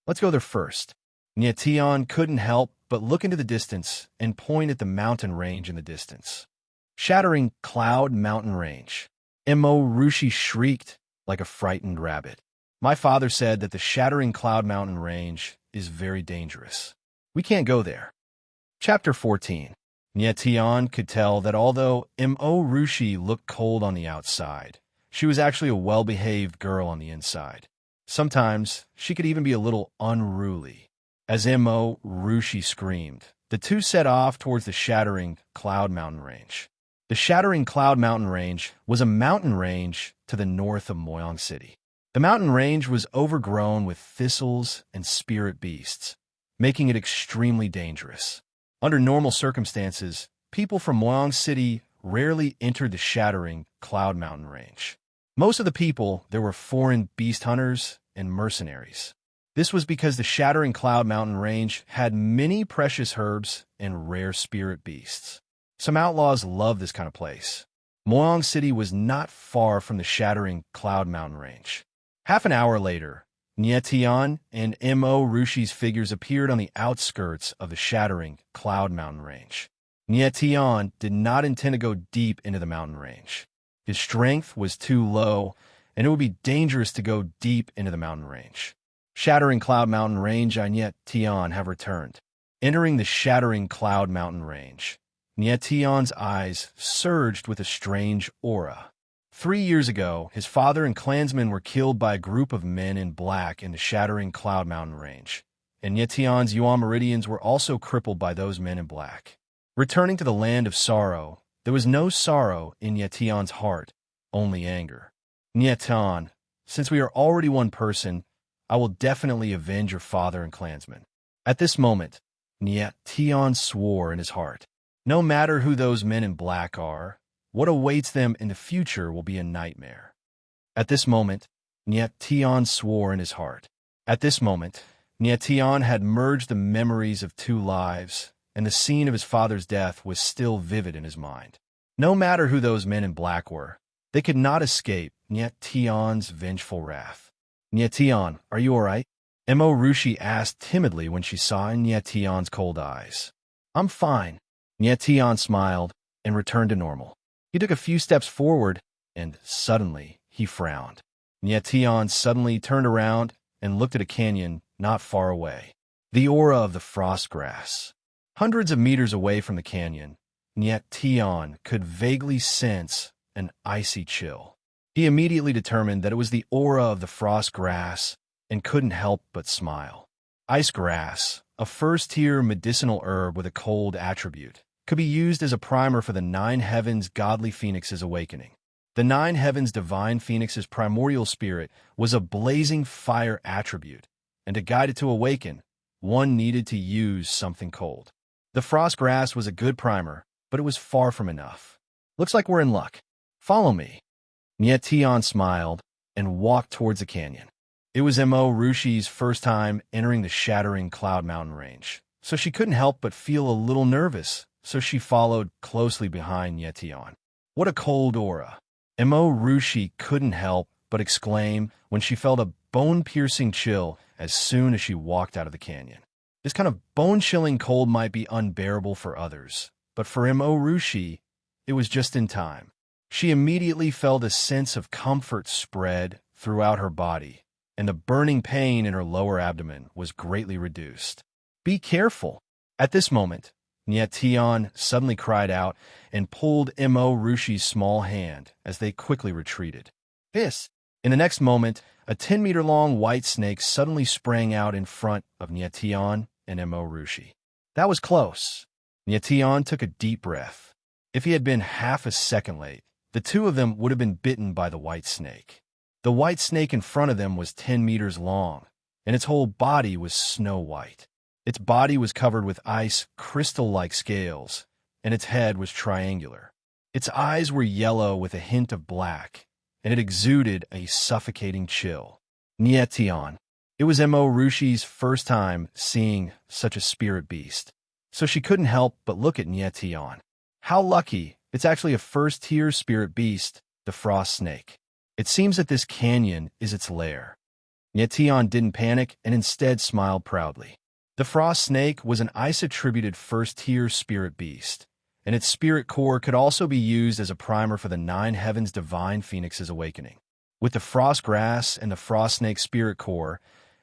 Let's go there first. Nietian couldn't help but look into the distance and point at the mountain range in the distance. Shattering Cloud Mountain Range. Mo Rushi shrieked like a frightened rabbit. My father said that the Shattering Cloud Mountain Range is very dangerous. We can't go there. Chapter 14. Nietian could tell that although Mo Rushi looked cold on the outside, she was actually a well-behaved girl on the inside. Sometimes she could even be a little unruly. As Mo Rushi screamed, the two set off towards the Shattering Cloud Mountain Range. The Shattering Cloud Mountain Range was a mountain range to the north of Moyang City. The mountain range was overgrown with thistles and spirit beasts, making it extremely dangerous. Under normal circumstances, people from Moyang City rarely entered the Shattering Cloud Mountain Range. Most of the people there were foreign beast hunters and mercenaries. This was because the Shattering Cloud Mountain Range had many precious herbs and rare spirit beasts. Some outlaws loved this kind of place. Moyang City was not far from the Shattering Cloud Mountain Range. Half an hour later, Nietian and Mo Rushi's figures appeared on the outskirts of the Shattering Cloud Mountain Range. Nietian did not intend to go deep into the mountain range. His strength was too low, and it would be dangerous to go deep into the mountain range. Shattering Cloud Mountain Range and Nietian have returned. Entering the Shattering Cloud Mountain Range, Nietian's eyes surged with a strange aura. 3 years ago, his father and clansmen were killed by a group of men in black in the Shattering Cloud Mountain Range, and Nietian's Yuan Meridians were also crippled by those men in black. Returning to the land of sorrow, there was no sorrow in Nietian's heart, only anger. Nietian, since we are already one person, I will definitely avenge your father and clansmen. At this moment, Nietian swore in his heart. No matter who those men in black are, what awaits them in the future will be a nightmare. At this moment, Nietian swore in his heart. At this moment, Nietian had merged the memories of 2 lives, and the scene of his father's death was still vivid in his mind. No matter who those men in black were, they could not escape Nietian's vengeful wrath. Nietian, are you all right? Mo Rushi asked timidly when she saw Nietian's cold eyes. I'm fine. Nietian smiled and returned to normal. He took a few steps forward, and suddenly he frowned. Nietian suddenly turned around and looked at a canyon not far away. The aura of the frost grass. Hundreds of meters away from the canyon, Nietian could vaguely sense an icy chill. He immediately determined that it was the aura of the frost grass and couldn't help but smile. Ice grass, a first-tier medicinal herb with a cold attribute, could be used as a primer for the 9 heavens' godly phoenix's awakening. The 9 heavens' divine phoenix's primordial spirit was a blazing fire attribute, and to guide it to awaken, one needed to use something cold. The frost grass was a good primer, but it was far from enough. Looks like we're in luck. Follow me. Nietian smiled and walked towards the canyon. It was Mo Rushi's first time entering the Shattering Cloud Mountain Range, so she couldn't help but feel a little nervous, so she followed closely behind Nietian. What a cold aura! Mo Rushi couldn't help but exclaim when she felt a bone-piercing chill as soon as she walked out of the canyon. This kind of bone-chilling cold might be unbearable for others, but for Mo Rushi, it was just in time. She immediately felt a sense of comfort spread throughout her body, and the burning pain in her lower abdomen was greatly reduced. "Be careful!" At this moment, Nyetian suddenly cried out and pulled Mo Rushi's small hand as they quickly retreated. Hiss! In the next moment, a 10-meter-long white snake suddenly sprang out in front of Nyetian and Mo Rushi. That was close. Nyetian took a deep breath. If he had been half a second late, the two of them would have been bitten by the white snake. The white snake in front of them was 10 meters long, and its whole body was snow white. Its body was covered with ice crystal-like scales, and its head was triangular. Its eyes were yellow with a hint of black, and it exuded a suffocating chill. Nyetian. It was Mo Rushi's first time seeing such a spirit beast, so she couldn't help but look at Nyetian. How lucky! It's actually a first-tier spirit beast, the frost snake. It seems that this canyon is its lair. Nyetian didn't panic and instead smiled proudly. The frost snake was an ice-attributed first-tier spirit beast, and its spirit core could also be used as a primer for the 9 Heavens Divine Phoenix's awakening. With the frost grass and the frost snake spirit core,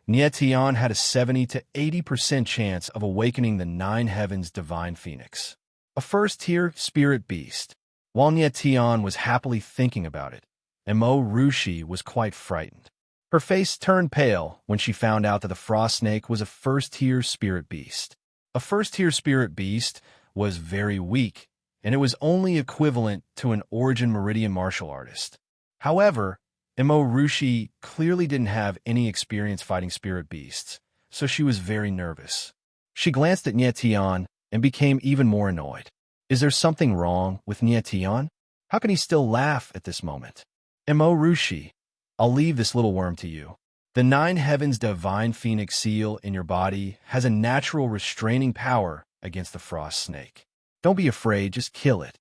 Nyetian had a 70 to 80% chance of awakening the 9 Heavens Divine Phoenix. A first-tier spirit beast. While Nyetian was happily thinking about it, Mo Rushi was quite frightened. Her face turned pale when she found out that the frost snake was a first-tier spirit beast. A first-tier spirit beast was very weak, and it was only equivalent to an Origin Meridian martial artist. However, Mo Rushi clearly didn't have any experience fighting spirit beasts, so she was very nervous. She glanced at Nyetian and became even more annoyed. Is there something wrong with Nyetian? How can he still laugh at this moment? Mo Rushi, I'll leave this little worm to you. The 9 Heavens Divine Phoenix seal in your body has a natural restraining power against the frost snake. Don't be afraid, just kill it.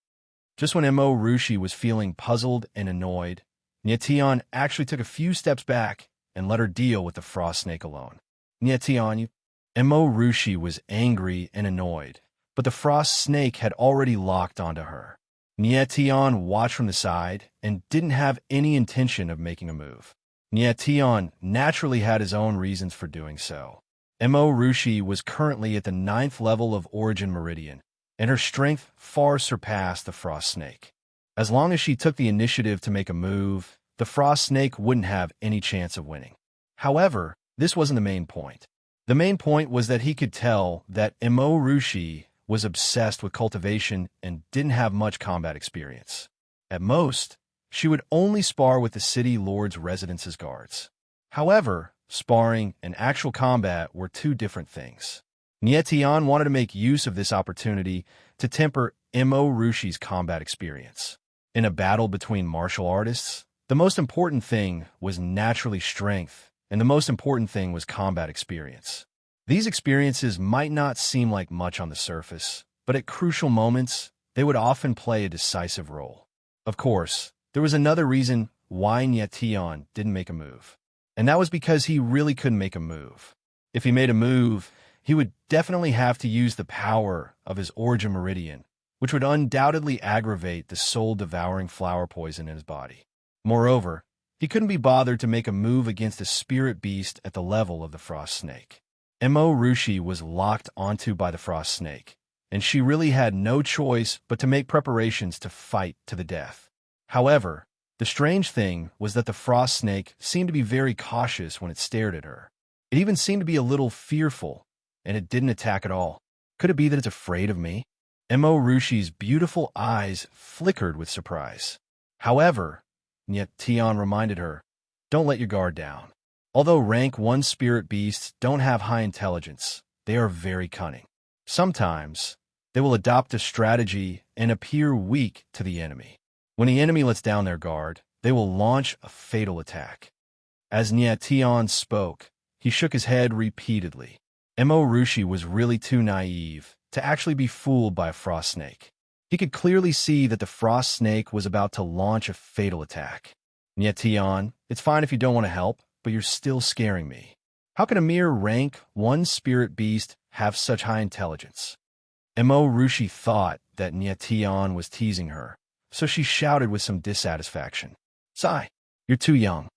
Just when Mo Rushi was feeling puzzled and annoyed, Nyetian actually took a few steps back and let her deal with the frost snake alone. Nyetian, Mo Rushi was angry and annoyed, but the frost snake had already locked onto her. Nyetian watched from the side and didn't have any intention of making a move. Nyetian naturally had his own reasons for doing so. Mo Rushi was currently at the 9th level of Origin Meridian, and her strength far surpassed the frost snake. As long as she took the initiative to make a move, the frost snake wouldn't have any chance of winning. However, this wasn't the main point. The main point was that he could tell that Mo Rushi was obsessed with cultivation and didn't have much combat experience. At most, she would only spar with the city lord's residence's guards. However, sparring and actual combat were two different things. Nyetian wanted to make use of this opportunity to temper Mo Rushi's combat experience. In a battle between martial artists, the most important thing was naturally strength, and the most important thing was combat experience. These experiences might not seem like much on the surface, but at crucial moments, they would often play a decisive role. Of course, there was another reason why Nyetian didn't make a move, and that was because he really couldn't make a move. If he made a move, he would definitely have to use the power of his Origin Meridian, which would undoubtedly aggravate the soul-devouring flower poison in his body. Moreover, he couldn't be bothered to make a move against a spirit beast at the level of the frost snake. Mo Rushi was locked onto by the frost snake, and she really had no choice but to make preparations to fight to the death. However, the strange thing was that the frost snake seemed to be very cautious when it stared at her. It even seemed to be a little fearful, and it didn't attack at all. Could it be that it's afraid of me? Mo Rushi's beautiful eyes flickered with surprise. However, Nyetian reminded her, don't let your guard down. Although rank 1 spirit beasts don't have high intelligence, they are very cunning. Sometimes, they will adopt a strategy and appear weak to the enemy. When the enemy lets down their guard, they will launch a fatal attack. As Nyetian spoke, he shook his head repeatedly. Mo Rushi was really too naive to actually be fooled by a frost snake. He could clearly see that the frost snake was about to launch a fatal attack. Nyetian, it's fine if you don't want to help, but you're still scaring me. How can a mere rank 1 spirit beast have such high intelligence? Mo Rushi thought that Nyetian was teasing her, so she shouted with some dissatisfaction. "Sigh, you're too young."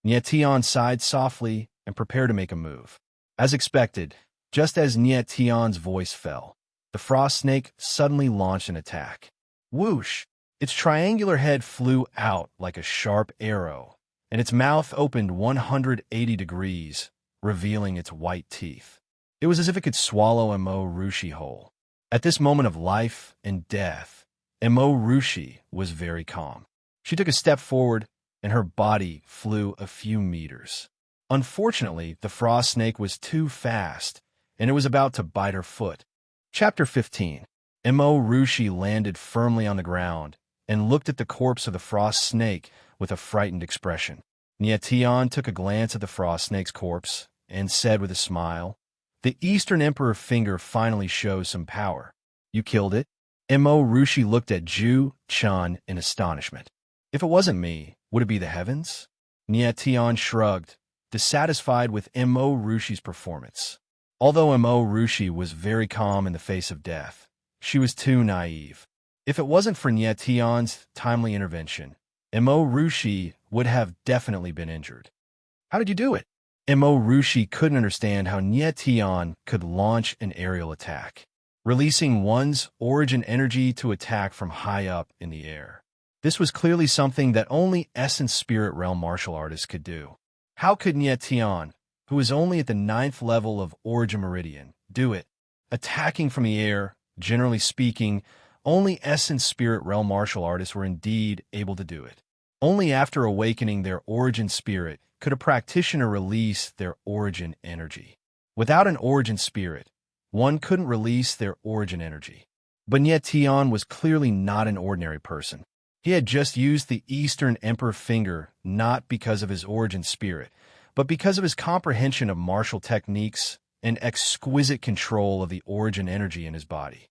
Nyetian sighed softly and prepared to make a move. As expected, just as Nyetian's voice fell, the frost snake suddenly launched an attack. Whoosh! Its triangular head flew out like a sharp arrow, and its mouth opened 180 degrees, revealing its white teeth. It was as if it could swallow Emo Rushi whole. At this moment of life and death, Emo Rushi was very calm. She took a step forward, and her body flew a few meters. Unfortunately, the frost snake was too fast, and it was about to bite her foot. Chapter 15. Emo Rushi landed firmly on the ground and looked at the corpse of the frost snake with a frightened expression. Nyetian took a glance at the frost snake's corpse and said with a smile, "The Eastern Emperor finger finally shows some power. You killed it?" Emo Rushi looked at Ju Chun in astonishment. "If it wasn't me, would it be the heavens?" Nyetian shrugged, dissatisfied with Emo Rushi's performance. Although Emo Rushi was very calm in the face of death, she was too naive. If it wasn't for Nyetian's timely intervention, Emo Rushi would have definitely been injured. "How did you do it?" Emo Rushi couldn't understand how Nyetian could launch an aerial attack, releasing one's origin energy to attack from high up in the air. This was clearly something that only Essence Spirit Realm martial artists could do. How could Nyetian, who was only at the 9th level of Origin Meridian, do it? Attacking from the air, generally speaking, only Essence Spirit Realm martial artists were indeed able to do it. Only after awakening their origin spirit could a practitioner release their origin energy. Without an origin spirit, one couldn't release their origin energy. But Nyetian was clearly not an ordinary person. He had just used the Eastern Emperor finger not because of his origin spirit, but because of his comprehension of martial techniques and exquisite control of the origin energy in his body.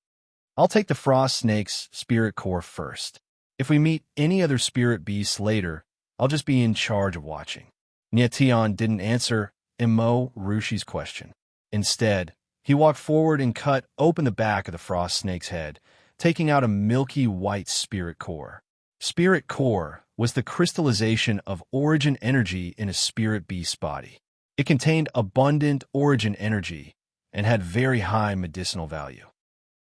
"I'll take the frost snake's spirit core first. If we meet any other spirit beasts later, I'll just be in charge of watching." Nyetian didn't answer Emo Rushi's question. Instead, he walked forward and cut open the back of the frost snake's head, taking out a milky white spirit core. Spirit core was the crystallization of origin energy in a spirit beast's body. It contained abundant origin energy and had very high medicinal value.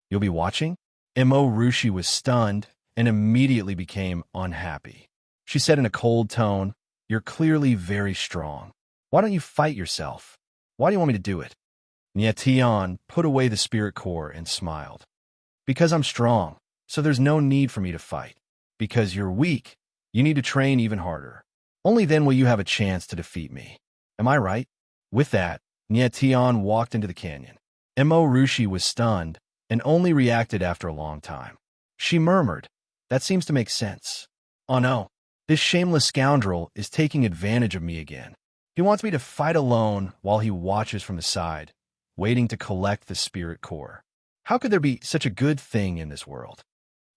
"You'll be watching?" Emo Rushi was stunned and immediately became unhappy. She said in a cold tone, "You're clearly very strong. Why don't you fight yourself? Why do you want me to do it?" Nyetian put away the spirit core and smiled. "Because I'm strong, so there's no need for me to fight. Because you're weak, you need to train even harder. Only then will you have a chance to defeat me. Am I right?" With that, Nyetian walked into the canyon. Emo Rushi was stunned and only reacted after a long time. She murmured, "That seems to make sense. Oh no, this shameless scoundrel is taking advantage of me again. He wants me to fight alone while he watches from the side, waiting to collect the spirit core. How could there be such a good thing in this world?"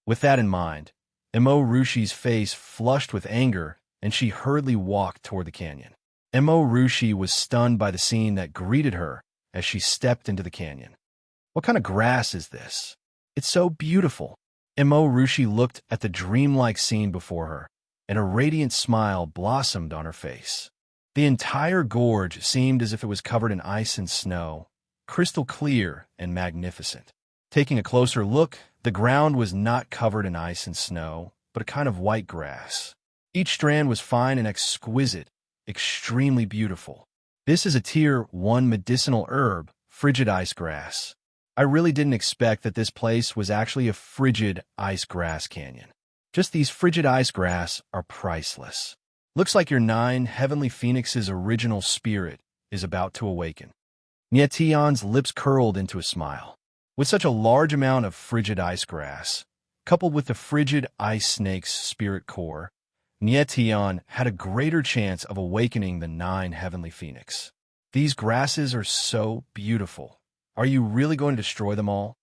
With that in mind, Emo Rushi's face flushed with anger, and she hurriedly walked toward the canyon. Emo Rushi was stunned by the scene that greeted her as she stepped into the canyon. "What kind of grass is this? It's so beautiful." Emo Rushi looked at the dreamlike scene before her, and a radiant smile blossomed on her face. The entire gorge seemed as if it was covered in ice and snow, crystal clear and magnificent. Taking a closer look, the ground was not covered in ice and snow, but a kind of white grass. Each strand was fine and exquisite, extremely beautiful. "This is a Tier 1 medicinal herb, frigid ice grass. I really didn't expect that this place was actually a frigid ice grass canyon. Just these frigid ice grass are priceless. Looks like your 9 heavenly phoenix's original spirit is about to awaken." Nyetian's lips curled into a smile. With such a large amount of frigid ice grass, coupled with the frigid ice snake's spirit core, Nyetian had a greater chance of awakening the 9 heavenly phoenix. "These grasses are so beautiful. Are you really going to destroy them all?"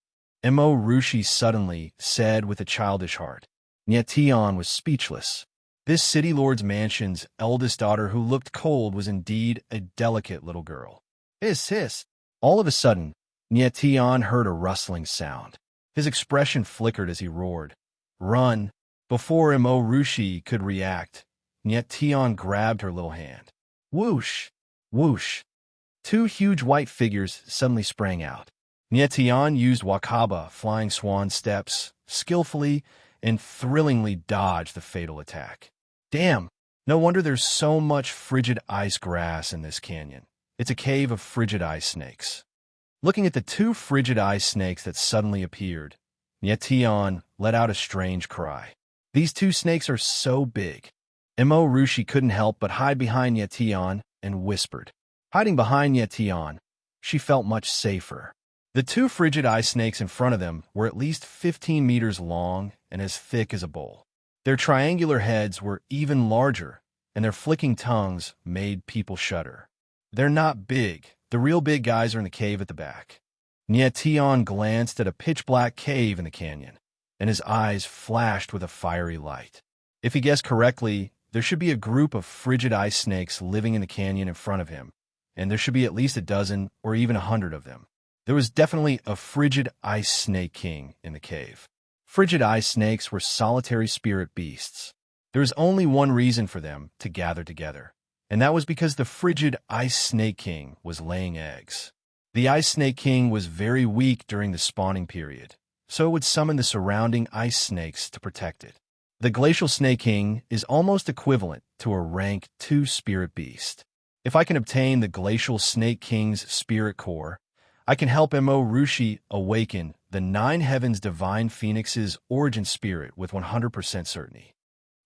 Emo Rushi suddenly said with a childish heart. Nyetian was speechless. This city lord's mansion's eldest daughter who looked cold was indeed a delicate little girl. Hiss, hiss. All of a sudden, Nyetian heard a rustling sound. His expression flickered as he roared, "Run!" Before Rushi could react, Nyetian grabbed her little hand. Whoosh! Whoosh! Two huge white figures suddenly sprang out. Nyetian used Wakaba flying swan steps, skillfully and thrillingly dodged the fatal attack. Damn! No wonder there's so much frigid ice grass in this canyon. It's a cave of frigid ice snakes. Looking at the two frigid ice snakes that suddenly appeared, Nyetian let out a strange cry. These two snakes are so big. Rushi couldn't help but hide behind Nyetian and whispered. Hiding behind Nyetian, she felt much safer. The two frigid ice snakes in front of them were at least 15 meters long and as thick as a bowl. Their triangular heads were even larger, and their flicking tongues made people shudder. They're not big. The real big guys are in the cave at the back. Nyetian glanced at a pitch-black cave in the canyon, and his eyes flashed with a fiery light. If he guessed correctly, there should be a group of frigid ice snakes living in the canyon in front of him, and there should be at least a dozen or even 100 of them. There was definitely a frigid ice snake king in the cave. Frigid ice snakes were solitary spirit beasts. There was only one reason for them to gather together, and that was because the frigid ice snake king was laying eggs. The ice snake king was very weak during the spawning period, so it would summon the surrounding ice snakes to protect it. The glacial snake king is almost equivalent to a rank 2 spirit beast. If I can obtain the glacial snake king's spirit core, I can help Rushi awaken the 9 heavens divine phoenix's origin spirit with 100% certainty.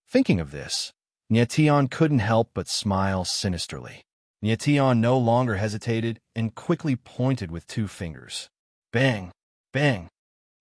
Thinking of this, Nyetian couldn't help but smile sinisterly. Nyetian no longer hesitated and quickly pointed with 2 fingers. Bang! Bang!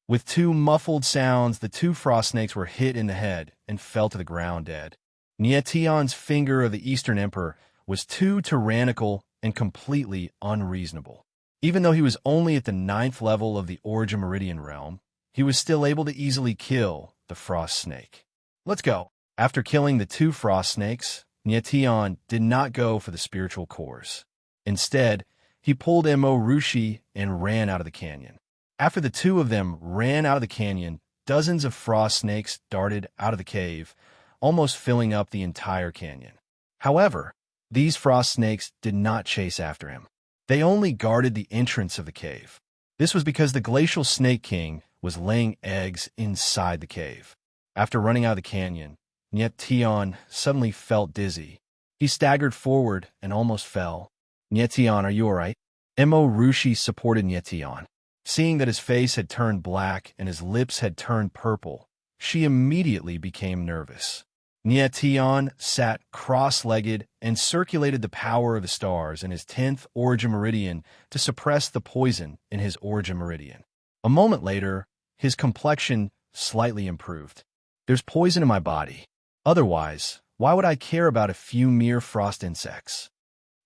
With 2 muffled sounds, the 2 frost snakes were hit in the head and fell to the ground dead. Nyetian's finger of the Eastern Emperor was too tyrannical and completely unreasonable. Even though he was only at the 9th level of the Origin Meridian realm, he was still able to easily kill the frost snake. Let's go. After killing the 2 frost snakes, Nyetian did not go for the spiritual cores. Instead, he pulled Rushi and ran out of the canyon. After the 2 of them ran out of the canyon, dozens of frost snakes darted out of the cave, almost filling up the entire canyon. However, these frost snakes did not chase after him. They only guarded the entrance of the cave. This was because the glacial snake king was laying eggs inside the cave. After running out of the canyon, Nyetian suddenly felt dizzy. He staggered forward and almost fell. Nyetian, are you all right? Rushi supported Nyetian. Seeing that his face had turned black and his lips had turned purple, she immediately became nervous. Nyetian sat cross-legged and circulated the power of the stars in his 10th origin meridian to suppress the poison in his origin meridian. A moment later, his complexion slightly improved. There's poison in my body. Otherwise, why would I care about a few mere frost insects?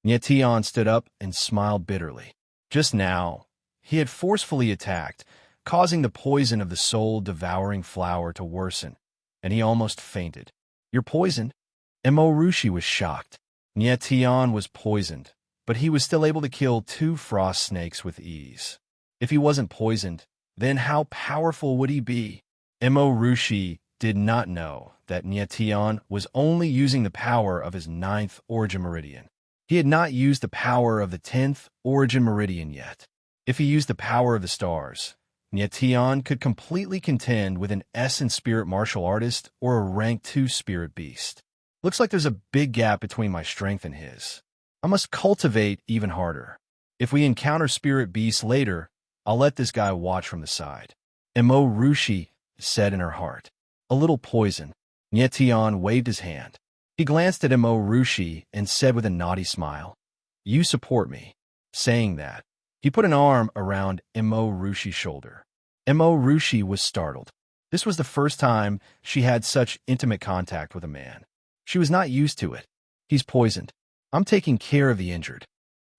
Nyetian stood up and smiled bitterly. Just now, he had forcefully attacked, causing the poison of the soul-devouring flower to worsen, and he almost fainted. You're poisoned? Rushi was shocked. Nyetian was poisoned, but he was still able to kill 2 frost snakes with ease. If he wasn't poisoned, then how powerful would he be? Rushi did not know that Nyetian was only using the power of his 9th origin meridian. He had not used the power of the 10th origin meridian yet. If he used the power of the stars, Nyetian could completely contend with an essence spirit martial artist or a rank 2 spirit beast. Looks like there's a big gap between my strength and his. I must cultivate even harder. If we encounter spirit beasts later, I'll let this guy watch from the side. Rushi said in her heart. A little poison. Nyetian waved his hand. He glanced at Rushi and said with a naughty smile, You support me. Saying that, he put an arm around Rushi's shoulder. Rushi was startled. This was the first time she had such intimate contact with a man. She was not used to it. He's poisoned. I'm taking care of the injured.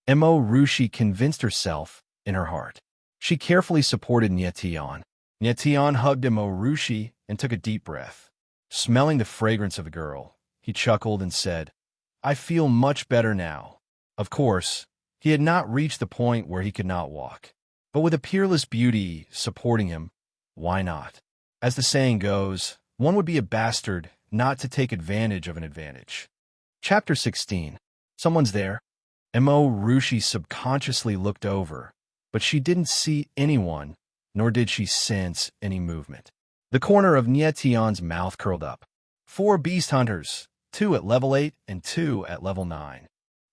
Rushi convinced herself in her heart. She carefully supported Nyetian. Nyetian hugged Rushi and took a deep breath. Smelling the fragrance of the girl, he chuckled and said, I feel much better now. Of course, he had not reached the point where he could not walk. But with a peerless beauty supporting him, why not? As the saying goes, one would be a bastard not to take advantage of an advantage. Chapter 16. Someone's there. Mo Rushi subconsciously looked over, but she didn't see anyone, nor did she sense any movement. The corner of Nietion's mouth curled up. 4 beast hunters, 2 at level 8 and 2 at level 9.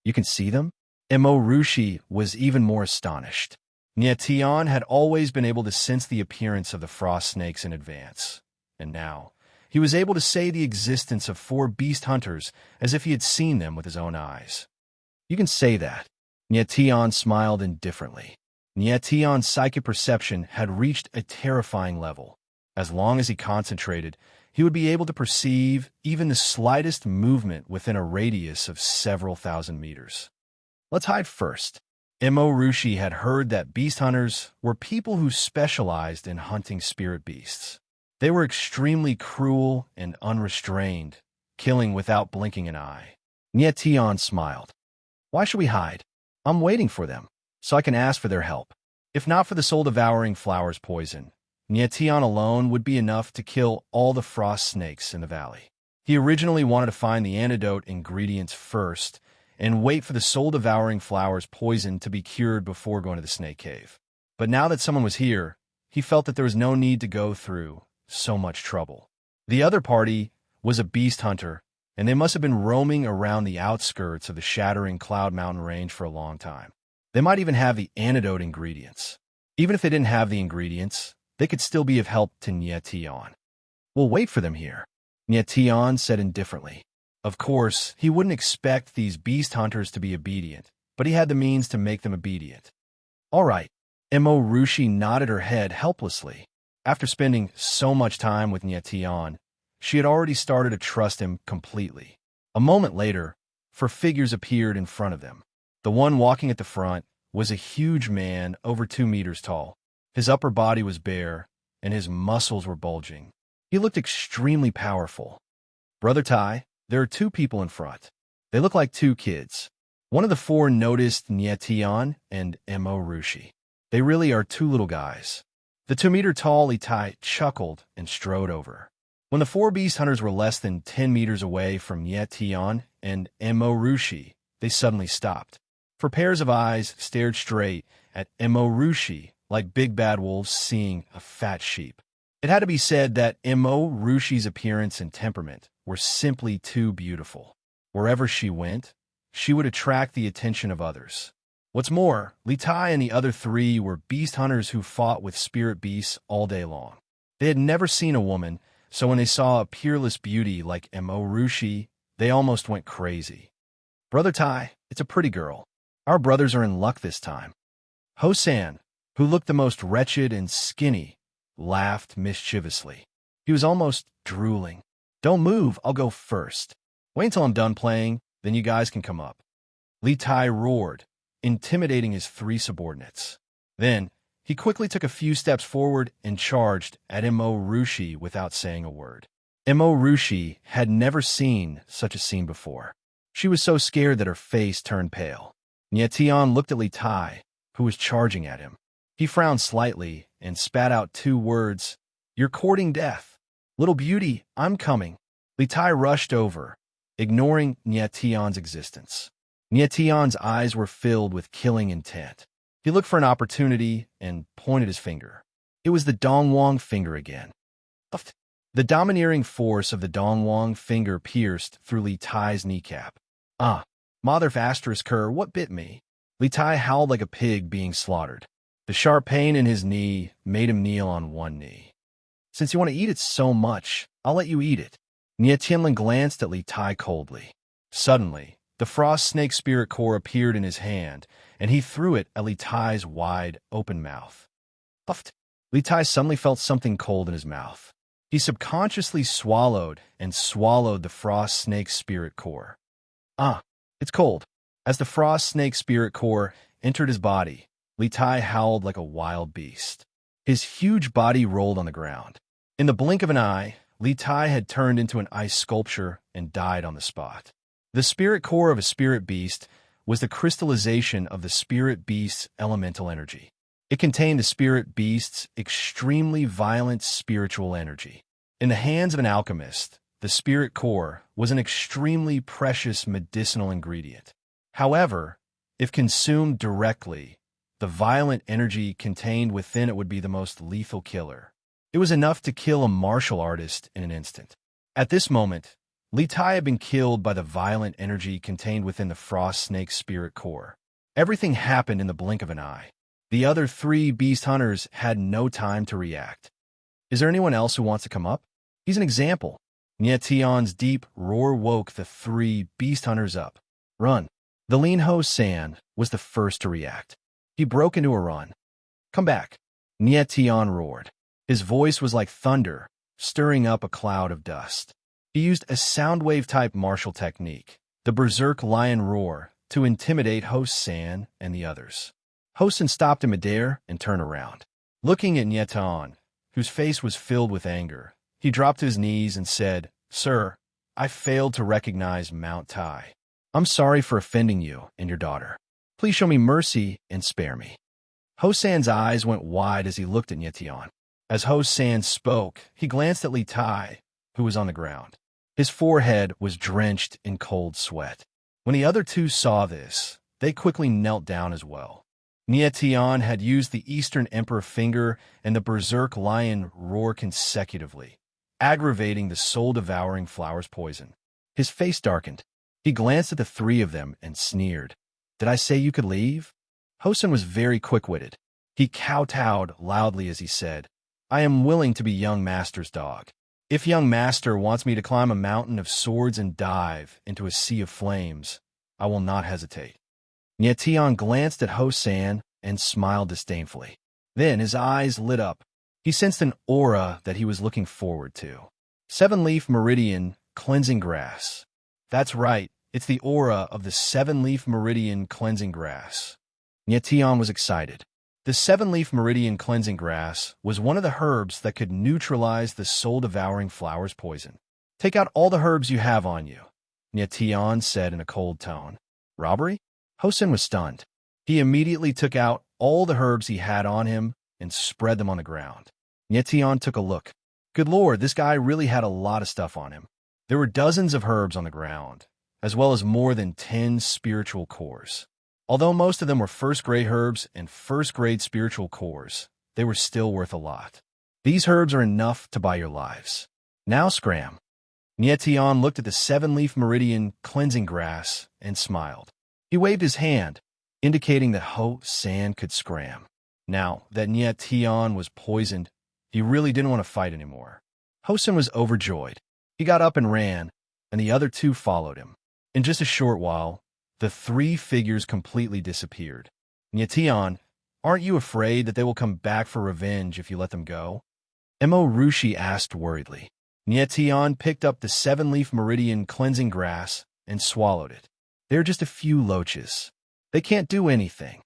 You can see them? Mo Rushi was even more astonished. Nietion had always been able to sense the appearance of the frost snakes in advance, and now he was able to say the existence of 4 beast hunters as if he had seen them with his own eyes. You can say that. Nietion smiled indifferently. Nietion's psychic perception had reached a terrifying level. As long as he concentrated, he would be able to perceive even the slightest movement within a radius of several thousand meters. Let's hide first. Mo Rushi had heard that beast hunters were people who specialized in hunting spirit beasts. They were extremely cruel and unrestrained, killing without blinking an eye. Nietion smiled. Why should we hide? I'm waiting for them, so I can ask for their help. If not for the soul-devouring flowers poison, Nietion alone would be enough to kill all the frost snakes in the valley. He originally wanted to find the antidote ingredients first and wait for the soul-devouring flowers poison to be cured before going to the snake cave. But now that someone was here, he felt that there was no need to go through so much trouble. The other party was a beast hunter, and they must have been roaming around the outskirts of the shattering Cloud Mountain range for a long time. They might even have the antidote ingredients. Even if they didn't have the ingredients, they could still be of help to Nietion. We'll wait for them here, Nietion said indifferently. Of course, he wouldn't expect these beast hunters to be obedient, but he had the means to make them obedient. All right, Mo Rushi nodded her head helplessly. After spending so much time with Nietion, she had already started to trust him completely. A moment later, 4 figures appeared in front of them. The one walking at the front was a huge man over 2 meters tall. His upper body was bare, and his muscles were bulging. He looked extremely powerful. Brother Tai, there are 2 people in front. They look like 2 kids. One of the 4 noticed Nietion and Mo Rushi. They really are 2 little guys. The 2-meter-tall Litai chuckled and strode over. When the 4 beast hunters were less than 10 meters away from Nietion and Mo Rushi, they suddenly stopped. 4 pairs of eyes stared straight at Mo Rushi like big bad wolves seeing a fat sheep. It had to be said that Mo Rushi's appearance and temperament were simply too beautiful. Wherever she went, she would attract the attention of others. What's more, Litai and the other 3 were beast hunters who fought with spirit beasts all day long. They had never seen a woman, so when they saw a peerless beauty like Mo Rushi, they almost went crazy. Brother Tai, it's a pretty girl. Our brothers are in luck this time. Hosan, who looked the most wretched and skinny, laughed mischievously. He was almost drooling. Don't move, I'll go first. Wait until I'm done playing, then you guys can come up. Litai roared, intimidating his 3 subordinates. Then, he quickly took a few steps forward and charged at Mo Rushi without saying a word. Mo Rushi had never seen such a scene before. She was so scared that her face turned pale. Nietion looked at Litai, who was charging at him. He frowned slightly and spat out 2 words, "You're courting death. Little beauty, I'm coming." Litai rushed over, ignoring Nietion's existence. Nietion's eyes were filled with killing intent. He looked for an opportunity and pointed his finger. It was the Dongwang finger again. The domineering force of the Dongwang finger pierced through Litai's kneecap. Mother of asterisk her, what bit me? Litai howled like a pig being slaughtered. The sharp pain in his knee made him kneel on one knee. Since you want to eat it so much, I'll let you eat it. Nietionlin glanced at Litai coldly. Suddenly, the frost snake spirit core appeared in his hand, and he threw it at Litai's wide, open mouth. Puffed. Litai suddenly felt something cold in his mouth. He subconsciously swallowed and swallowed the frost snake spirit core. It's cold. As the frost snake spirit core entered his body, Litai howled like a wild beast. His huge body rolled on the ground. In the blink of an eye, Litai had turned into an ice sculpture and died on the spot. The spirit core of a spirit beast was the crystallization of the spirit beast's elemental energy. It contained the spirit beast's extremely violent spiritual energy. In the hands of an alchemist, the spirit core was an extremely precious medicinal ingredient. However, if consumed directly, the violent energy contained within it would be the most lethal killer. It was enough to kill a martial artist in an instant. At this moment, Li Tai had been killed by the violent energy contained within the frost snake's spirit core. Everything happened in the blink of an eye. The other 3 beast hunters had no time to react. Is there anyone else who wants to come up? He's an example. Nie Tian's deep roar woke the 3 beast hunters up. Run. The lean Ho San was the first to react. He broke into a run. Come back. Nie Tian roared. His voice was like thunder, stirring up a cloud of dust. He used a soundwave-type martial technique, the berserk lion roar, to intimidate Ho San and the others. Ho San stopped in midair and turned around. Looking at Nie Tian, whose face was filled with anger, he dropped to his knees and said, "Sir, I failed to recognize Mount Tai. I'm sorry for offending you and your daughter. Please show me mercy and spare me." Ho San's eyes went wide as he looked at Nie Tian. As Ho San spoke, he glanced at Li Tai, who was on the ground. His forehead was drenched in cold sweat. When the other 2 saw this, they quickly knelt down as well. Nie Tian had used the Eastern Emperor finger and the berserk lion roar consecutively, aggravating the soul-devouring flower's poison. His face darkened. He glanced at the 3 of them and sneered. "Did I say you could leave?" Ho San was very quick-witted. He kowtowed loudly as he said, "I am willing to be young master's dog. If young master wants me to climb a mountain of swords and dive into a sea of flames, I will not hesitate." Nie Tian glanced at Ho San and smiled disdainfully. Then his eyes lit up. He sensed an aura that he was looking forward to. 7-leaf meridian cleansing grass. That's right, it's the aura of the 7-leaf meridian cleansing grass. Nie Tian was excited. The 7-leaf meridian cleansing grass was one of the herbs that could neutralize the soul-devouring flower's poison. "Take out all the herbs you have on you," Nie Tian said in a cold tone. "Robbery?" Ho San was stunned. He immediately took out all the herbs he had on him and spread them on the ground. Nie Tian took a look. Good lord, this guy really had a lot of stuff on him. There were dozens of herbs on the ground, as well as more than 10 spiritual cores. Although most of them were first-grade herbs and first-grade spiritual cores, they were still worth a lot. These herbs are enough to buy your lives. Now scram. Nie Tian looked at the 7-leaf meridian cleansing grass and smiled. He waved his hand, indicating that Ho San could scram. Now that Nie Tian was poisoned, he really didn't want to fight anymore. Ho San was overjoyed. He got up and ran, and the other 2 followed him. In just a short while, the 3 figures completely disappeared. Nie Tian, aren't you afraid that they will come back for revenge if you let them go? Mo Rushi asked worriedly. Nie Tian picked up the 7-leaf meridian cleansing grass and swallowed it. They're just a few loaches. They can't do anything.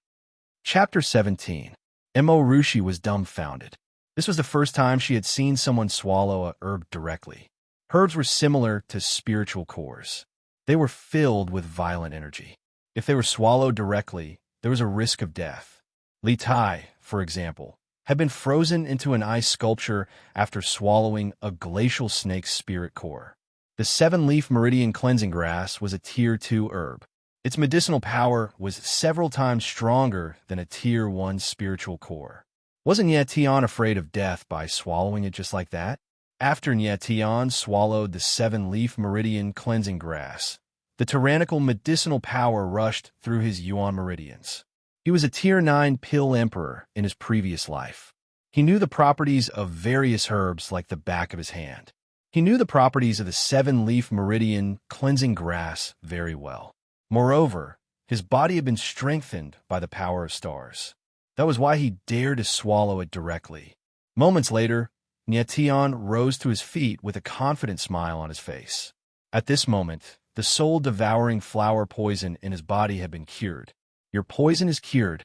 Chapter 17. Mo Rushi was dumbfounded. This was the first time she had seen someone swallow a herb directly. Herbs were similar to spiritual cores. They were filled with violent energy. If they were swallowed directly, there was a risk of death. Li Tai, for example, had been frozen into an ice sculpture after swallowing a glacial snake's spirit core. The 7-leaf meridian cleansing grass was a Tier 2 herb. Its medicinal power was several times stronger than a Tier 1 spiritual core. Wasn't Nie Tian afraid of death by swallowing it just like that? After Nie Tian swallowed the 7-leaf meridian cleansing grass, the tyrannical medicinal power rushed through his yuan meridians. He was a Tier 9 pill emperor in his previous life. He knew the properties of various herbs like the back of his hand. He knew the properties of the 7-leaf meridian cleansing grass very well. Moreover, his body had been strengthened by the power of stars. That was why he dared to swallow it directly. Moments later, Nie Tian rose to his feet with a confident smile on his face. At this moment, the soul-devouring flower poison in his body had been cured. Your poison is cured.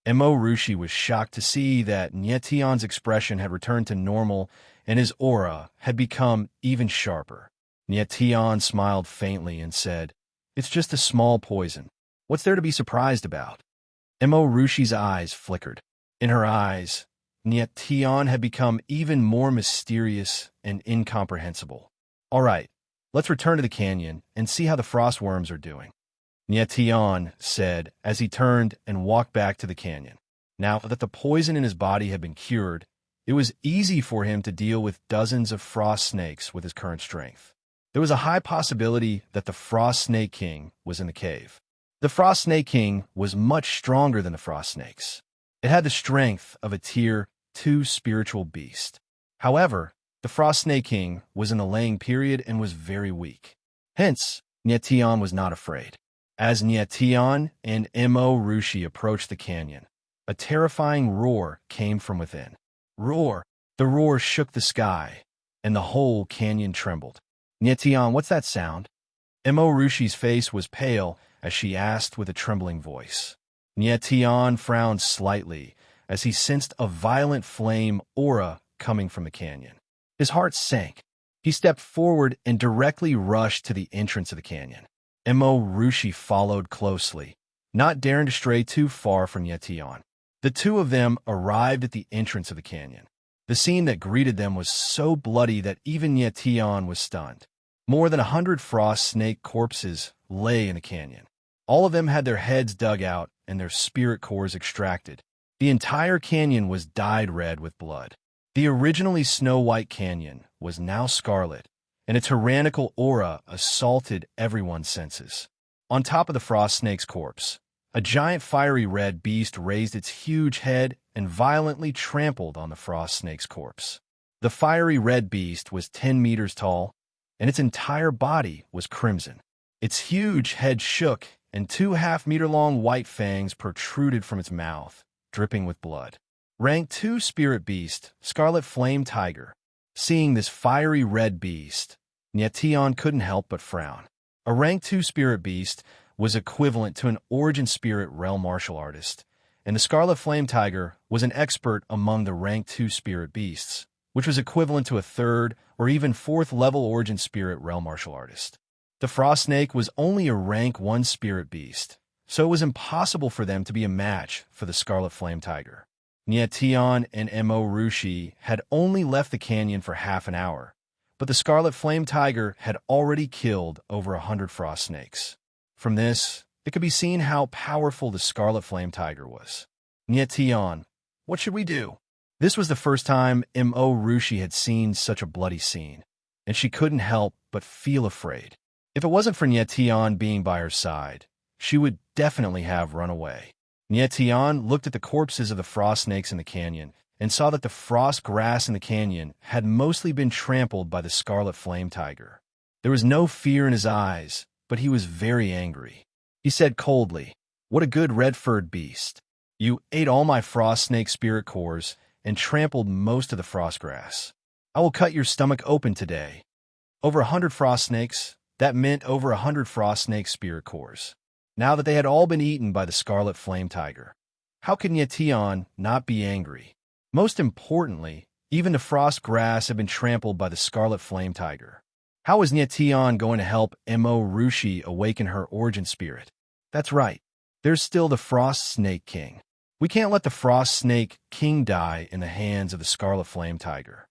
Mo Rushi was shocked to see that Nie Tian's expression had returned to normal and his aura had become even sharper. Nie Tian smiled faintly and said, "It's just a small poison. What's there to be surprised about?" Mo Rushi's eyes flickered. In her eyes, Nyetian had become even more mysterious and incomprehensible. All right, let's return to the canyon and see how the frostworms are doing, Nyetian said as he turned and walked back to the canyon. Now that the poison in his body had been cured, it was easy for him to deal with dozens of frost snakes with his current strength. There was a high possibility that the Frost Snake King was in the cave. The Frost Snake King was much stronger than the frost snakes. It had the strength of a Tier 2 spiritual beast. However, the Frost Snake King was in the laying period and was very weak. Hence, Nyetian was not afraid. As Nyetian and Mo Rushi approached the canyon, a terrifying roar came from within. Roar! The roar shook the sky, and the whole canyon trembled. Nyetian, what's that sound? Mo Rushi's face was pale as she asked with a trembling voice. Nyetian frowned slightly as he sensed a violent flame aura coming from the canyon. His heart sank. He stepped forward and directly rushed to the entrance of the canyon. Mo Rushi followed closely, not daring to stray too far from Nyetian. The two of them arrived at the entrance of the canyon. The scene that greeted them was so bloody that even Nyetian was stunned. More than 100 frost snake corpses lay in the canyon. All of them had their heads dug out and their spirit cores extracted. The entire canyon was dyed red with blood. The originally snow-white canyon was now scarlet, and a tyrannical aura assaulted everyone's senses. On top of the frost snake's corpse, a giant fiery red beast raised its huge head and violently trampled on the frost snake's corpse. The fiery red beast was 10 meters tall, and its entire body was crimson. Its huge head shook, and 2 half-meter-long white fangs protruded from its mouth, dripping with blood. Rank 2 spirit beast, Scarlet Flame Tiger. Seeing this fiery red beast, Nyetian couldn't help but frown. A rank 2 spirit beast was equivalent to an origin spirit realm martial artist, and the Scarlet Flame Tiger was an expert among the rank 2 spirit beasts, which was equivalent to a 3rd or even 4th level origin spirit realm martial artist. The Frost Snake was only a rank 1 spirit beast, so it was impossible for them to be a match for the Scarlet Flame Tiger. Nyetian and Mo Rushi had only left the canyon for half an hour, but the Scarlet Flame Tiger had already killed over 100 frost snakes. From this, it could be seen how powerful the Scarlet Flame Tiger was. Nyetian, what should we do? This was the first time Mo Rushi had seen such a bloody scene, and she couldn't help but feel afraid. If it wasn't for Nyetian being by her side, she would definitely have run away. Nyetian looked at the corpses of the frost snakes in the canyon and saw that the frost grass in the canyon had mostly been trampled by the Scarlet Flame Tiger. There was no fear in his eyes, but he was very angry. He said coldly, "What a good red-furred beast. You ate all my frost snake spirit cores and trampled most of the frost grass. I will cut your stomach open today." Over 100 frost snakes, that meant over 100 frost snake spirit cores. Now that they had all been eaten by the Scarlet Flame Tiger, how could Nyetian not be angry? Most importantly, even the frost grass had been trampled by the Scarlet Flame Tiger. How was Nyetian going to help Mo Rushi awaken her origin spirit? That's right, there's still the Frost Snake King. We can't let the Frost Snake King die in the hands of the Scarlet Flame Tiger.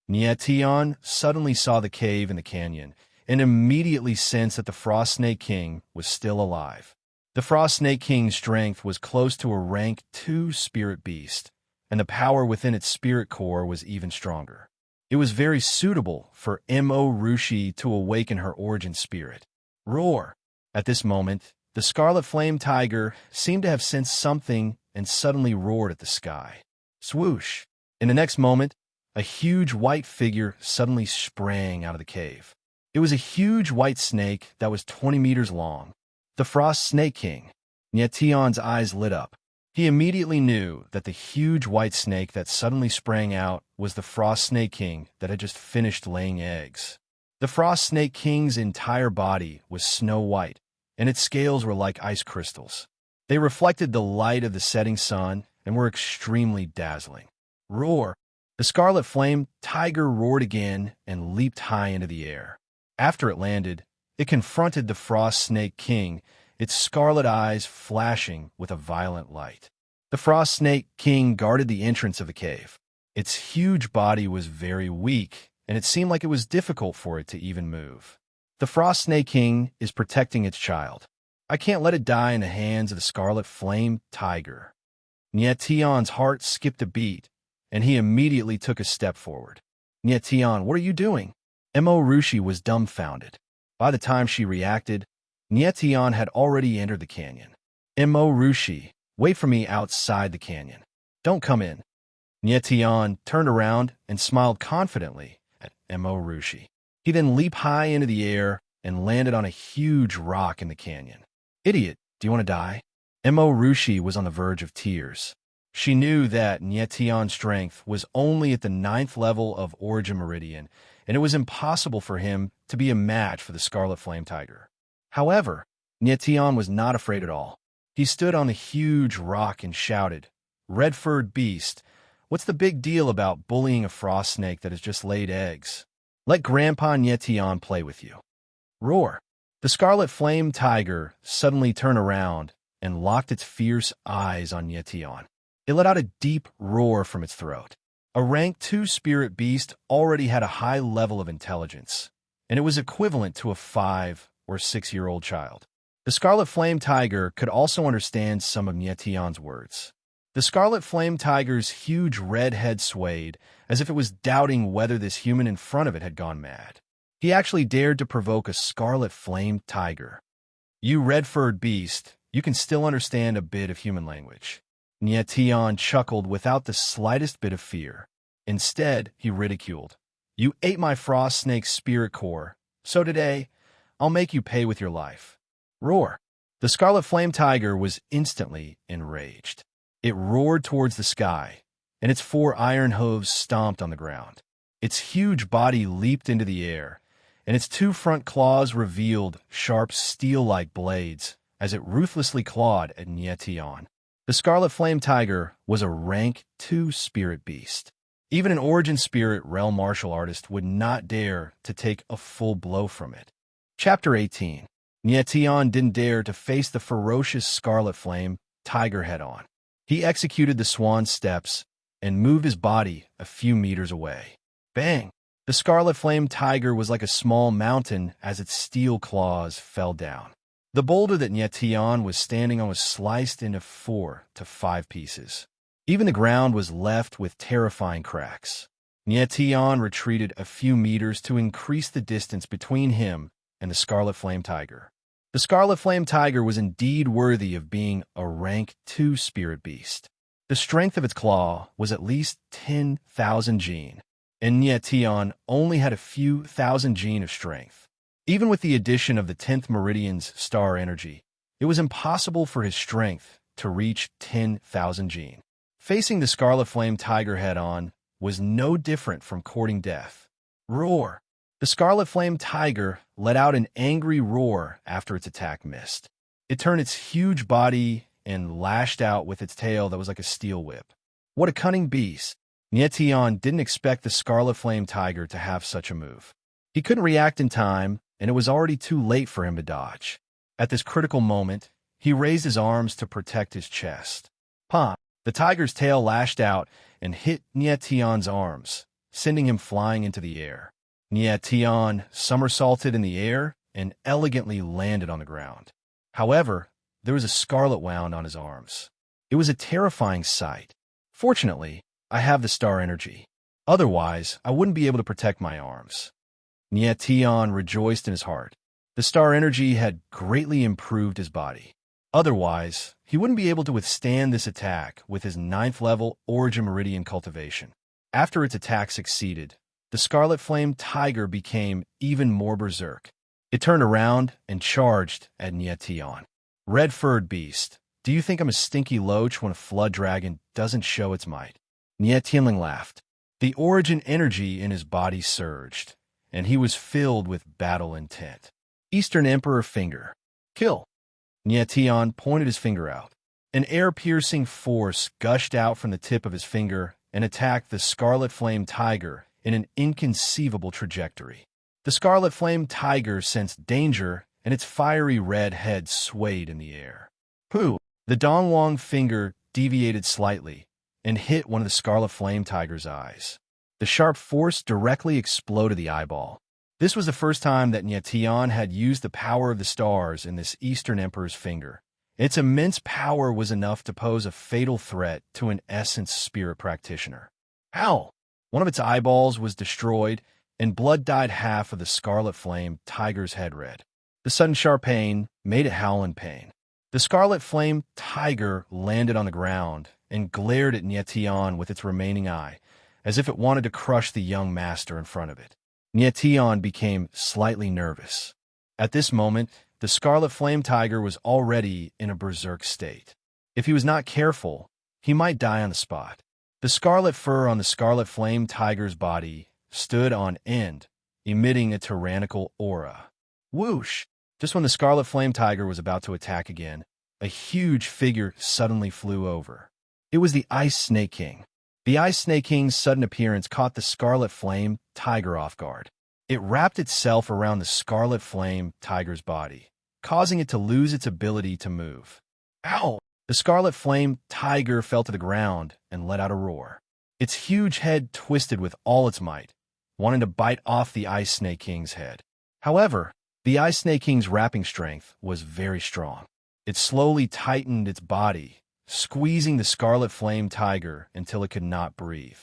Nyetian suddenly saw the cave in the canyon and immediately sensed that the Frost Snake King was still alive. The Frost Snake King's strength was close to a rank 2 spirit beast, and the power within its spirit core was even stronger. It was very suitable for Mo Rushi to awaken her origin spirit. Roar! At this moment, the Scarlet Flame Tiger seemed to have sensed something and suddenly roared at the sky. Swoosh! In the next moment, a huge white figure suddenly sprang out of the cave. It was a huge white snake that was 20 meters long. The Frost Snake King. Nyetian's eyes lit up. He immediately knew that the huge white snake that suddenly sprang out was the Frost Snake King that had just finished laying eggs. The Frost Snake King's entire body was snow white, and its scales were like ice crystals. They reflected the light of the setting sun and were extremely dazzling. Roar! The Scarlet Flame Tiger roared again and leaped high into the air. After it landed, it confronted the Frost Snake King, its scarlet eyes flashing with a violent light. The Frost Snake King guarded the entrance of the cave. Its huge body was very weak, and it seemed like it was difficult for it to even move. The Frost Snake King is protecting its child. I can't let it die in the hands of the Scarlet Flame Tiger. Nietion's heart skipped a beat, and he immediately took a step forward. Nietion, what are you doing? Rushi was dumbfounded. By the time she reacted, Nietion had already entered the canyon. Rushi, wait for me outside the canyon. Don't come in. Nietion turned around and smiled confidently at Rushi. He then leaped high into the air and landed on a huge rock in the canyon. Idiot, do you want to die? Rushi was on the verge of tears. She knew that Nietion's strength was only at the 9th level of Origin Meridian, and it was impossible for him to be a match for the Scarlet Flame Tiger. However, Nietion was not afraid at all. He stood on the huge rock and shouted, "Red-furred beast, what's the big deal about bullying a frost snake that has just laid eggs? Let Grandpa Nietion play with you." Roar. The Scarlet Flame Tiger suddenly turned around and locked its fierce eyes on Nietion. It let out a deep roar from its throat. A rank 2 spirit beast already had a high level of intelligence, and it was equivalent to a 5 or 6-year-old child. The Scarlet Flame Tiger could also understand some of Nietion's words. The Scarlet Flame Tiger's huge red head swayed, as if it was doubting whether this human in front of it had gone mad. He actually dared to provoke a Scarlet Flame Tiger. "You red-furred beast, you can still understand a bit of human language." Nietion chuckled without the slightest bit of fear. Instead, he ridiculed. "You ate my frost snake spirit core, so today, I'll make you pay with your life." Roar. The Scarlet Flame Tiger was instantly enraged. It roared towards the sky, and its 4 iron hooves stomped on the ground. Its huge body leaped into the air, and its 2 front claws revealed sharp steel-like blades as it ruthlessly clawed at Nietion. The Scarlet Flame Tiger was a rank 2 spirit beast. Even an Origin Spirit realm martial artist would not dare to take a full blow from it. Chapter 18. Nietion didn't dare to face the ferocious Scarlet Flame Tiger head-on. He executed the swan steps and moved his body a few meters away. Bang! The Scarlet Flame Tiger was like a small mountain as its steel claws fell down. The boulder that Nietion was standing on was sliced into 4 to 5 pieces. Even the ground was left with terrifying cracks. Nietion retreated a few meters to increase the distance between him and the Scarlet Flame Tiger. The Scarlet Flame Tiger was indeed worthy of being a rank 2 spirit beast. The strength of its claw was at least 10,000 gene, and Nietion only had a few thousand gene of strength. Even with the addition of the 10th Meridian's star energy, it was impossible for his strength to reach 10,000 gene. Facing the Scarlet Flame Tiger head-on was no different from courting death. Roar! The Scarlet Flame Tiger let out an angry roar after its attack missed. It turned its huge body and lashed out with its tail that was like a steel whip. What a cunning beast! Nietion didn't expect the Scarlet Flame Tiger to have such a move. He couldn't react in time, and it was already too late for him to dodge. At this critical moment, he raised his arms to protect his chest. Pah! The tiger's tail lashed out and hit Nietion's arms, sending him flying into the air. Nietion somersaulted in the air and elegantly landed on the ground. However, there was a scarlet wound on his arms. It was a terrifying sight. Fortunately, I have the star energy. Otherwise, I wouldn't be able to protect my arms. Nietion rejoiced in his heart. The star energy had greatly improved his body. Otherwise, he wouldn't be able to withstand this attack with his 9th level Origin Meridian cultivation. After its attack succeeded, the Scarlet Flame Tiger became even more berserk. It turned around and charged at Nietion. Red-furred beast, do you think I'm a stinky loach when a flood dragon doesn't show its might? Nietion laughed. The Origin energy in his body surged, and he was filled with battle intent. Eastern Emperor Finger. Kill. Nietion pointed his finger out. An air-piercing force gushed out from the tip of his finger and attacked the Scarlet Flame Tiger in an inconceivable trajectory. The Scarlet Flame Tiger sensed danger, and its fiery red head swayed in the air. Pooh! The Donglong finger deviated slightly and hit one of the Scarlet Flame Tiger's eyes. The sharp force directly exploded the eyeball. This was the first time that Nyetian had used the power of the stars in this Eastern Emperor's finger. Its immense power was enough to pose a fatal threat to an Essence Spirit practitioner. Ow! One of its eyeballs was destroyed, and blood dyed half of the Scarlet Flame Tiger's head red. The sudden sharp pain made it howl in pain. The Scarlet Flame Tiger landed on the ground and glared at Nyetian with its remaining eye, as if it wanted to crush the young master in front of it. Nyetian became slightly nervous. At this moment, the Scarlet Flame Tiger was already in a berserk state. If he was not careful, he might die on the spot. The scarlet fur on the Scarlet Flame Tiger's body stood on end, emitting a tyrannical aura. Whoosh! Just when the Scarlet Flame Tiger was about to attack again, a huge figure suddenly flew over. It was the Ice Snake King. The Ice Snake King's sudden appearance caught the Scarlet Flame Tiger off guard. It wrapped itself around the Scarlet Flame Tiger's body, causing it to lose its ability to move. Ow! The Scarlet Flame Tiger fell to the ground and let out a roar. Its huge head twisted with all its might, wanting to bite off the Ice Snake King's head. However, the Ice Snake King's wrapping strength was very strong. It slowly tightened its body, squeezing the Scarlet Flame Tiger until it could not breathe.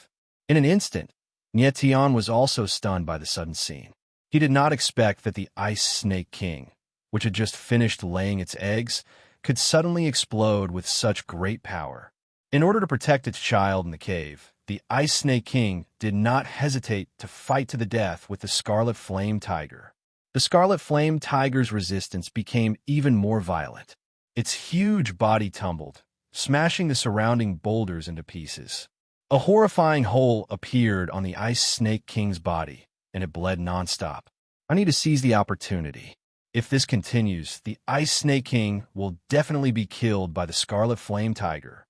In an instant, Nyetian was also stunned by the sudden scene. He did not expect that the Ice Snake King, which had just finished laying its eggs, could suddenly explode with such great power. In order to protect its child in the cave, the Ice Snake King did not hesitate to fight to the death with the Scarlet Flame Tiger. The Scarlet Flame Tiger's resistance became even more violent. Its huge body tumbled, smashing the surrounding boulders into pieces. A horrifying hole appeared on the Ice Snake King's body, and it bled nonstop. I need to seize the opportunity. If this continues, the Ice Snake King will definitely be killed by the Scarlet Flame Tiger.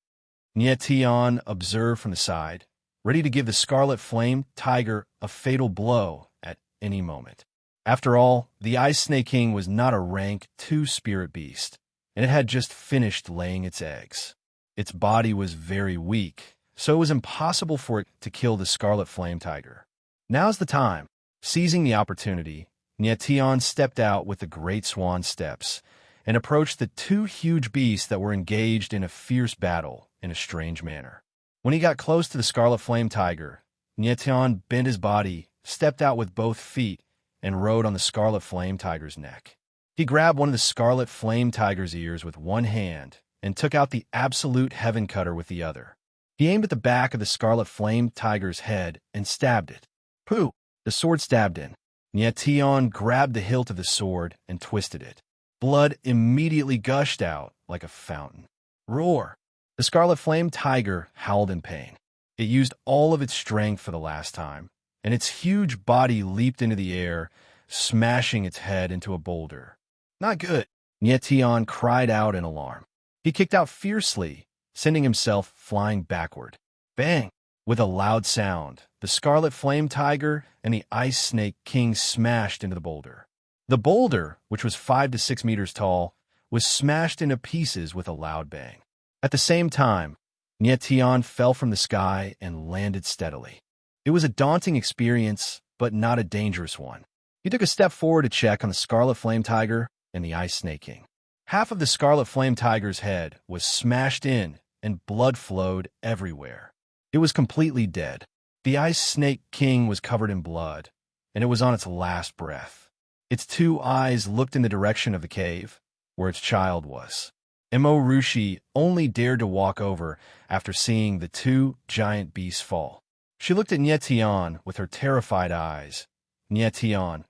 Nyetian observed from the side, ready to give the Scarlet Flame Tiger a fatal blow at any moment. After all, the Ice Snake King was not a rank 2 spirit beast, and it had just finished laying its eggs. Its body was very weak, so it was impossible for it to kill the Scarlet Flame Tiger. Now's the time. Seizing the opportunity, Nyetian stepped out with the Great Swan Steps and approached the 2 huge beasts that were engaged in a fierce battle in a strange manner. When he got close to the Scarlet Flame Tiger, Nyetian bent his body, stepped out with both feet, and rode on the Scarlet Flame Tiger's neck. He grabbed one of the Scarlet Flame Tiger's ears with one hand and took out the Absolute Heaven Cutter with the other. He aimed at the back of the Scarlet Flame Tiger's head and stabbed it. Pooh! The sword stabbed in. Nyetian grabbed the hilt of the sword and twisted it. Blood immediately gushed out like a fountain. Roar! The Scarlet Flame Tiger howled in pain. It used all of its strength for the last time, and its huge body leaped into the air, smashing its head into a boulder. Not good! Nyetian cried out in alarm. He kicked out fiercely, sending himself flying backward. Bang! With a loud sound, the Scarlet Flame Tiger and the Ice Snake King smashed into the boulder. The boulder, which was 5 to 6 meters tall, was smashed into pieces with a loud bang. At the same time, Nyetian fell from the sky and landed steadily. It was a daunting experience, but not a dangerous one. He took a step forward to check on the Scarlet Flame Tiger and the Ice Snake King. Half of the Scarlet Flame Tiger's head was smashed in, and blood flowed everywhere. It was completely dead. The Ice Snake King was covered in blood, and it was on its last breath. Its 2 eyes looked in the direction of the cave, where its child was. Emo Rushi only dared to walk over after seeing the 2 giant beasts fall. She looked at Nyetian with her terrified eyes. Nyetian,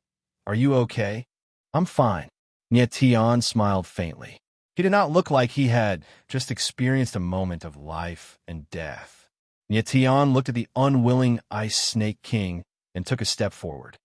are you okay? I'm fine. Nyetian smiled faintly. He did not look like he had just experienced a moment of life and death. Nyetian looked at the unwilling Ice Snake King and took a step forward.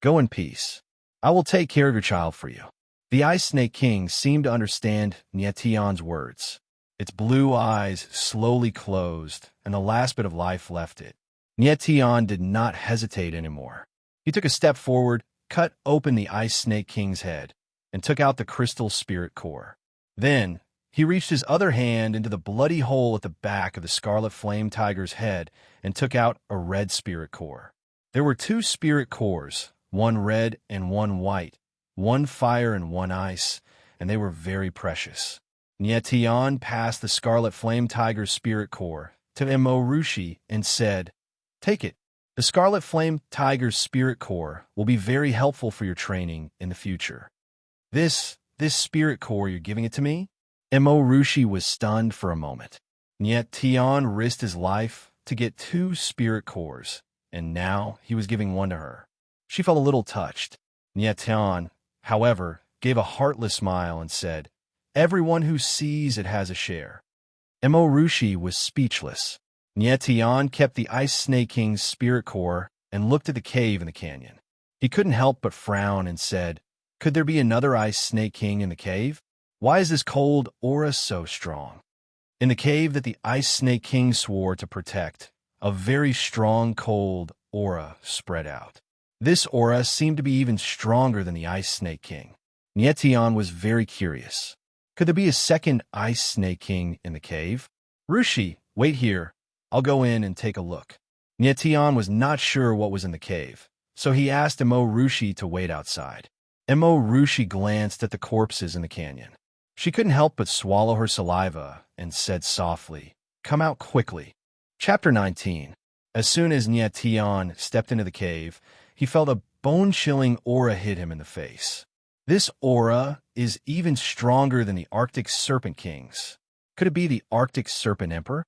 Go in peace. I will take care of your child for you. The Ice Snake King seemed to understand Nyetian's words. Its blue eyes slowly closed, and the last bit of life left it. Nyetian did not hesitate anymore. He took a step forward, cut open the Ice Snake King's head, and took out the crystal spirit core. Then, He reached his other hand into the bloody hole at the back of the Scarlet Flame Tiger's head and took out a red spirit core. There were 2 spirit cores, one red and one white, one fire and one ice, and they were very precious. Nyetian passed the Scarlet Flame Tiger's spirit core to Emorushi and said, "Take it. The Scarlet Flame Tiger's spirit core will be very helpful for your training in the future." This spirit core, you're giving it to me?" Emorushi was stunned for a moment. Nyetian risked his life to get 2 spirit cores, and now he was giving one to her. She felt a little touched. Nyetian, however, gave a heartless smile and said, "Everyone who sees it has a share." Emorushi was speechless. Nyetian kept the Ice Snake King's spirit core and looked at the cave in the canyon. He couldn't help but frown and said, "Could there be another Ice Snake King in the cave? Why is this cold aura so strong?" In the cave that the Ice Snake King swore to protect, a very strong cold aura spread out. This aura seemed to be even stronger than the Ice Snake King. Nyetian was very curious. Could there be a second Ice Snake King in the cave? "Rushi, wait here. I'll go in and take a look." Nyetian was not sure what was in the cave, so he asked Emorushi to wait outside. Emorushi glanced at the corpses in the canyon. She couldn't help but swallow her saliva and said softly, "Come out quickly." Chapter 19. As soon as Nyetian stepped into the cave, he felt a bone-chilling aura hit him in the face. This aura is even stronger than the Arctic Serpent King's. Could it be the Arctic Serpent Emperor?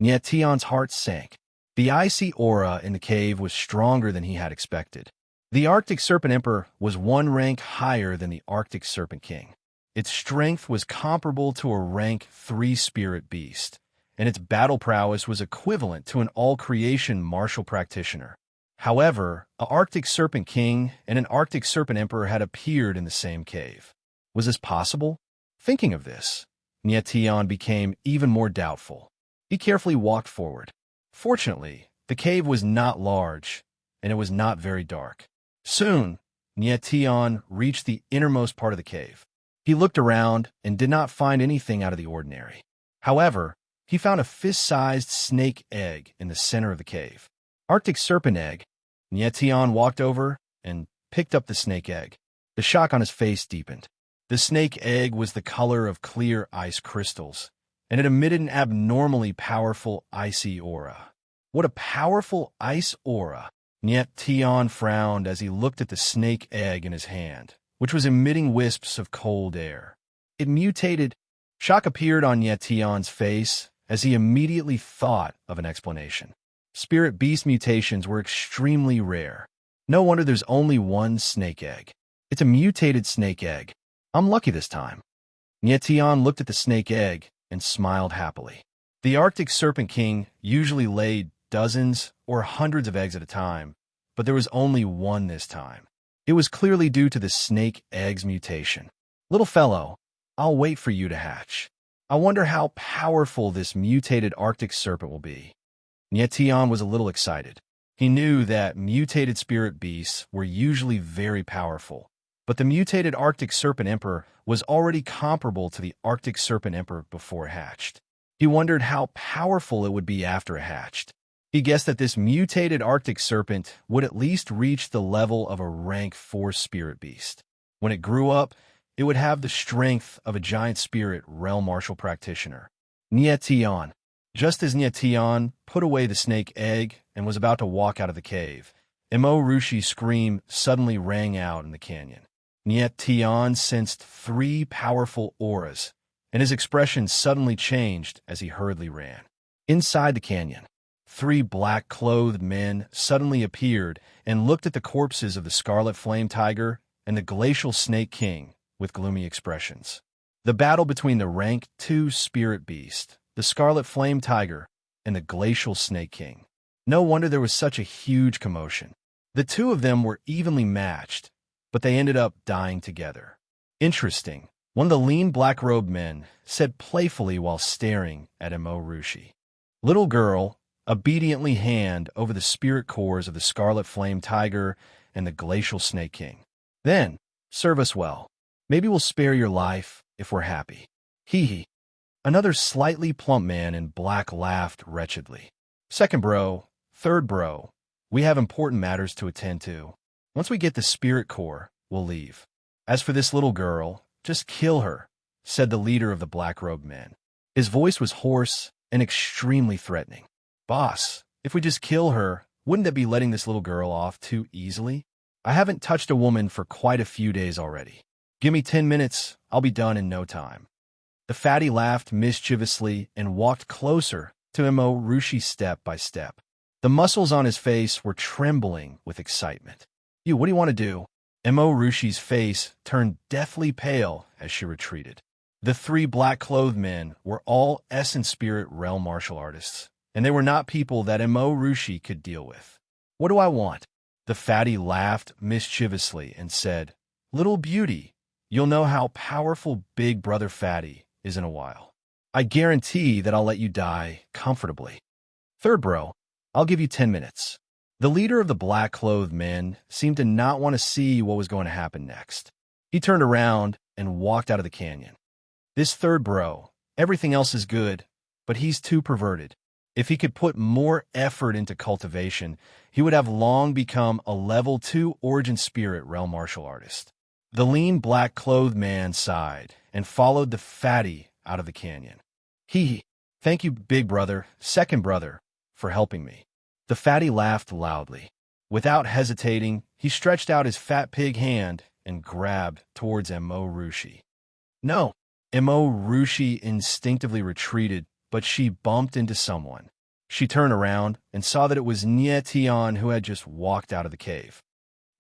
Nyetian's heart sank. The icy aura in the cave was stronger than he had expected. The Arctic Serpent Emperor was 1 rank higher than the Arctic Serpent King. Its strength was comparable to a rank 3 spirit beast, and its battle prowess was equivalent to an all-creation martial practitioner. However, an Arctic Serpent King and an Arctic Serpent Emperor had appeared in the same cave. Was this possible? Thinking of this, Nyetian became even more doubtful. He carefully walked forward. Fortunately, the cave was not large, and it was not very dark. Soon, Nyetian reached the innermost part of the cave. He looked around and did not find anything out of the ordinary. However, he found a fist-sized snake egg in the center of the cave. Arctic Serpent Egg. Nyetian walked over and picked up the snake egg. The shock on his face deepened. The snake egg was the color of clear ice crystals, and it emitted an abnormally powerful icy aura. What a powerful ice aura! Nyetian frowned as he looked at the snake egg in his hand, which was emitting wisps of cold air. It mutated. Shock appeared on Nyetian's face as he immediately thought of an explanation. Spirit beast mutations were extremely rare. No wonder there's only 1 snake egg. It's a mutated snake egg. I'm lucky this time. Nyetian looked at the snake egg and smiled happily. The Arctic Serpent King usually laid dozens or hundreds of eggs at a time, but there was only 1 this time. It was clearly due to the snake egg's mutation. "Little fellow, I'll wait for you to hatch. I wonder how powerful this mutated Arctic serpent will be." Nyetian was a little excited. He knew that mutated spirit beasts were usually very powerful, but the mutated Arctic Serpent Emperor was already comparable to the Arctic Serpent Emperor before it hatched. He wondered how powerful it would be after it hatched. He guessed that this mutated Arctic serpent would at least reach the level of a rank 4 spirit beast. When it grew up, it would have the strength of a giant spirit realm martial practitioner. Nyetian. Just as Nyetian put away the snake egg and was about to walk out of the cave, Emorushi's scream suddenly rang out in the canyon. Nyetian sensed 3 powerful auras, and his expression suddenly changed as he hurriedly ran. Inside the canyon, 3 black-clothed men suddenly appeared and looked at the corpses of the Scarlet Flame Tiger and the Glacial Snake King with gloomy expressions. The battle between the rank 2 spirit beast, the Scarlet Flame Tiger, and the Glacial Snake King. No wonder there was such a huge commotion. The 2 of them were evenly matched, but they ended up dying together. Interesting, one of the lean black-robed men said playfully while staring at Emorushi. "Little girl, obediently hand over the spirit cores of the Scarlet Flame Tiger and the Glacial Snake King. Then, serve us well. Maybe we'll spare your life if we're happy." Hee hee. Another slightly plump man in black laughed wretchedly. Second bro, third bro, we have important matters to attend to. Once we get the spirit core, we'll leave. As for this little girl, just kill her, said the leader of the black-robed men. His voice was hoarse and extremely threatening. Boss, if we just kill her, wouldn't that be letting this little girl off too easily? I haven't touched a woman for quite a few days already. Give me 10 minutes, I'll be done in no time. The fatty laughed mischievously and walked closer to Rushi step by step. The muscles on his face were trembling with excitement. What do you want to do? Rushi's face turned deathly pale as she retreated. The three black-clothed men were all essence spirit realm martial artists, and they were not people that Rushi could deal with. What do I want? The fatty laughed mischievously and said, Little beauty, you'll know how powerful Big Brother Fatty is in a while. I guarantee that I'll let you die comfortably. Third bro, I'll give you 10 minutes. The leader of the black-clothed men seemed to not want to see what was going to happen next. He turned around and walked out of the canyon. This third bro, everything else is good, but he's too perverted. If he could put more effort into cultivation, he would have long become a level 2 origin spirit realm martial artist. The lean black-clothed man sighed and followed the fatty out of the canyon. Thank you, big brother, second brother, for helping me. The fatty laughed loudly. Without hesitating, he stretched out his fat pig hand and grabbed towards Rushi. No, Rushi instinctively retreated, but she bumped into someone. She turned around and saw that it was Nietian who had just walked out of the cave.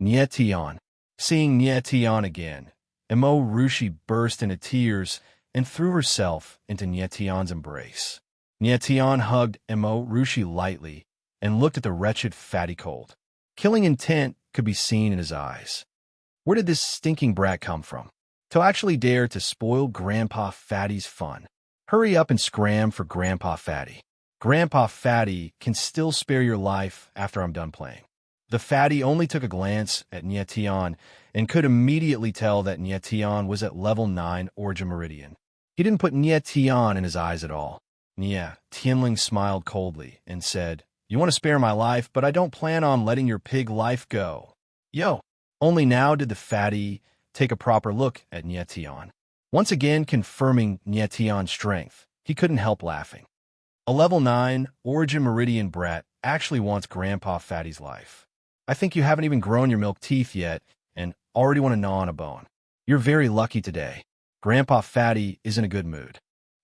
Nietian. Seeing Nietian again, Rushi burst into tears and threw herself into Nietian's embrace. Nietian hugged Rushi lightly and looked at the wretched fatty cold. Killing intent could be seen in his eyes. Where did this stinking brat come from? To actually dare to spoil Grandpa Fatty's fun. Hurry up and scram for Grandpa Fatty. Grandpa Fatty can still spare your life after I'm done playing. The fatty only took a glance at Nietian and could immediately tell that Nietian was at level 9 Origin Meridian. He didn't put Nietian in his eyes at all. Tianling smiled coldly and said, You want to spare my life, but I don't plan on letting your pig life go. Yo! Only now did the fatty take a proper look at Nietian. Once again confirming Nietian's strength, he couldn't help laughing. A level 9 Origin Meridian brat actually wants Grandpa Fatty's life. I think you haven't even grown your milk teeth yet and already want to gnaw on a bone. You're very lucky today. Grandpa Fatty is in a good mood.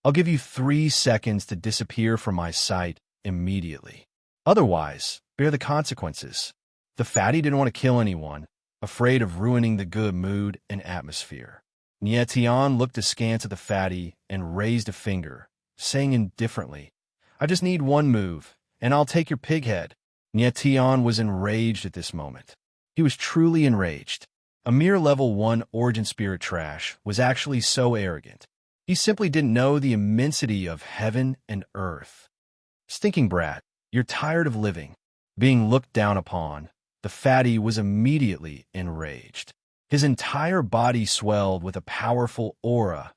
I'll give you 3 seconds to disappear from my sight immediately. Otherwise, bear the consequences. The fatty didn't want to kill anyone, afraid of ruining the good mood and atmosphere. Nietian looked askance at the fatty and raised a finger, saying indifferently, I just need one move, and I'll take your pig head. Nietian was enraged at this moment. He was truly enraged. A mere level 1 origin spirit trash was actually so arrogant. He simply didn't know the immensity of heaven and earth. Stinking brat, you're tired of living. Being looked down upon, the fatty was immediately enraged. His entire body swelled with a powerful aura,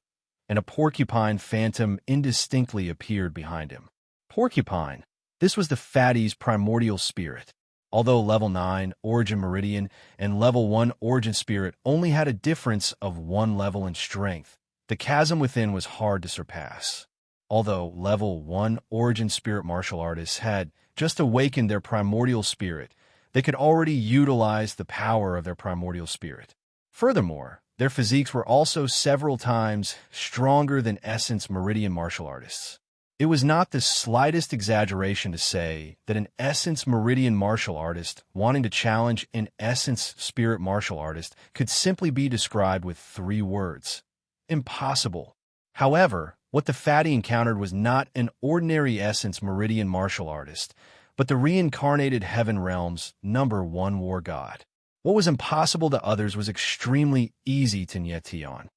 and a porcupine phantom indistinctly appeared behind him. Porcupine. This was the fatty's primordial spirit. Although level 9 Origin Meridian and level 1 Origin Spirit only had a difference of 1 level in strength, the chasm within was hard to surpass. Although level 1 Origin Spirit martial artists had just awakened their primordial spirit, they could already utilize the power of their primordial spirit. Furthermore, their physiques were also several times stronger than Essence Meridian martial artists. It was not the slightest exaggeration to say that an Essence Meridian martial artist wanting to challenge an Essence Spirit martial artist could simply be described with 3 words. Impossible. However, what the fatty encountered was not an ordinary Essence Meridian martial artist, but the reincarnated Heaven Realm's #1 war god. What was impossible to others was extremely easy to Nietian.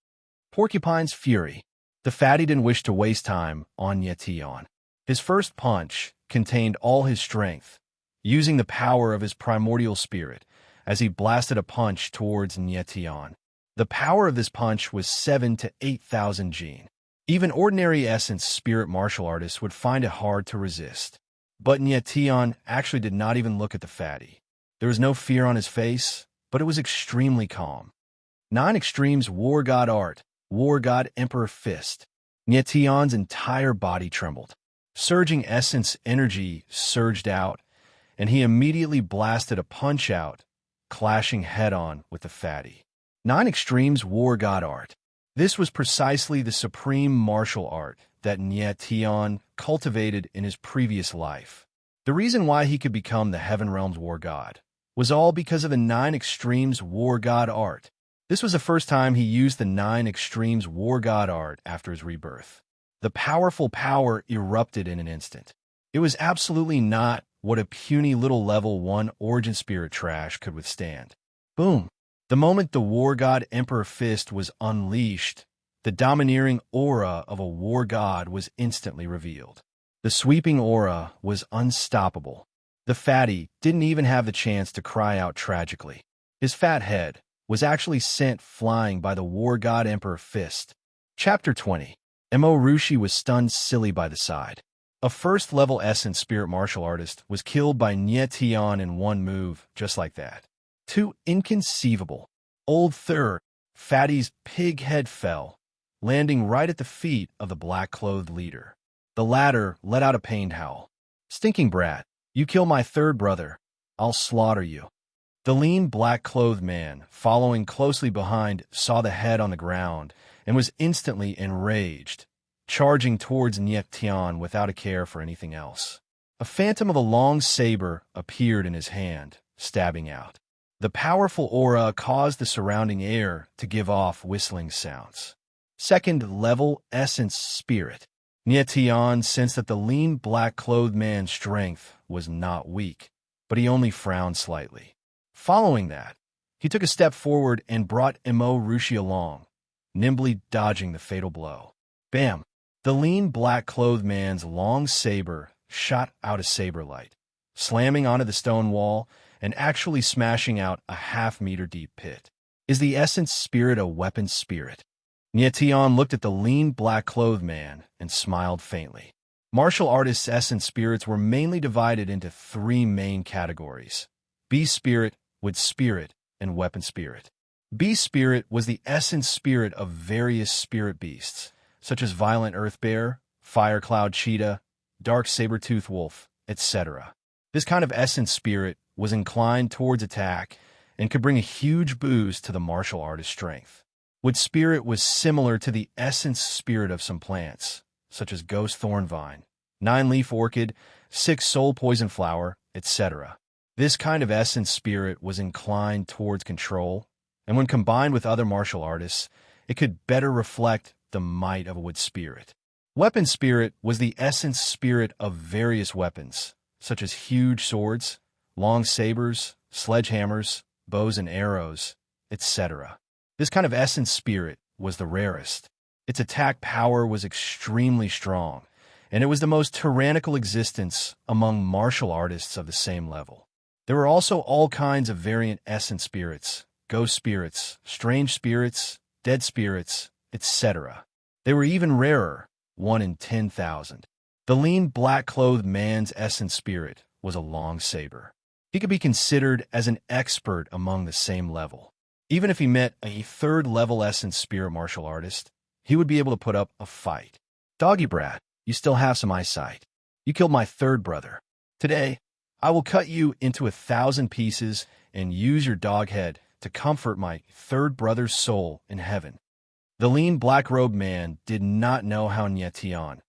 Porcupine's Fury. The fatty didn't wish to waste time on Nietian. His first punch contained all his strength, using the power of his primordial spirit as he blasted a punch towards Nietian. The power of this punch was 7 to 8,000 Jin. Even ordinary essence spirit martial artists would find it hard to resist. But Nyetian actually did not even look at the fatty. There was no fear on his face, but it was extremely calm. 9 Extremes War God Art, War God Emperor Fist. Nyetian's entire body trembled. Surging essence energy surged out, and he immediately blasted a punch-out, clashing head-on with the fatty. 9 Extremes War God Art. This was precisely the supreme martial art that Nyetian cultivated in his previous life. The reason why he could become the Heaven Realm's War God was all because of the 9 Extremes War God Art. This was the first time he used the 9 Extremes War God Art after his rebirth. The powerful power erupted in an instant. It was absolutely not what a puny little level 1 origin spirit trash could withstand. Boom! The moment the War God Emperor Fist was unleashed, the domineering aura of a war god was instantly revealed. The sweeping aura was unstoppable. The fatty didn't even have the chance to cry out tragically. His fat head was actually sent flying by the War God Emperor Fist. Chapter 20. Mo Rushi was stunned silly by the side. A first-level essence spirit martial artist was killed by Nyetian in one move, just like that. Too inconceivable. Old Third, Fatty's pig head fell, landing right at the feet of the black-clothed leader. The latter let out a pained howl. "Stinking brat, you kill my third brother, I'll slaughter you." The lean black-clothed man, following closely behind, saw the head on the ground and was instantly enraged, charging towards Nyetian without a care for anything else. A phantom of a long saber appeared in his hand, stabbing out. The powerful aura caused the surrounding air to give off whistling sounds. Second-level essence spirit. Nyetian sensed that the lean black-clothed man's strength was not weak, but he only frowned slightly. Following that, he took a step forward and brought Mo Rushi along, nimbly dodging the fatal blow. Bam! The lean black-clothed man's long saber shot out a saber light, slamming onto the stone wall and actually smashing out a half-meter-deep pit. Is the essence spirit a weapon spirit? Nyetian looked at the lean black-clothed man and smiled faintly. Martial artists' essence spirits were mainly divided into 3 main categories: beast spirit, wood spirit, and weapon spirit. Beast spirit was the essence spirit of various spirit beasts, such as violent earth bear, fire cloud cheetah, dark saber-toothed wolf, etc. This kind of essence spirit was inclined towards attack and could bring a huge boost to the martial artist's strength. Wood spirit was similar to the essence spirit of some plants, such as ghost thornvine, 9-leaf orchid, 6-soul poison flower, etc. This kind of essence spirit was inclined towards control, and when combined with other martial artists, it could better reflect the might of a wood spirit. Weapon spirit was the essence spirit of various weapons, such as huge swords, long sabers, sledgehammers, bows and arrows, etc. This kind of essence spirit was the rarest. Its attack power was extremely strong, and it was the most tyrannical existence among martial artists of the same level. There were also all kinds of variant essence spirits, ghost spirits, strange spirits, dead spirits, etc. They were even rarer, 1 in 10,000. The lean black-clothed man's essence spirit was a long saber. He could be considered as an expert among the same level. Even if he met a third-level essence spirit martial artist, he would be able to put up a fight. "Doggy brat, you still have some eyesight. You killed my third brother. Today, I will cut you into 1,000 pieces and use your dog head to comfort my third brother's soul in heaven." The lean black-robed man did not know how Nyetian,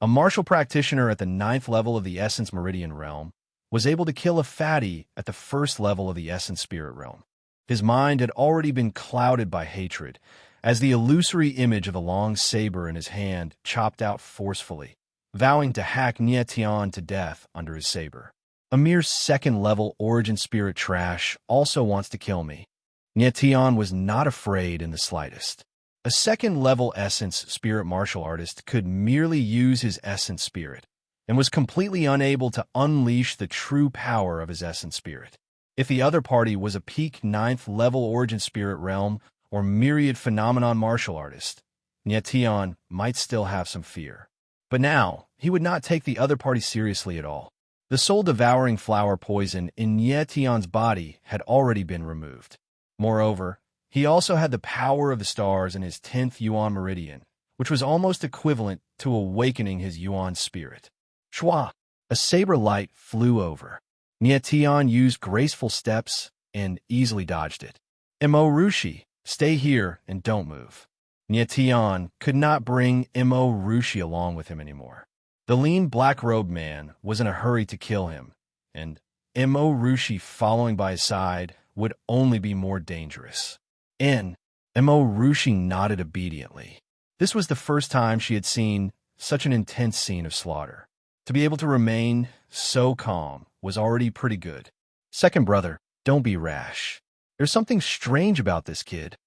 a martial practitioner at the 9th level of the Essence Meridian realm, was able to kill a fatty at the 1st level of the Essence Spirit realm. His mind had already been clouded by hatred, as the illusory image of a long saber in his hand chopped out forcefully, vowing to hack Nyetian to death under his saber. A mere 2nd-level origin spirit trash also wants to kill me. Nyetian was not afraid in the slightest. A 2nd-level essence spirit martial artist could merely use his essence spirit, and was completely unable to unleash the true power of his essence spirit. If the other party was a peak 9th-level origin spirit realm or myriad phenomenon martial artist, Nietian might still have some fear. But now, he would not take the other party seriously at all. The soul-devouring flower poison in Nietian's body had already been removed. Moreover, he also had the power of the stars in his 10th Yuan meridian, which was almost equivalent to awakening his Yuan spirit. Shua! A saber light flew over. Nietian used graceful steps and easily dodged it. Mo Rushi, stay here and don't move. Nietian could not bring Mo Rushi along with him anymore. The lean black-robed man was in a hurry to kill him, and Mo Rushi following by his side would only be more dangerous. Mo Rushi nodded obediently. This was the first time she had seen such an intense scene of slaughter. To be able to remain so calm was already pretty good. Second brother, don't be rash. There's something strange about this kid.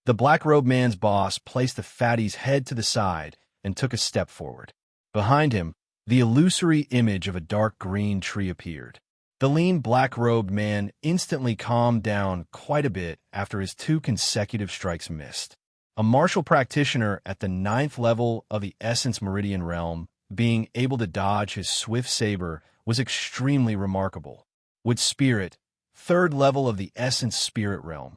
The black-robed man's boss placed the fatty's head to the side and took a step forward. Behind him, the illusory image of a dark green tree appeared. The lean black-robed man instantly calmed down quite a bit after his 2 consecutive strikes missed. A martial practitioner at the 9th level of the Essence Meridian realm, being able to dodge his swift saber was extremely remarkable. With Spirit, 3rd level of the Essence Spirit realm.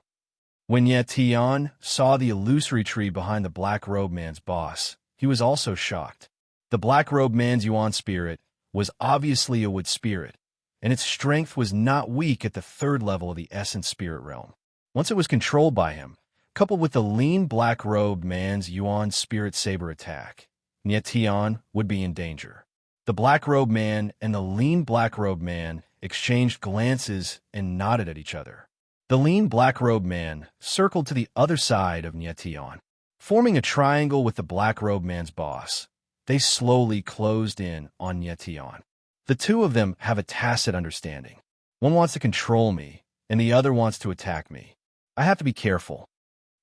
When Nietian saw the illusory tree behind the black-robed man's boss, he was also shocked. The black-robed man's Yuan spirit was obviously a wood spirit, and its strength was not weak at the 3rd level of the Essence Spirit realm. Once it was controlled by him, coupled with the lean black-robed man's Yuan spirit saber attack, Nietian would be in danger. The black-robed man and the lean black-robed man exchanged glances and nodded at each other. The lean black-robed man circled to the other side of Nietian. Forming a triangle with the black-robed man's boss, they slowly closed in on Nietian. The 2 of them have a tacit understanding. One wants to control me, and the other wants to attack me. I have to be careful.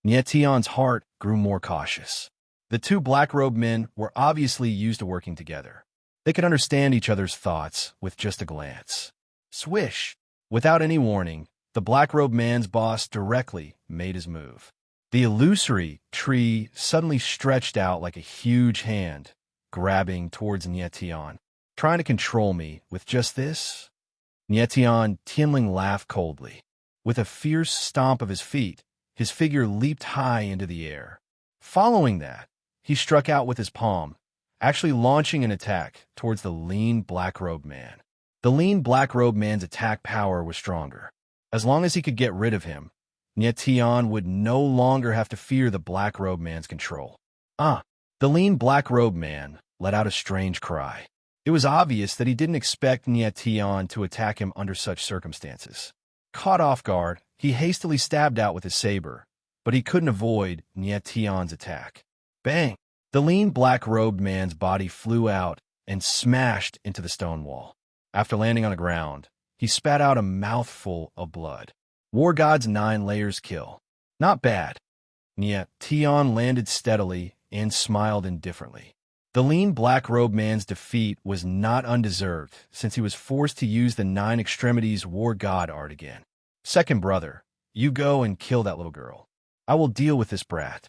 Nietian's heart grew more cautious. The 2 black-robed men were obviously used to working together. They could understand each other's thoughts with just a glance. Swish! Without any warning, the black-robed man's boss directly made his move. The illusory tree suddenly stretched out like a huge hand, grabbing towards Nietian. Trying to control me with just this? Nietian Tianling laughed coldly. With a fierce stomp of his feet, his figure leaped high into the air. Following that, he struck out with his palm, actually launching an attack towards the lean black-robed man. The lean black-robed man's attack power was stronger. As long as he could get rid of him, Nietian would no longer have to fear the black-robed man's control. The lean black-robed man let out a strange cry. It was obvious that he didn't expect Nietian to attack him under such circumstances. Caught off guard, he hastily stabbed out with his saber, but he couldn't avoid Nietian's attack. Bang! The lean black-robed man's body flew out and smashed into the stone wall. After landing on the ground, he spat out a mouthful of blood. War God's 9 layers kill. Not bad. Nietian landed steadily and smiled indifferently. The lean black-robed man's defeat was not undeserved, since he was forced to use the 9 extremities War God art again. Second brother, you go and kill that little girl. I will deal with this brat.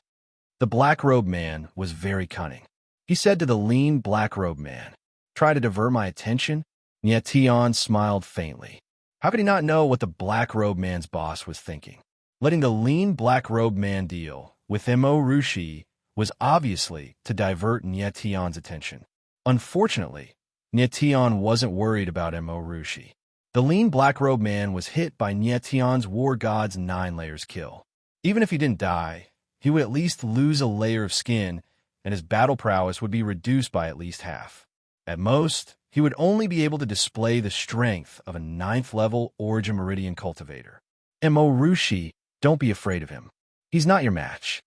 The black-robed man was very cunning. He said to the lean black-robed man, try to divert my attention? Nietian smiled faintly. How could he not know what the black-robed man's boss was thinking? Letting the lean black-robed man deal with Mo Rushi was obviously to divert Nietian's attention. Unfortunately, Nietian wasn't worried about Mo Rushi. The lean black-robed man was hit by Nietian's War God's 9 layers kill. Even if he didn't die, he would at least lose a layer of skin, and his battle prowess would be reduced by at least half. At most, he would only be able to display the strength of a 9th level Origin Meridian cultivator. Mo Rushi, don't be afraid of him. He's not your match.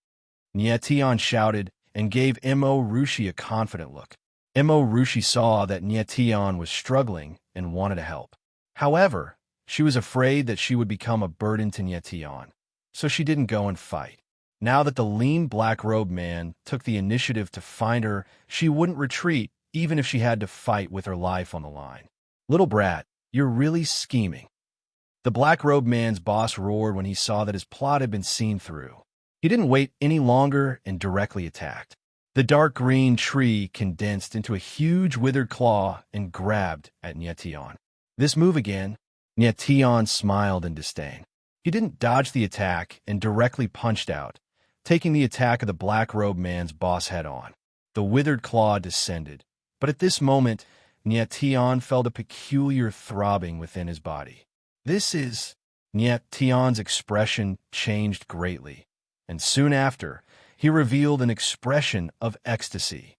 Nietian shouted and gave Mo Rushi a confident look. Mo Rushi saw that Nietian was struggling and wanted to help. However, she was afraid that she would become a burden to Nietian, so she didn't go and fight. Now that the lean black-robed man took the initiative to find her, she wouldn't retreat even if she had to fight with her life on the line. Little brat, you're really scheming. The black-robed man's boss roared when he saw that his plot had been seen through. He didn't wait any longer and directly attacked. The dark green tree condensed into a huge withered claw and grabbed at Nietion. This move again, Nietion smiled in disdain. He didn't dodge the attack and directly punched out, taking the attack of the black-robed man's boss head-on. The withered claw descended, but at this moment, Nietion felt a peculiar throbbing within his body. Nietion's expression changed greatly, and soon after, he revealed an expression of ecstasy.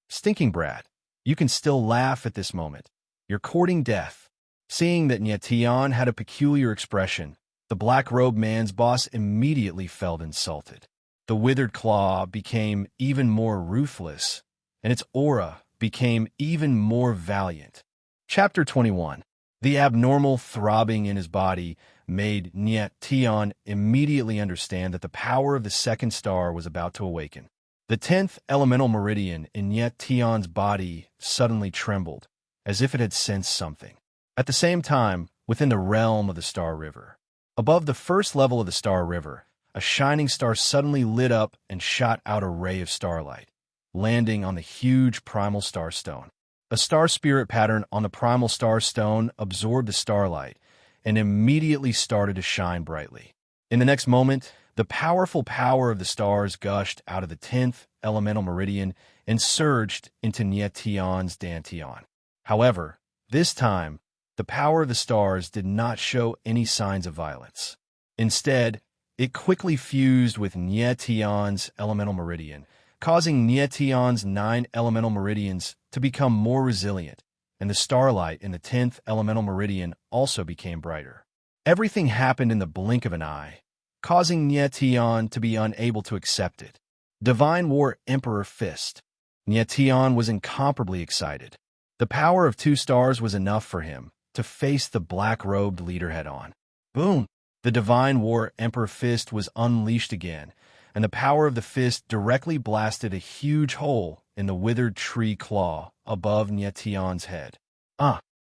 Stinking brat, you can still laugh at this moment. You're courting death. Seeing that Nietion had a peculiar expression, the black-robed man's boss immediately felt insulted. The withered claw became even more ruthless, and its aura became even more valiant. Chapter 21. The abnormal throbbing in his body made Nietion immediately understand that the power of the second star was about to awaken. The 10th elemental meridian in Nietion's body suddenly trembled, as if it had sensed something. At the same time, within the realm of the Star River, above the first level of the Star River, a shining star suddenly lit up and shot out a ray of starlight, landing on the huge primal star stone. A star spirit pattern on the primal star stone absorbed the starlight and immediately started to shine brightly. In the next moment, the powerful power of the stars gushed out of the 10th elemental meridian and surged into Nietion's dantian. However, this time, the power of the stars did not show any signs of violence. Instead, it quickly fused with Nietion's elemental meridian, causing Nietion's 9 elemental meridians to become more resilient, and the starlight in the 10th elemental meridian also became brighter. Everything happened in the blink of an eye, causing Nietion to be unable to accept it. Divine War Emperor Fist. Nietion was incomparably excited. The power of 2 stars was enough for him to face the black-robed leader head-on. Boom! The Divine War Emperor Fist was unleashed again, and the power of the fist directly blasted a huge hole in the withered tree claw above Nietion's head.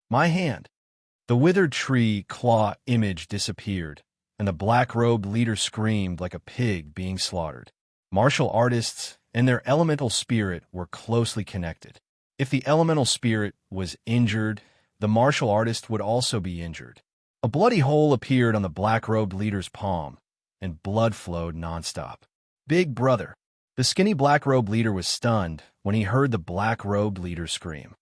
My hand! The withered tree claw image disappeared, and the black-robed leader screamed like a pig being slaughtered. Martial artists and their elemental spirit were closely connected. If the elemental spirit was injured, the martial artist would also be injured. A bloody hole appeared on the black-robed leader's palm, and blood flowed nonstop. Big brother. The skinny black-robed leader was stunned when he heard the black-robed leader scream.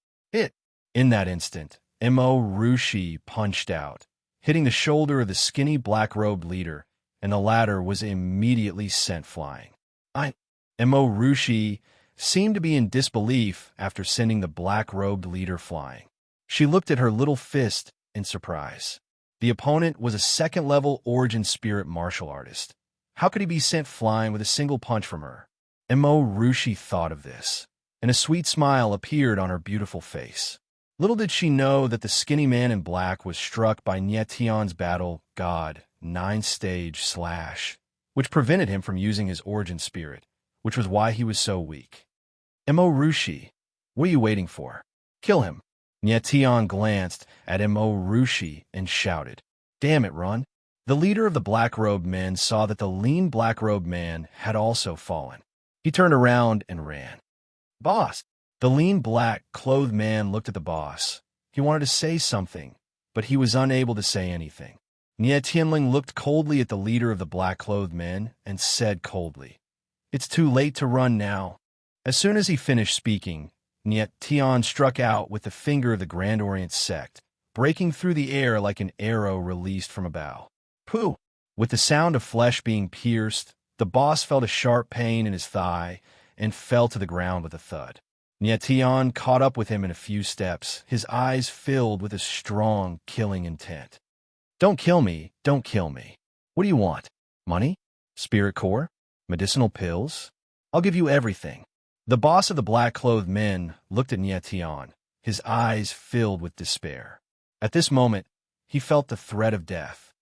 In that instant, Mo Rushi punched out, hitting the shoulder of the skinny black-robed leader, and the latter was immediately sent flying. Mo Rushi seemed to be in disbelief after sending the black-robed leader flying. She looked at her little fist in surprise. The opponent was a second-level origin spirit martial artist. How could he be sent flying with a single punch from her? Mo Rushi thought of this, and a sweet smile appeared on her beautiful face. Little did she know that the skinny man in black was struck by Nietion's battle god 9-stage slash, which prevented him from using his origin spirit, which was why he was so weak. Mo Rushi, what are you waiting for? Kill him. Nietion glanced at Mo Rushi and shouted, "Damn it, run." The leader of the black-robed men saw that the lean black-robed man had also fallen. He turned around and ran. Boss! The lean black-clothed man looked at the boss. He wanted to say something, but he was unable to say anything. Nietion looked coldly at the leader of the black-clothed men and said coldly, "It's too late to run now." As soon as he finished speaking, Nietion struck out with the finger of the Grand Orient sect, breaking through the air like an arrow released from a bow. Pooh! With the sound of flesh being pierced, the boss felt a sharp pain in his thigh and fell to the ground with a thud. Nietion caught up with him in a few steps, his eyes filled with a strong, killing intent. "Don't kill me, don't kill me. What do you want? Money? Spirit core? Medicinal pills? I'll give you everything." The boss of the black-clothed men looked at Nietion, his eyes filled with despair. At this moment, he felt the threat of death.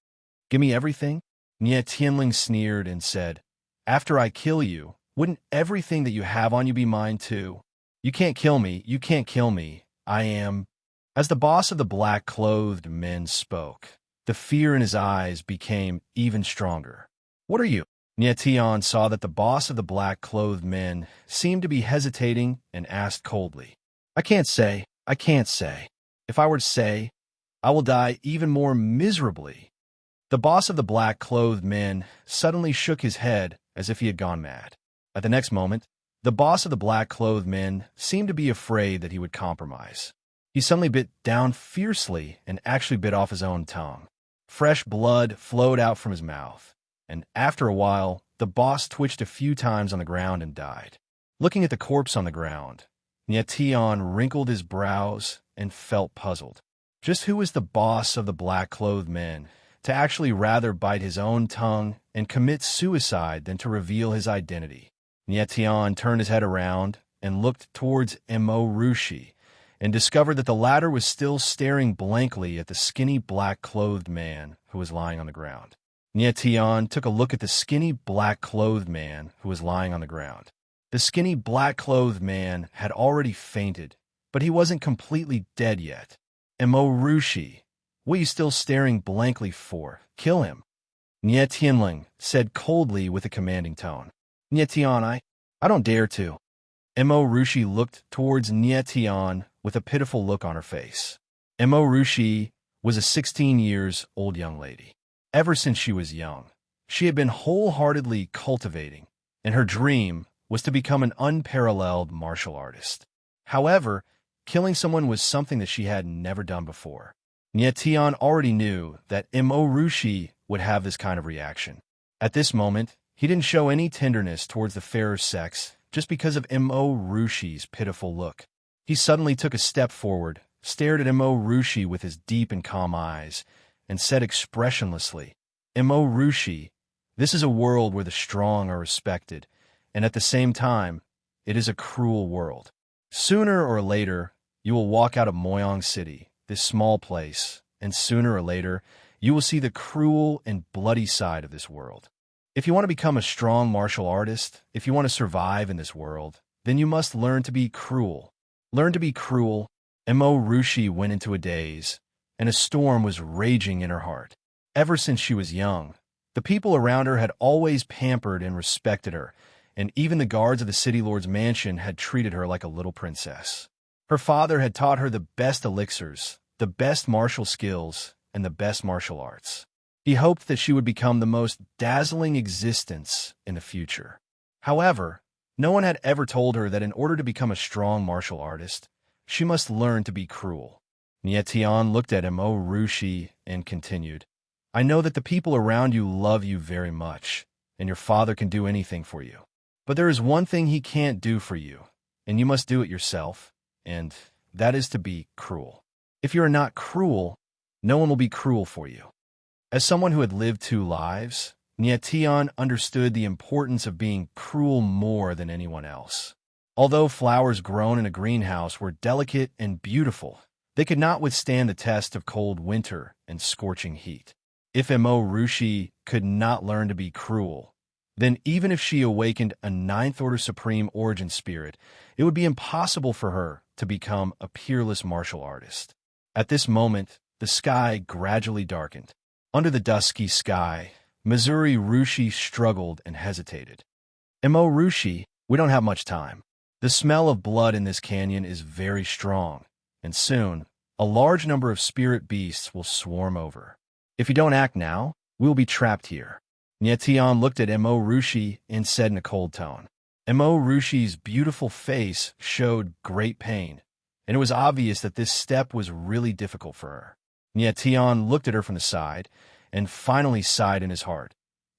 "Give me everything?" Nietion sneered and said, "After I kill you, wouldn't everything that you have on you be mine too? You can't kill me, you can't kill me. I am..." As the boss of the black-clothed men spoke, the fear in his eyes became even stronger. "What are you? Nietion saw that the boss of the black-clothed men seemed to be hesitating and asked coldly, I can't say. If I were to say, I will die even more miserably. The boss of the black-clothed men suddenly shook his head as if he had gone mad. At the next moment, the boss of the black-clothed men seemed to be afraid that he would compromise. He suddenly bit down fiercely and actually bit off his own tongue. Fresh blood flowed out from his mouth, and after a while, the boss twitched a few times on the ground and died. Looking at the corpse on the ground, Nietion wrinkled his brows and felt puzzled. Just who was the boss of the black-clothed men to actually rather bite his own tongue and commit suicide than to reveal his identity? Nietion turned his head around and looked towards Rushi and discovered that the latter was still staring blankly at the skinny black-clothed man who was lying on the ground. Nietion took a look at the skinny black-clothed man who was lying on the ground. The skinny black-clothed man had already fainted, but he wasn't completely dead yet. Rushi, what are you still staring blankly for? Kill him. Nietion said coldly with a commanding tone. Nietion, I don't dare to. Rushi looked towards Nietion with a pitiful look on her face. Rushi was a 16-year-old young lady. Ever since she was young, she had been wholeheartedly cultivating, and her dream was to become an unparalleled martial artist. However, killing someone was something that she had never done before. Nietion already knew that Rushi would have this kind of reaction. At this moment, he didn't show any tenderness towards the fairer sex just because of Rushi's pitiful look. He suddenly took a step forward, stared at Rushi with his deep and calm eyes, and said expressionlessly, Rushi, this is a world where the strong are respected, and at the same time, it is a cruel world. Sooner or later, you will walk out of Moyang City, this small place, and sooner or later, you will see the cruel and bloody side of this world. If you want to become a strong martial artist, if you want to survive in this world, then you must learn to be cruel. Learn to be cruel. Rushi went into a daze, and a storm was raging in her heart. Ever since she was young, the people around her had always pampered and respected her, and even the guards of the city lord's mansion had treated her like a little princess. Her father had taught her the best elixirs, the best martial skills, and the best martial arts. He hoped that she would become the most dazzling existence in the future. However, no one had ever told her that in order to become a strong martial artist, she must learn to be cruel. Nietion looked at Rushi and continued, I know that the people around you love you very much, and your father can do anything for you. But there is one thing he can't do for you, and you must do it yourself, and that is to be cruel. If you are not cruel, no one will be cruel for you. As someone who had lived 2 lives, Nietion understood the importance of being cruel more than anyone else. Although flowers grown in a greenhouse were delicate and beautiful, they could not withstand the test of cold winter and scorching heat. If Rushi could not learn to be cruel, then even if she awakened a 9th Order Supreme Origin Spirit, it would be impossible for her to become a peerless martial artist. At this moment, the sky gradually darkened. Under the dusky sky, Rushi struggled and hesitated. Rushi, we don't have much time. The smell of blood in this canyon is very strong, and soon, a large number of spirit beasts will swarm over. If you don't act now, we will be trapped here. Nietion looked at Rushi and said in a cold tone. Rushi's beautiful face showed great pain, and it was obvious that this step was really difficult for her. Nietion looked at her from the side and finally sighed in his heart.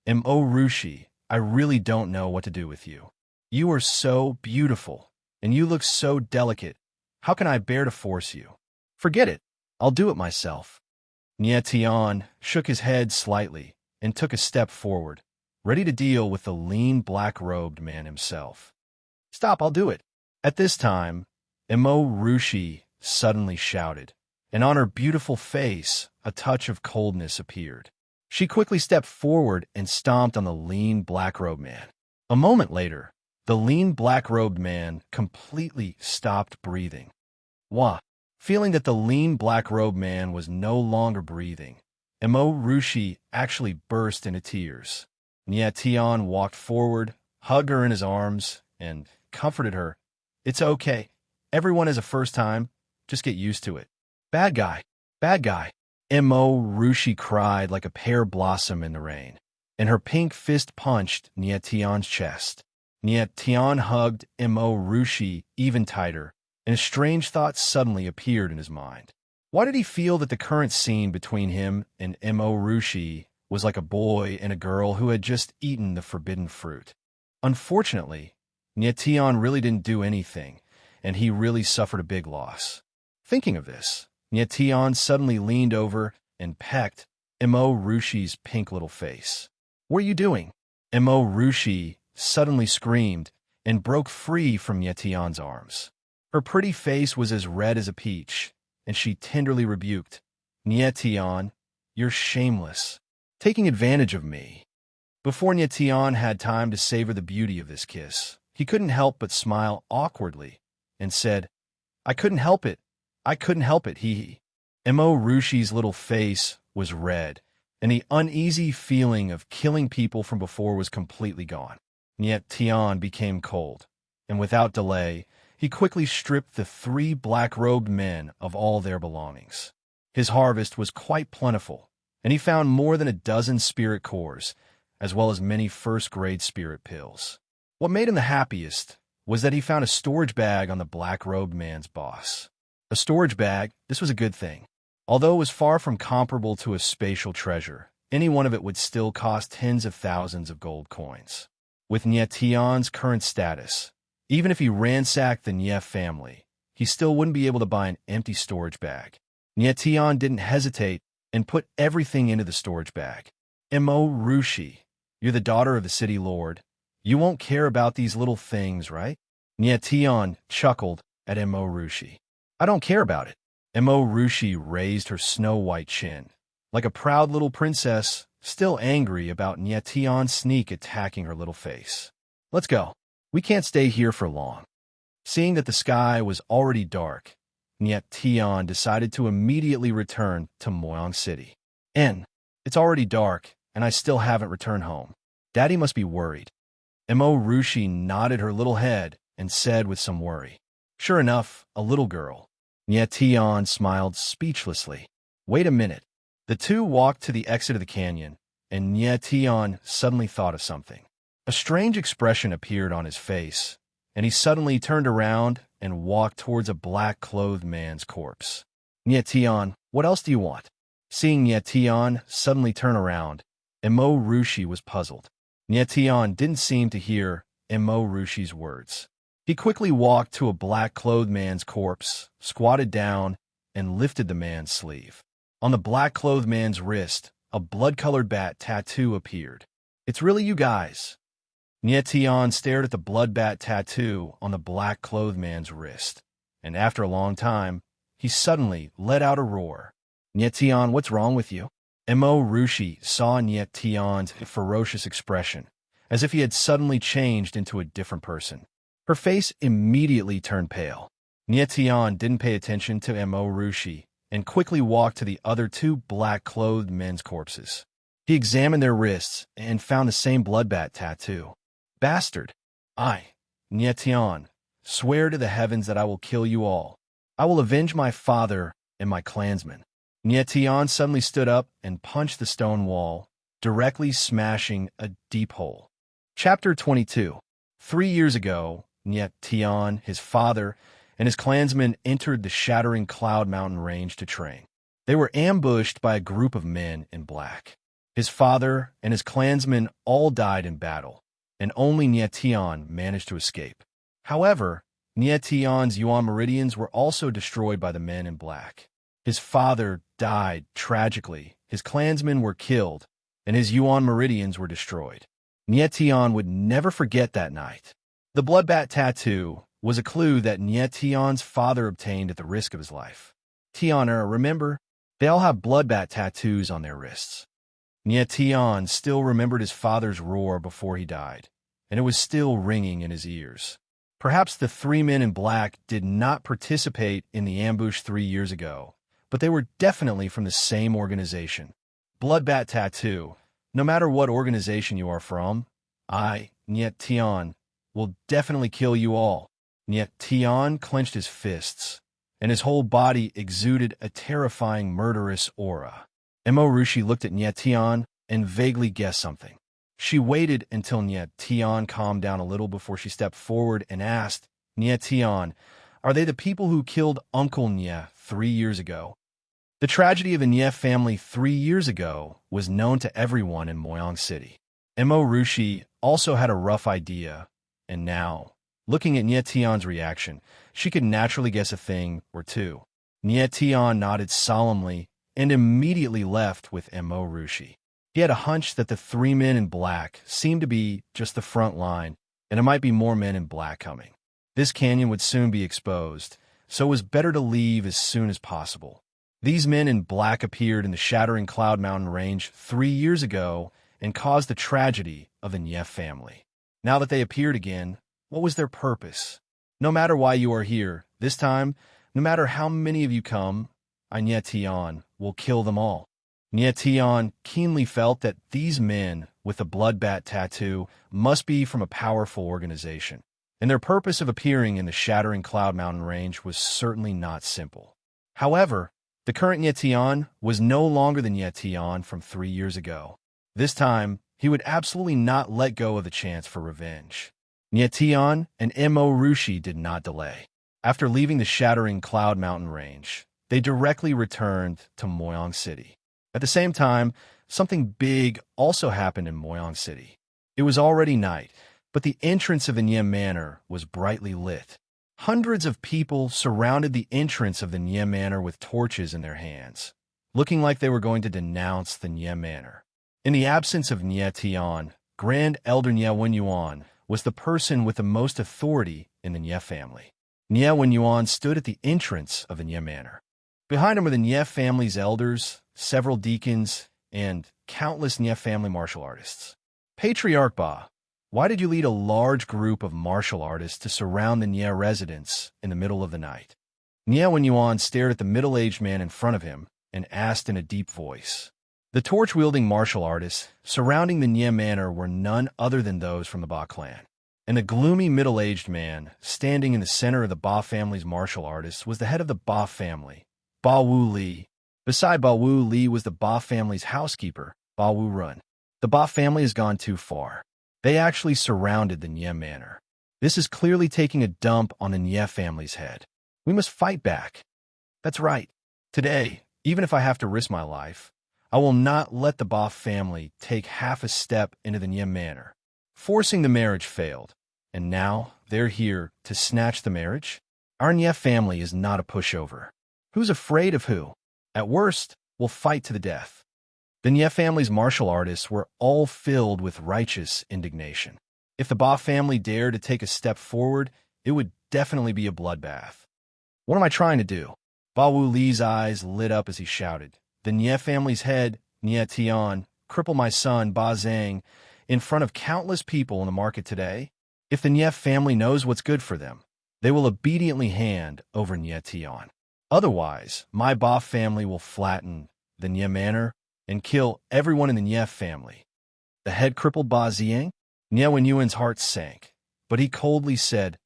Rushi, I really don't know what to do with you. You are so beautiful, and you look so delicate. How can I bear to force you? Forget it. I'll do it myself. Nietion shook his head slightly and took a step forward, ready to deal with the lean black-robed man himself. Stop, I'll do it. At this time, Rushi suddenly shouted, and on her beautiful face, a touch of coldness appeared. She quickly stepped forward and stomped on the lean black-robed man. A moment later, the lean black-robed man completely stopped breathing. Wah! Feeling that the lean black-robed man was no longer breathing, Rushi actually burst into tears. Nietian walked forward, hugged her in his arms, and comforted her. It's okay. Everyone has a first time. Just get used to it. Bad guy. Bad guy. Mo Rushi cried like a pear blossom in the rain, and her pink fist punched Nietian's chest. Nietian hugged Mo Rushi even tighter, and a strange thought suddenly appeared in his mind. Why did he feel that the current scene between him and Mo Rushi was like a boy and a girl who had just eaten the forbidden fruit? Unfortunately, Nietian really didn't do anything, and he really suffered a big loss. Thinking of this, Nietian suddenly leaned over and pecked Mo Rushi's pink little face. What are you doing? Mo Rushi suddenly screamed and broke free from Nietian's arms. Her pretty face was as red as a peach, and she tenderly rebuked, Nietian, you're shameless, taking advantage of me. Before Nietian had time to savor the beauty of this kiss, he couldn't help but smile awkwardly and said, I couldn't help it. I couldn't help it, hee. Mo Rushi's little face was red, and the uneasy feeling of killing people from before was completely gone. Nietian became cold, and without delay, he quickly stripped the 3 black-robed men of all their belongings. His harvest was quite plentiful, and he found more than a dozen spirit cores, as well as many first-grade spirit pills. What made him the happiest was that he found a storage bag on the black-robed man's boss. A storage bag, this was a good thing. Although it was far from comparable to a spatial treasure, any one of it would still cost tens of thousands of gold coins. With Nietian's current status, even if he ransacked the Nie family, he still wouldn't be able to buy an empty storage bag. Nietian didn't hesitate and put everything into the storage bag. Mo Rushi, you're the daughter of the city lord. You won't care about these little things, right? Nietian chuckled at Mo Rushi. I don't care about it. Mo Rushi raised her snow-white chin, like a proud little princess, still angry about Nietian's sneak attacking her little face. Let's go. We can't stay here for long. Seeing that the sky was already dark, Nietian decided to immediately return to Moyang City. It's already dark, and I still haven't returned home. Daddy must be worried. Mo Rushi nodded her little head and said with some worry, Sure enough, a little girl. Nietian smiled speechlessly. Wait a minute. The two walked to the exit of the canyon, and Nietian suddenly thought of something. A strange expression appeared on his face, and he suddenly turned around and walked towards a black-clothed man's corpse. Nietian, what else do you want? Seeing Nietian suddenly turn around, Mo Rushi was puzzled. Nietian didn't seem to hear Mo Rushi's words. He quickly walked to a black-clothed man's corpse, squatted down, and lifted the man's sleeve. On the black-clothed man's wrist, a blood-colored bat tattoo appeared. It's really you guys. Nietian stared at the blood bat tattoo on the black-clothed man's wrist, and after a long time, he suddenly let out a roar. Nietian, what's wrong with you? Mo Rushi saw Nietian's ferocious expression, as if he had suddenly changed into a different person. Her face immediately turned pale. Nietian didn't pay attention to Mo Rushi and quickly walked to the other 2 black-clothed men's corpses. He examined their wrists and found the same bloodbat tattoo. Bastard! Nietian, swear to the heavens that I will kill you all. I will avenge my father and my clansmen. Nietian suddenly stood up and punched the stone wall, directly smashing a deep hole. Chapter 22. 3 years ago, Nietian, his father, and his clansmen entered the shattering Cloud Mountain range to train. They were ambushed by a group of men in black. His father and his clansmen all died in battle, and only Nietian managed to escape. However, Nietian's Yuan meridians were also destroyed by the men in black. His father died tragically, his clansmen were killed, and his Yuan meridians were destroyed. Nietian would never forget that night. The bloodbat tattoo was a clue that Nietian's father obtained at the risk of his life. Tianer, remember? They all have bloodbat tattoos on their wrists. Nietian still remembered his father's roar before he died, and it was still ringing in his ears. Perhaps the 3 men in black did not participate in the ambush 3 years ago, but they were definitely from the same organization. Bloodbat tattoo. No matter what organization you are from, I, Niet Tian, will definitely kill you all. Niet Tian clenched his fists, and his whole body exuded a terrifying murderous aura. Emorushi looked at Niet Tian and vaguely guessed something. She waited until Niet Tian calmed down a little before she stepped forward and asked, Niet Tian, are they the people who killed Uncle Nye 3 years ago? The tragedy of the Nye family 3 years ago was known to everyone in Moyang City. Emorushi also had a rough idea, and now, looking at Niet Tian's reaction, she could naturally guess a thing or two. Niet Tian nodded solemnly and immediately left with Emorushi. He had a hunch that the 3 men in black seemed to be just the front line, and there might be more men in black coming. This canyon would soon be exposed, so it was better to leave as soon as possible. These men in black appeared in the shattering Cloud Mountain range 3 years ago and caused the tragedy of the Nye family. Now that they appeared again, what was their purpose? No matter why you are here, this time, no matter how many of you come, I, Niet Tian, will kill them all. Niet Tian keenly felt that these men with the bloodbat tattoo must be from a powerful organization, and their purpose of appearing in the shattering Cloud Mountain range was certainly not simple. However, the current Niet Tian was no longer the Niet Tian from 3 years ago. This time, he would absolutely not let go of the chance for revenge. Niet Tian and Emorushi did not delay. After leaving the shattering Cloud Mountain range, they directly returned to Moyang City. At the same time, something big also happened in Moyang City. It was already night, but the entrance of the Nye Manor was brightly lit. Hundreds of people surrounded the entrance of the Nye Manor with torches in their hands, looking like they were going to denounce the Nye Manor. In the absence of Niet Tian, Grand Elder Nye Wenyuan was the person with the most authority in the Nye family. Nye Wenyuan stood at the entrance of the Nye Manor. Behind him were the Nye family's elders, several deacons, and countless Nye family martial artists. Patriarch Ba, why did you lead a large group of martial artists to surround the Nye residence in the middle of the night? Nye Wenyuan stared at the middle-aged man in front of him and asked in a deep voice. The torch-wielding martial artists surrounding the Nye Manor were none other than those from the Ba clan. And the gloomy middle-aged man standing in the center of the Ba family's martial artists was the head of the Ba family, Ba Wu Li. Beside Ba Wu Li was the Ba family's housekeeper, Ba Wu Run. The Ba family has gone too far. They actually surrounded the Nye Manor. This is clearly taking a dump on the Nye family's head. We must fight back. That's right. Today, even if I have to risk my life, I will not let the Ba family take half a step into the Nye Manor. Forcing the marriage failed, and now they're here to snatch the marriage? Our Nye family is not a pushover. Who's afraid of who? At worst, we'll fight to the death. The Nye family's martial artists were all filled with righteous indignation. If the Ba family dared to take a step forward, it would definitely be a bloodbath. What am I trying to do? Ba Wu Li's eyes lit up as he shouted. The Nye family's head, Niet Tian, cripple my son, Ba Zhang, in front of countless people in the market today? If the Nye family knows what's good for them, they will obediently hand over Niet Tian. Otherwise, my Ba family will flatten the Nye Manor and kill everyone in the Nye family. The head crippled Ba Zhang? Nye Wenyuan's heart sank, but he coldly said,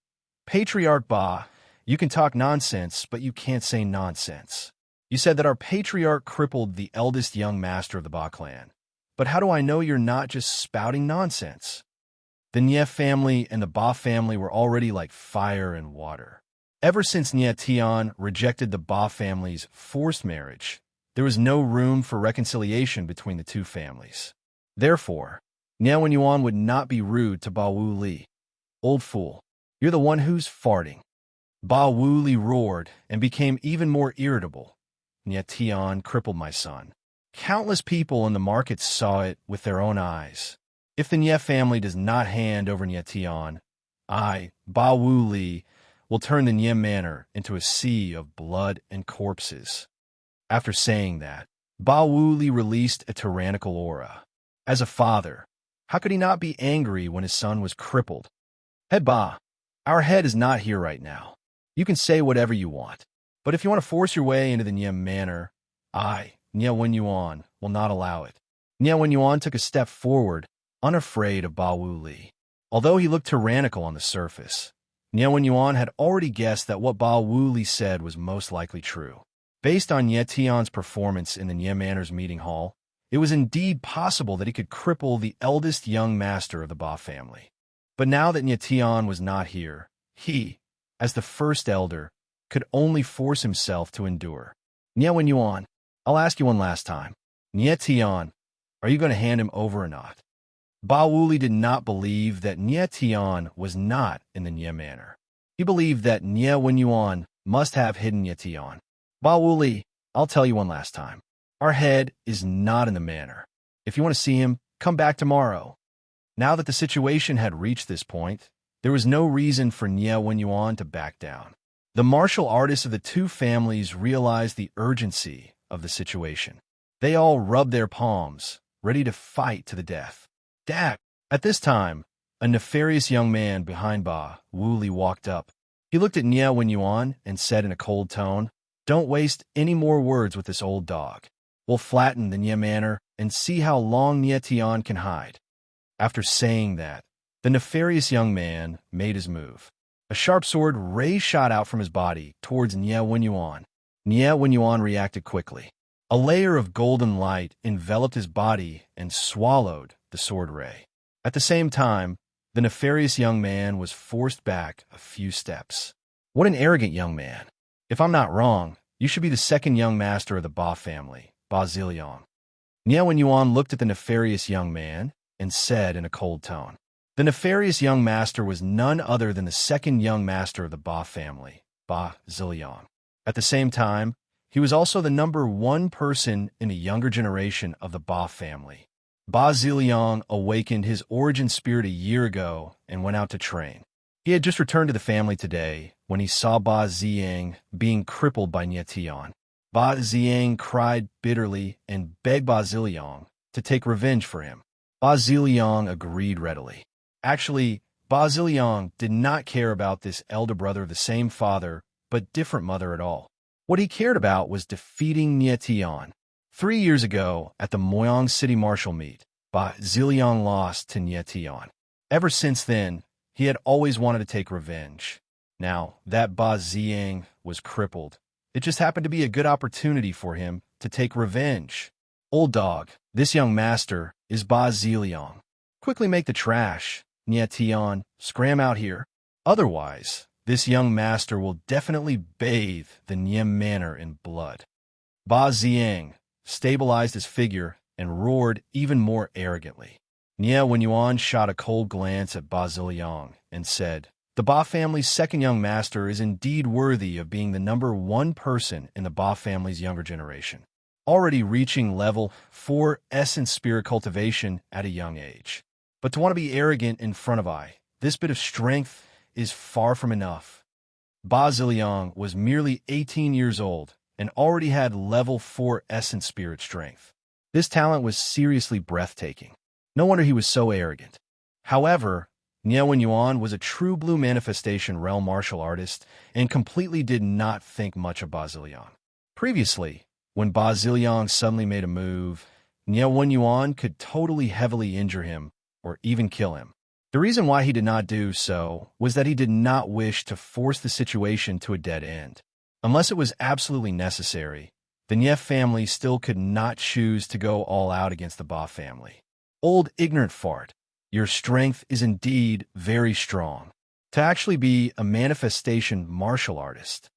Patriarch Ba, you can talk nonsense, but you can't say nonsense. You said that our patriarch crippled the eldest young master of the Ba clan. But how do I know you're not just spouting nonsense? The Nye family and the Ba family were already like fire and water. Ever since Niet Tian rejected the Ba family's forced marriage, there was no room for reconciliation between the two families. Therefore, Nye Wenyuan would not be rude to Ba Wu Li. Old fool, you're the one who's farting. Ba Wu Li roared and became even more irritable. Niet Tian crippled my son. Countless people in the market saw it with their own eyes. If the Nye family does not hand over Niet Tian, I, Ba Wu Li, will turn the Nye Manor into a sea of blood and corpses. After saying that, Ba Wu Li released a tyrannical aura. As a father, how could he not be angry when his son was crippled? Head Ba, our head is not here right now. You can say whatever you want. But if you want to force your way into the Nye Manor, I, Nye Wenyuan, will not allow it. Nye Wenyuan took a step forward, unafraid of Ba Wu Li. Although he looked tyrannical on the surface, Nye Wenyuan had already guessed that what Ba Wu Li said was most likely true. Based on Nye Tian's performance in the Nye Manor's meeting hall, it was indeed possible that he could cripple the eldest young master of the Ba family. But now that Nye Tian was not here, he, as the first elder, could only force himself to endure. Nye Wenyuan, I'll ask you one last time. Nye Tian, are you going to hand him over or not? Ba Wuli did not believe that Nye Tian was not in the Nye Manor. He believed that Nye Wenyuan must have hidden Nye Tian. Ba Wuli, I'll tell you one last time. Our head is not in the manor. If you want to see him, come back tomorrow. Now that the situation had reached this point, there was no reason for Nye Wenyuan to back down. The martial artists of the two families realized the urgency of the situation. They all rubbed their palms, ready to fight to the death. Dad! At this time, a nefarious young man behind Ba Wuli walked up. He looked at Nye Wenyuan and said in a cold tone, "Don't waste any more words with this old dog. We'll flatten the Nye Manor and see how long Nye Tian can hide." After saying that, the nefarious young man made his move. A sharp sword ray shot out from his body towards Nye Wenyuan. Nye Wenyuan reacted quickly. A layer of golden light enveloped his body and swallowed the sword ray. At the same time, the nefarious young man was forced back a few steps. What an arrogant young man. If I'm not wrong, you should be the second young master of the Ba family, Ba Ziliang. Nye Wenyuan looked at the nefarious young man and said in a cold tone. The nefarious young master was none other than the second young master of the Ba family, Ba Ziliang. At the same time, he was also the number one person in the younger generation of the Ba family. Ba Ziliang awakened his origin spirit a year ago and went out to train. He had just returned to the family today when he saw Ba Ziyang being crippled by Nye Tian. Ba Ziyang cried bitterly and begged Ba Ziliang to take revenge for him. Ba Ziliang agreed readily. Actually, Ba Ziliang did not care about this elder brother of the same father but different mother at all. What he cared about was defeating Nye Tian. 3 years ago, at the Moyang City Martial Meet, Ba Ziliang lost to Nye Tian. Ever since then, he had always wanted to take revenge. Now that Ba Ziyang was crippled, it just happened to be a good opportunity for him to take revenge. Old dog, this young master is Ba Ziliang. Quickly make the trash, Nye Tian, scram out here. Otherwise, this young master will definitely bathe the Nye Manor in blood. Ba Ziyang stabilized his figure and roared even more arrogantly. Nye Wenyuan shot a cold glance at Ba Ziliang and said, "The Ba family's second young master is indeed worthy of being the number one person in the Ba family's younger generation, already reaching level 4 essence spirit cultivation at a young age. But to want to be arrogant in front of this bit of strength is far from enough." Ba Ziliang was merely 18 years old and already had level 4 essence spirit strength. This talent was seriously breathtaking. No wonder he was so arrogant. However, Nye Wenyuan was a true blue manifestation realm martial artist and completely did not think much of Ba Ziliang. Previously, when Ba Ziliang suddenly made a move, Nye Wenyuan could totally heavily injure him or even kill him. The reason why he did not do so was that he did not wish to force the situation to a dead end. Unless it was absolutely necessary, the Nye family still could not choose to go all out against the Ba family. Old ignorant fart, your strength is indeed very strong. To actually be a manifestation martial artist.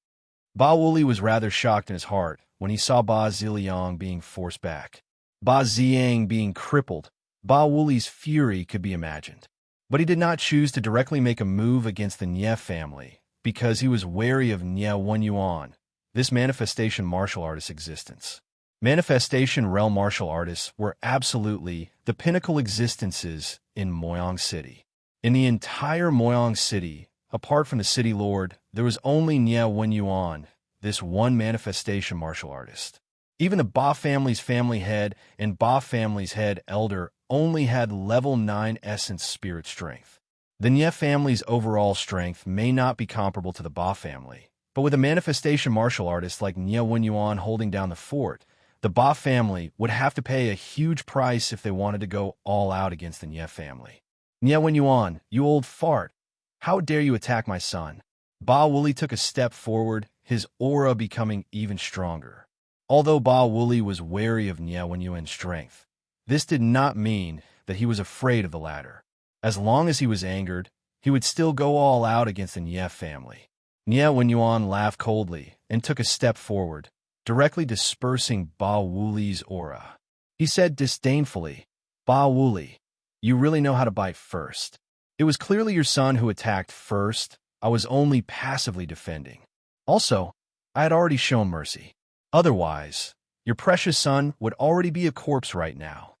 Ba Wuli was rather shocked in his heart when he saw Ba Ziliang being forced back. Ba Ziyang being crippled, Ba Wuli's fury could be imagined. But he did not choose to directly make a move against the Nye family because he was wary of Nye Wenyuan, this manifestation martial artist's existence. Manifestation realm martial artists were absolutely the pinnacle existences in Moyang City. In the entire Moyang City, apart from the city lord, there was only Nye Wenyuan, this one manifestation martial artist. Even the Ba family's family head and Ba family's head elder only had level 9 essence spirit strength. The Nye family's overall strength may not be comparable to the Ba family, but with a manifestation martial artist like Nye Wenyuan holding down the fort, The Ba family would have to pay a huge price if they wanted to go all out against the Nye family. Nye Wenyuan, you old fart. How dare you attack my son? Ba Wooly took a step forward, his aura becoming even stronger. Although Ba Wooly was wary of Nye Wenyuan's strength, this did not mean that he was afraid of the latter. As long as he was angered, he would still go all out against the Nye family. Nye Wenyuan laughed coldly and took a step forward, directly dispersing Ba Wooly's aura. He said disdainfully, Ba Wooly, you really know how to bite first. It was clearly your son who attacked first. I was only passively defending. Also, I had already shown mercy. Otherwise, your precious son would already be a corpse right now.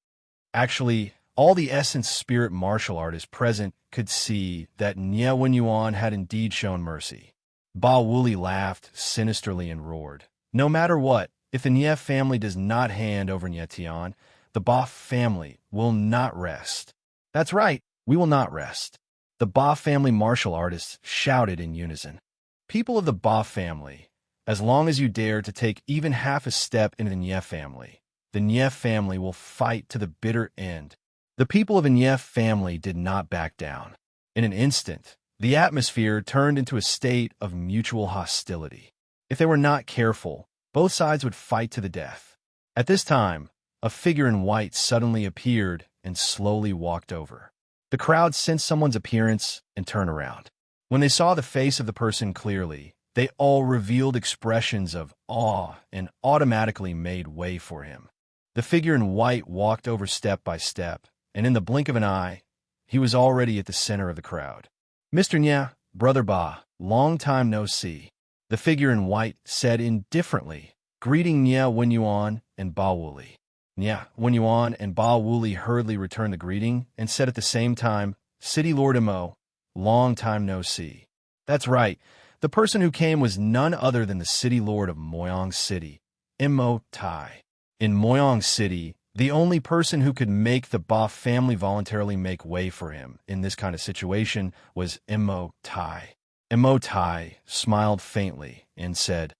Actually, all the Essence Spirit martial artists present could see that Nye Wenyuan had indeed shown mercy. Ba Wooly laughed sinisterly and roared, no matter what, if the Nye family does not hand over Nye Tian, the Ba family will not rest. That's right, we will not rest. The Ba family martial artists shouted in unison. People of the Ba family, as long as you dare to take even half a step into the Nye family, the Nye family will fight to the bitter end. The people of the Nye family did not back down. In an instant, the atmosphere turned into a state of mutual hostility. If they were not careful, both sides would fight to the death. At this time, a figure in white suddenly appeared and slowly walked over. The crowd sensed someone's appearance and turned around. When they saw the face of the person clearly, they all revealed expressions of awe and automatically made way for him. The figure in white walked over step by step, and in the blink of an eye, he was already at the center of the crowd. Mr. Nye, Brother Ba, long time no see. The figure in white said indifferently, greeting Nye Wenyuan and Ba Wooly. Nye Wenyuan and Ba Wooly hurriedly returned the greeting and said at the same time, City Lord Mo, long time no see. That's right, the person who came was none other than the City Lord of Moyong City, Mo Tai. In Moyong City, the only person who could make the Ba family voluntarily make way for him in this kind of situation was Mo Tai. Mo Tai smiled faintly and said,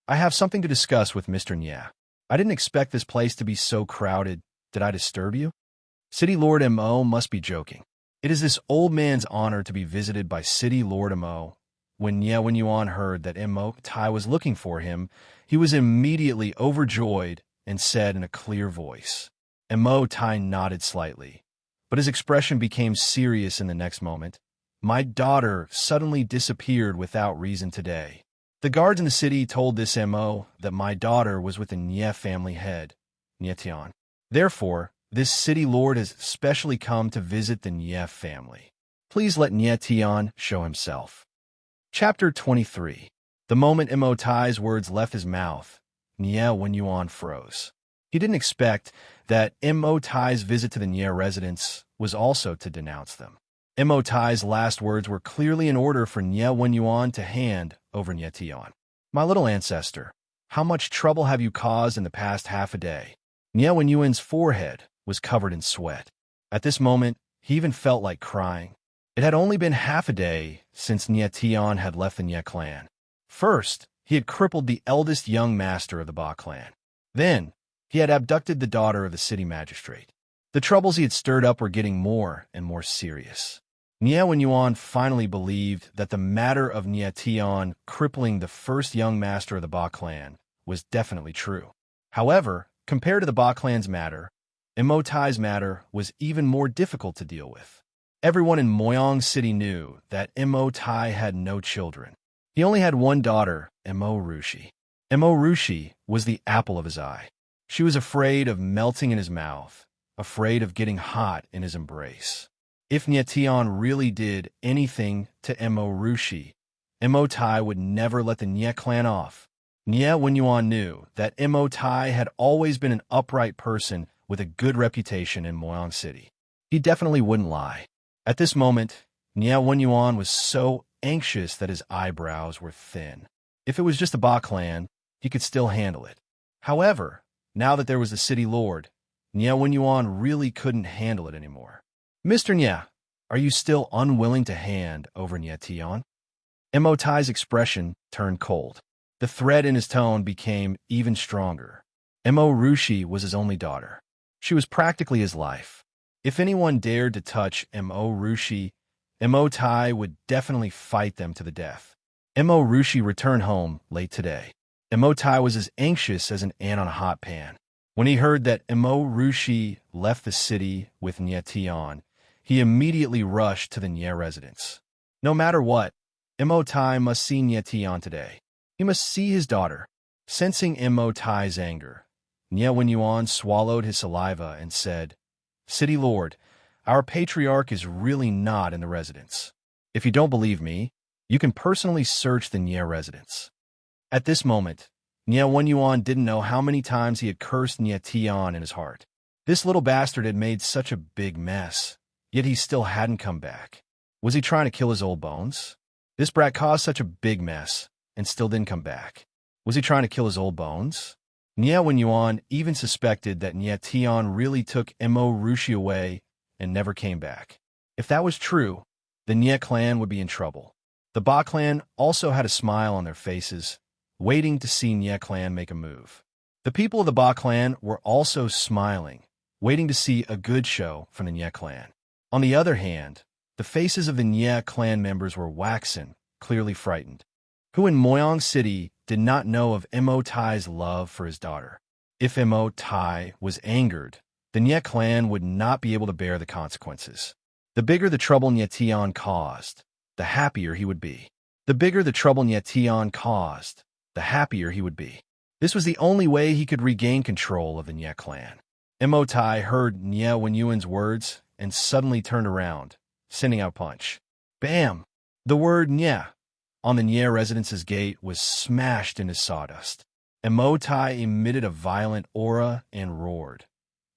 I have something to discuss with Mr. Nye. I didn't expect this place to be so crowded. Did I disturb you? City Lord Mo must be joking. It is this old man's honor to be visited by City Lord Mo. When Nye Wenyuan heard that Mo Tai was looking for him, he was immediately overjoyed and said in a clear voice. Mo Tai nodded slightly, but his expression became serious in the next moment. My daughter suddenly disappeared without reason today. The guards in the city told this Mo that my daughter was with the Nye family head, Nye Tian. Therefore, this city lord has specially come to visit the Nye family. Please let Nye Tian show himself. Chapter 23. The moment Mo Tai's words left his mouth, Nye Wenyuan froze. He didn't expect that Mo Tai's visit to the Nye residence was also to denounce them. Mo Tai's last words were clearly in order for Nye Wenyuan to hand over Nye Tian. My little ancestor, how much trouble have you caused in the past half a day? Nye Wenyuan's forehead was covered in sweat. At this moment, he even felt like crying. It had only been half a day since Nye Tian had left the Nye clan. First, he had crippled the eldest young master of the Ba clan. Then, he had abducted the daughter of the city magistrate. The troubles he had stirred up were getting more and more serious. Nye Wenyuan finally believed that the matter of Nye Tian crippling the first young master of the Ba clan was definitely true. However, compared to the Ba clan's matter, Mo Tai's matter was even more difficult to deal with. Everyone in Moyong City knew that Mo Tai had no children. He only had one daughter, Mo Rushi. Mo Rushi was the apple of his eye. She was afraid of melting in his mouth, afraid of getting hot in his embrace. If Nye Tian really did anything to Mo Rushi, Mo Tai would never let the Nye clan off. Nye Wenyuan knew that Mo Tai had always been an upright person with a good reputation in Moyong City. He definitely wouldn't lie. At this moment, Nye Wenyuan was so anxious that his eyebrows were thin. If it was just the Ba clan, he could still handle it. However, now that there was the city lord, Nye Wenyuan really couldn't handle it anymore. Mr. Nye, are you still unwilling to hand over Nye Tian? Mo Tai's expression turned cold. The threat in his tone became even stronger. Mo Rushi was his only daughter. She was practically his life. If anyone dared to touch Mo Rushi, Mo Tai would definitely fight them to the death. Mo Rushi returned home late today. Mo Tai was as anxious as an ant on a hot pan. When he heard that Mo Rushi left the city with Nye Tian, he immediately rushed to the Nye residence. No matter what, Mo Tai must see Nye Tian today. He must see his daughter. Sensing Mo Tai's anger, Nye Yuan swallowed his saliva and said, "City Lord, our patriarch is really not in the residence. If you don't believe me, you can personally search the Nye residence." At this moment, Nye Yuan didn't know how many times he had cursed Nye Tian in his heart. This little bastard had made such a big mess, yet he still hadn't come back. Was he trying to kill his old bones? This brat caused such a big mess and still didn't come back. Was he trying to kill his old bones? Nye Yuan even suspected that Nye Tian really took Mo Rushi away and never came back. If that was true, the Nye clan would be in trouble. The Ba clan also had a smile on their faces, waiting to see Nye clan make a move. The people of the Ba clan were also smiling, waiting to see a good show from the Nye clan. On the other hand, the faces of the Nye clan members were waxen, clearly frightened. Who in Moyang City did not know of Mo Tai's love for his daughter? If Mo Tai was angered, the Nye clan would not be able to bear the consequences. The bigger the trouble Nye Tian caused, the happier he would be. The bigger the trouble Nye Tian caused, the happier he would be. This was the only way he could regain control of the Nye clan. Mo Tai heard Nye Wenyuan's words and suddenly turned around, sending out a punch. Bam! The word Nye on the Nye residence's gate was smashed into sawdust. Mo Tai emitted a violent aura and roared.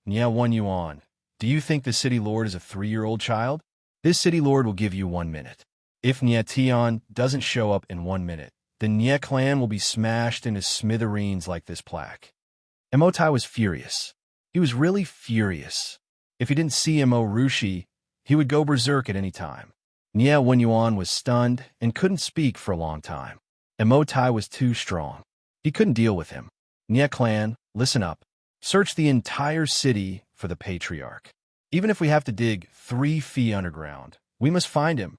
Nye Wenyuan, do you think the city lord is a 3-year-old child? This city lord will give you 1 minute. If Nye Tian doesn't show up in 1 minute, the Nye clan will be smashed into smithereens like this plaque. Mo Tai was furious. He was really furious. If he didn't see Mo Rushi, he would go berserk at any time. Nye Wenyuan was stunned and couldn't speak for a long time. Mo Tai was too strong. He couldn't deal with him. Nye clan, listen up. Search the entire city for the patriarch. Even if we have to dig 3 feet underground, we must find him.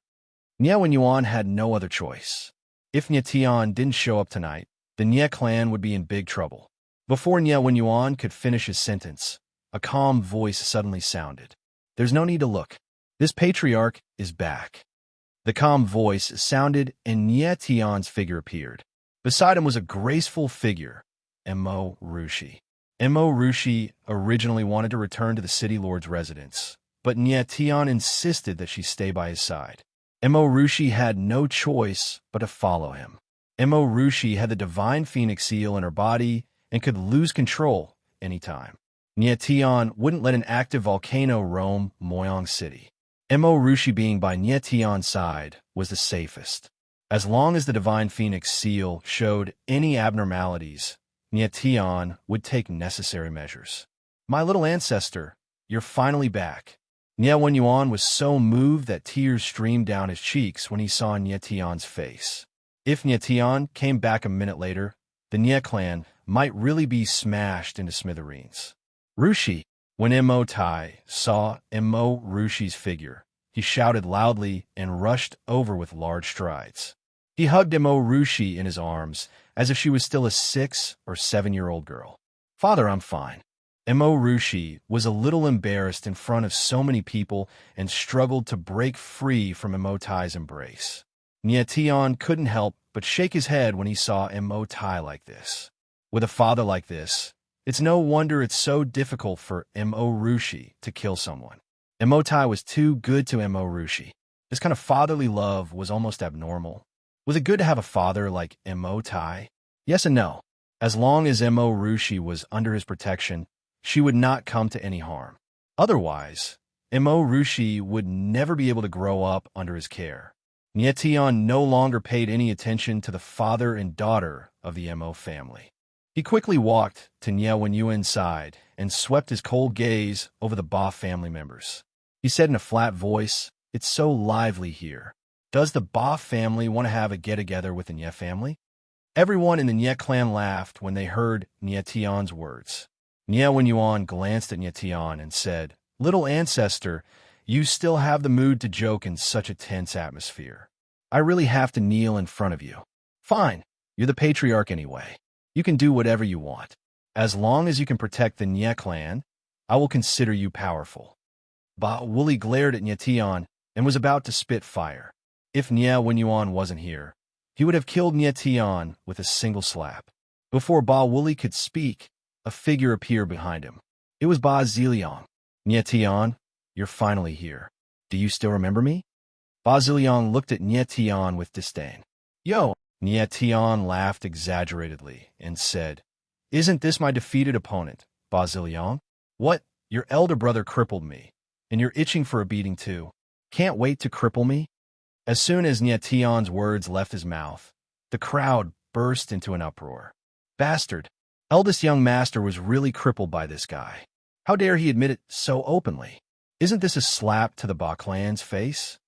Nye Wenyuan had no other choice. If Nye Tian didn't show up tonight, the Nye clan would be in big trouble. Before Nye Wenyuan could finish his sentence, a calm voice suddenly sounded. There's no need to look. This patriarch is back. The calm voice sounded and Nye Tian's figure appeared. Beside him was a graceful figure, Mo Rushi. Mo Rushi originally wanted to return to the city lord's residence, but Nye Tian insisted that she stay by his side. Mo Rushi had no choice but to follow him. Mo Rushi had the divine phoenix seal in her body and could lose control anytime. Nye Tian wouldn't let an active volcano roam Moyang City. Mo Rushi being by Nye Tian's side was the safest. As long as the divine phoenix seal showed any abnormalities, Nye Tian would take necessary measures. My little ancestor, you're finally back. Nye Wenyuan was so moved that tears streamed down his cheeks when he saw Nye Tian's face. If Nye Tian came back a minute later, the Nye clan might really be smashed into smithereens. Rushi. When Mo Tai saw Mo Rushi's figure, he shouted loudly and rushed over with large strides. He hugged Mo Rushi in his arms as if she was still a 6 or 7-year-old girl. Father, I'm fine. Mo Rushi was a little embarrassed in front of so many people and struggled to break free from Mo Tai's embrace. Nye Tian couldn't help but shake his head when he saw Mo Tai like this. With a father like this, it's no wonder it's so difficult for Mo Rushi to kill someone. Mo Tai was too good to Mo Rushi. This kind of fatherly love was almost abnormal. Was it good to have a father like Mo Tai? Yes and no. As long as Mo Rushi was under his protection, she would not come to any harm. Otherwise, Mo Rushi would never be able to grow up under his care. Nye Tian no longer paid any attention to the father and daughter of the Mo family. He quickly walked to Nye Wenyuan's side and swept his cold gaze over the Ba family members. He said in a flat voice, "It's so lively here. Does the Ba family want to have a get-together with the Nye family?" Everyone in the Nye clan laughed when they heard Nye Tian's words. Nye Wenyuan glanced at Nye Tian and said, "Little ancestor, you still have the mood to joke in such a tense atmosphere. I really have to kneel in front of you. Fine, you're the patriarch anyway. You can do whatever you want. As long as you can protect the Nye clan, I will consider you powerful." Ba Wooly glared at Nye Tian and was about to spit fire. If Nye Wenyuan wasn't here, he would have killed Nye Tian with a single slap. Before Ba Wooly could speak, a figure appeared behind him. It was Ba Ziliang. "Nye Tian, you're finally here. Do you still remember me?" Ba Ziliang looked at Nye Tian with disdain. "Yo!" Nye Tian laughed exaggeratedly and said, "Isn't this my defeated opponent, Ba Ziliang? What? Your elder brother crippled me, and you're itching for a beating too. Can't wait to cripple me?" As soon as Nye Tian's words left his mouth, the crowd burst into an uproar. Bastard! Eldest young master was really crippled by this guy. How dare he admit it so openly? Isn't this a slap to the Ba clan's face?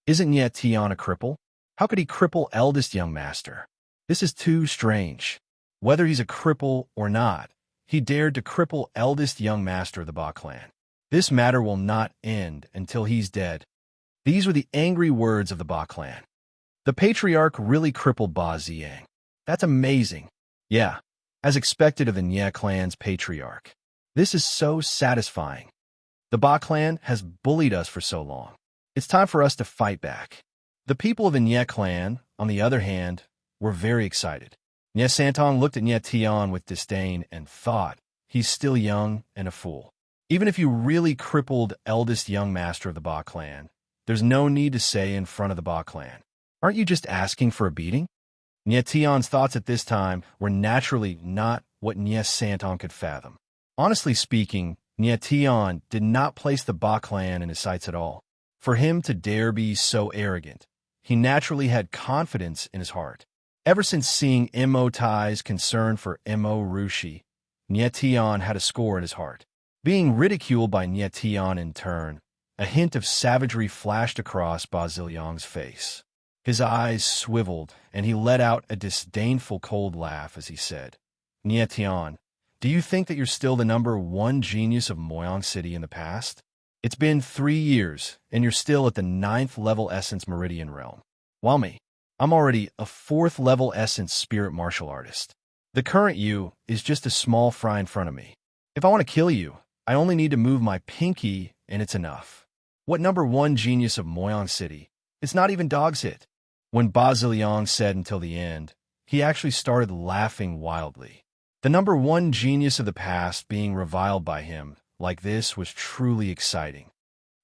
Isn't Nye Tian a cripple? How could he cripple eldest young master? This is too strange. Whether he's a cripple or not, he dared to cripple eldest young master of the Ba clan. This matter will not end until he's dead. These were the angry words of the Ba clan. The patriarch really crippled Ba Ziyang. That's amazing. Yeah, as expected of the Nye clan's patriarch. This is so satisfying. The Ba clan has bullied us for so long. It's time for us to fight back. The people of the Nye clan, on the other hand, were very excited. Nye Santong looked at Nye Tian with disdain and thought, he's still young and a fool. Even if you really crippled eldest young master of the Ba clan, there's no need to say in front of the Ba clan, "Aren't you just asking for a beating?" Nye Tian's thoughts at this time were naturally not what Nye Santong could fathom. Honestly speaking, Nye Tian did not place the Ba clan in his sights at all. For him to dare be so arrogant, he naturally had confidence in his heart. Ever since seeing Mo Tai's concern for Mo Rushi, Nye Tian had a score in his heart. Being ridiculed by Nye Tian in turn, a hint of savagery flashed across Ba Ziliang's face. His eyes swiveled, and he let out a disdainful cold laugh as he said, "Nye Tian, do you think that you're still the #1 genius of Moyang City in the past? It's been 3 years, and you're still at the 9th level Essence Meridian realm. While me, I'm already a 4th level Essence Spirit Martial Artist. The current you is just a small fry in front of me. If I want to kill you, I only need to move my pinky, and it's enough. What #1 genius of Moyang City? It's not even dog's hit." When Ba Ziliang said until the end, he actually started laughing wildly. The #1 genius of the past being reviled by him like this was truly exciting.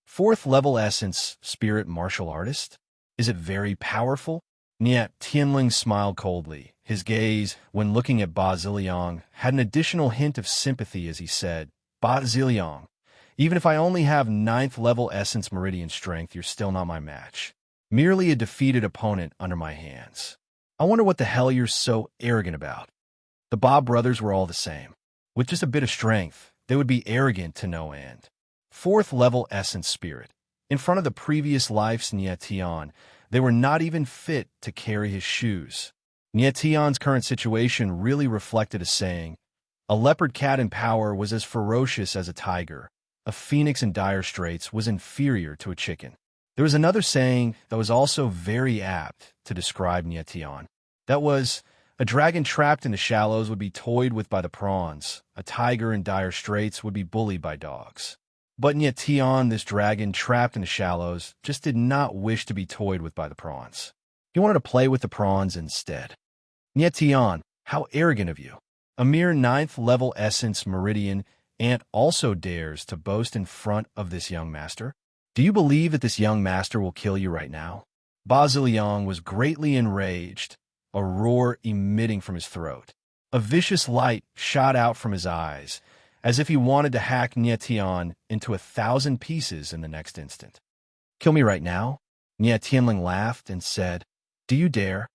4th level Essence Spirit Martial Artist? Is it very powerful? Nye Tianling smiled coldly. His gaze, when looking at Ba Ziliang, had an additional hint of sympathy as he said, "Ba Ziliang, even if I only have 9th level Essence Meridian strength, you're still not my match. Merely a defeated opponent under my hands. I wonder what the hell you're so arrogant about." The Ba brothers were all the same. With just a bit of strength, they would be arrogant to no end. 4th level Essence Spirit. In front of the previous life's Nye Tian, they were not even fit to carry his shoes. Nye Tian's current situation really reflected a saying, "A leopard cat in power was as ferocious as a tiger. A phoenix in dire straits was inferior to a chicken." There was another saying that was also very apt to describe Nye Tian. That was, "A dragon trapped in the shallows would be toyed with by the prawns. A tiger in dire straits would be bullied by dogs." But Nye Tian, this dragon trapped in the shallows, just did not wish to be toyed with by the prawns. He wanted to play with the prawns instead. Nye Tian, how arrogant of you. A mere 9th level Essence Meridian Ant also dares to boast in front of this young master. Do you believe that this young master will kill you right now? Ba Ziliang was greatly enraged, a roar emitting from his throat. A vicious light shot out from his eyes, as if he wanted to hack Nye Tian into 1,000 pieces in the next instant. "Kill me right now?" Nye Tianling laughed and said, "Do you dare?"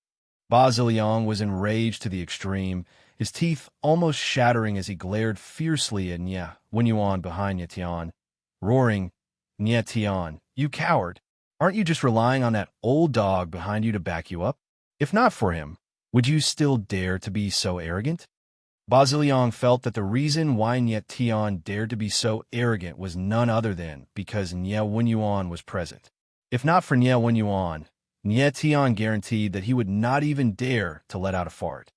Ba Ziliang was enraged to the extreme, his teeth almost shattering as he glared fiercely at Nye Wenyuan behind Nye Tian, roaring, "Nye Tian, you coward! Aren't you just relying on that old dog behind you to back you up? If not for him, Would you still dare to be so arrogant? Baziliang felt that the reason why Nye Tian dared to be so arrogant was none other than because Nye Wenyuan was present. If not for Nye Wenyuan, Nye Tian guaranteed that he would not even dare to let out a fart.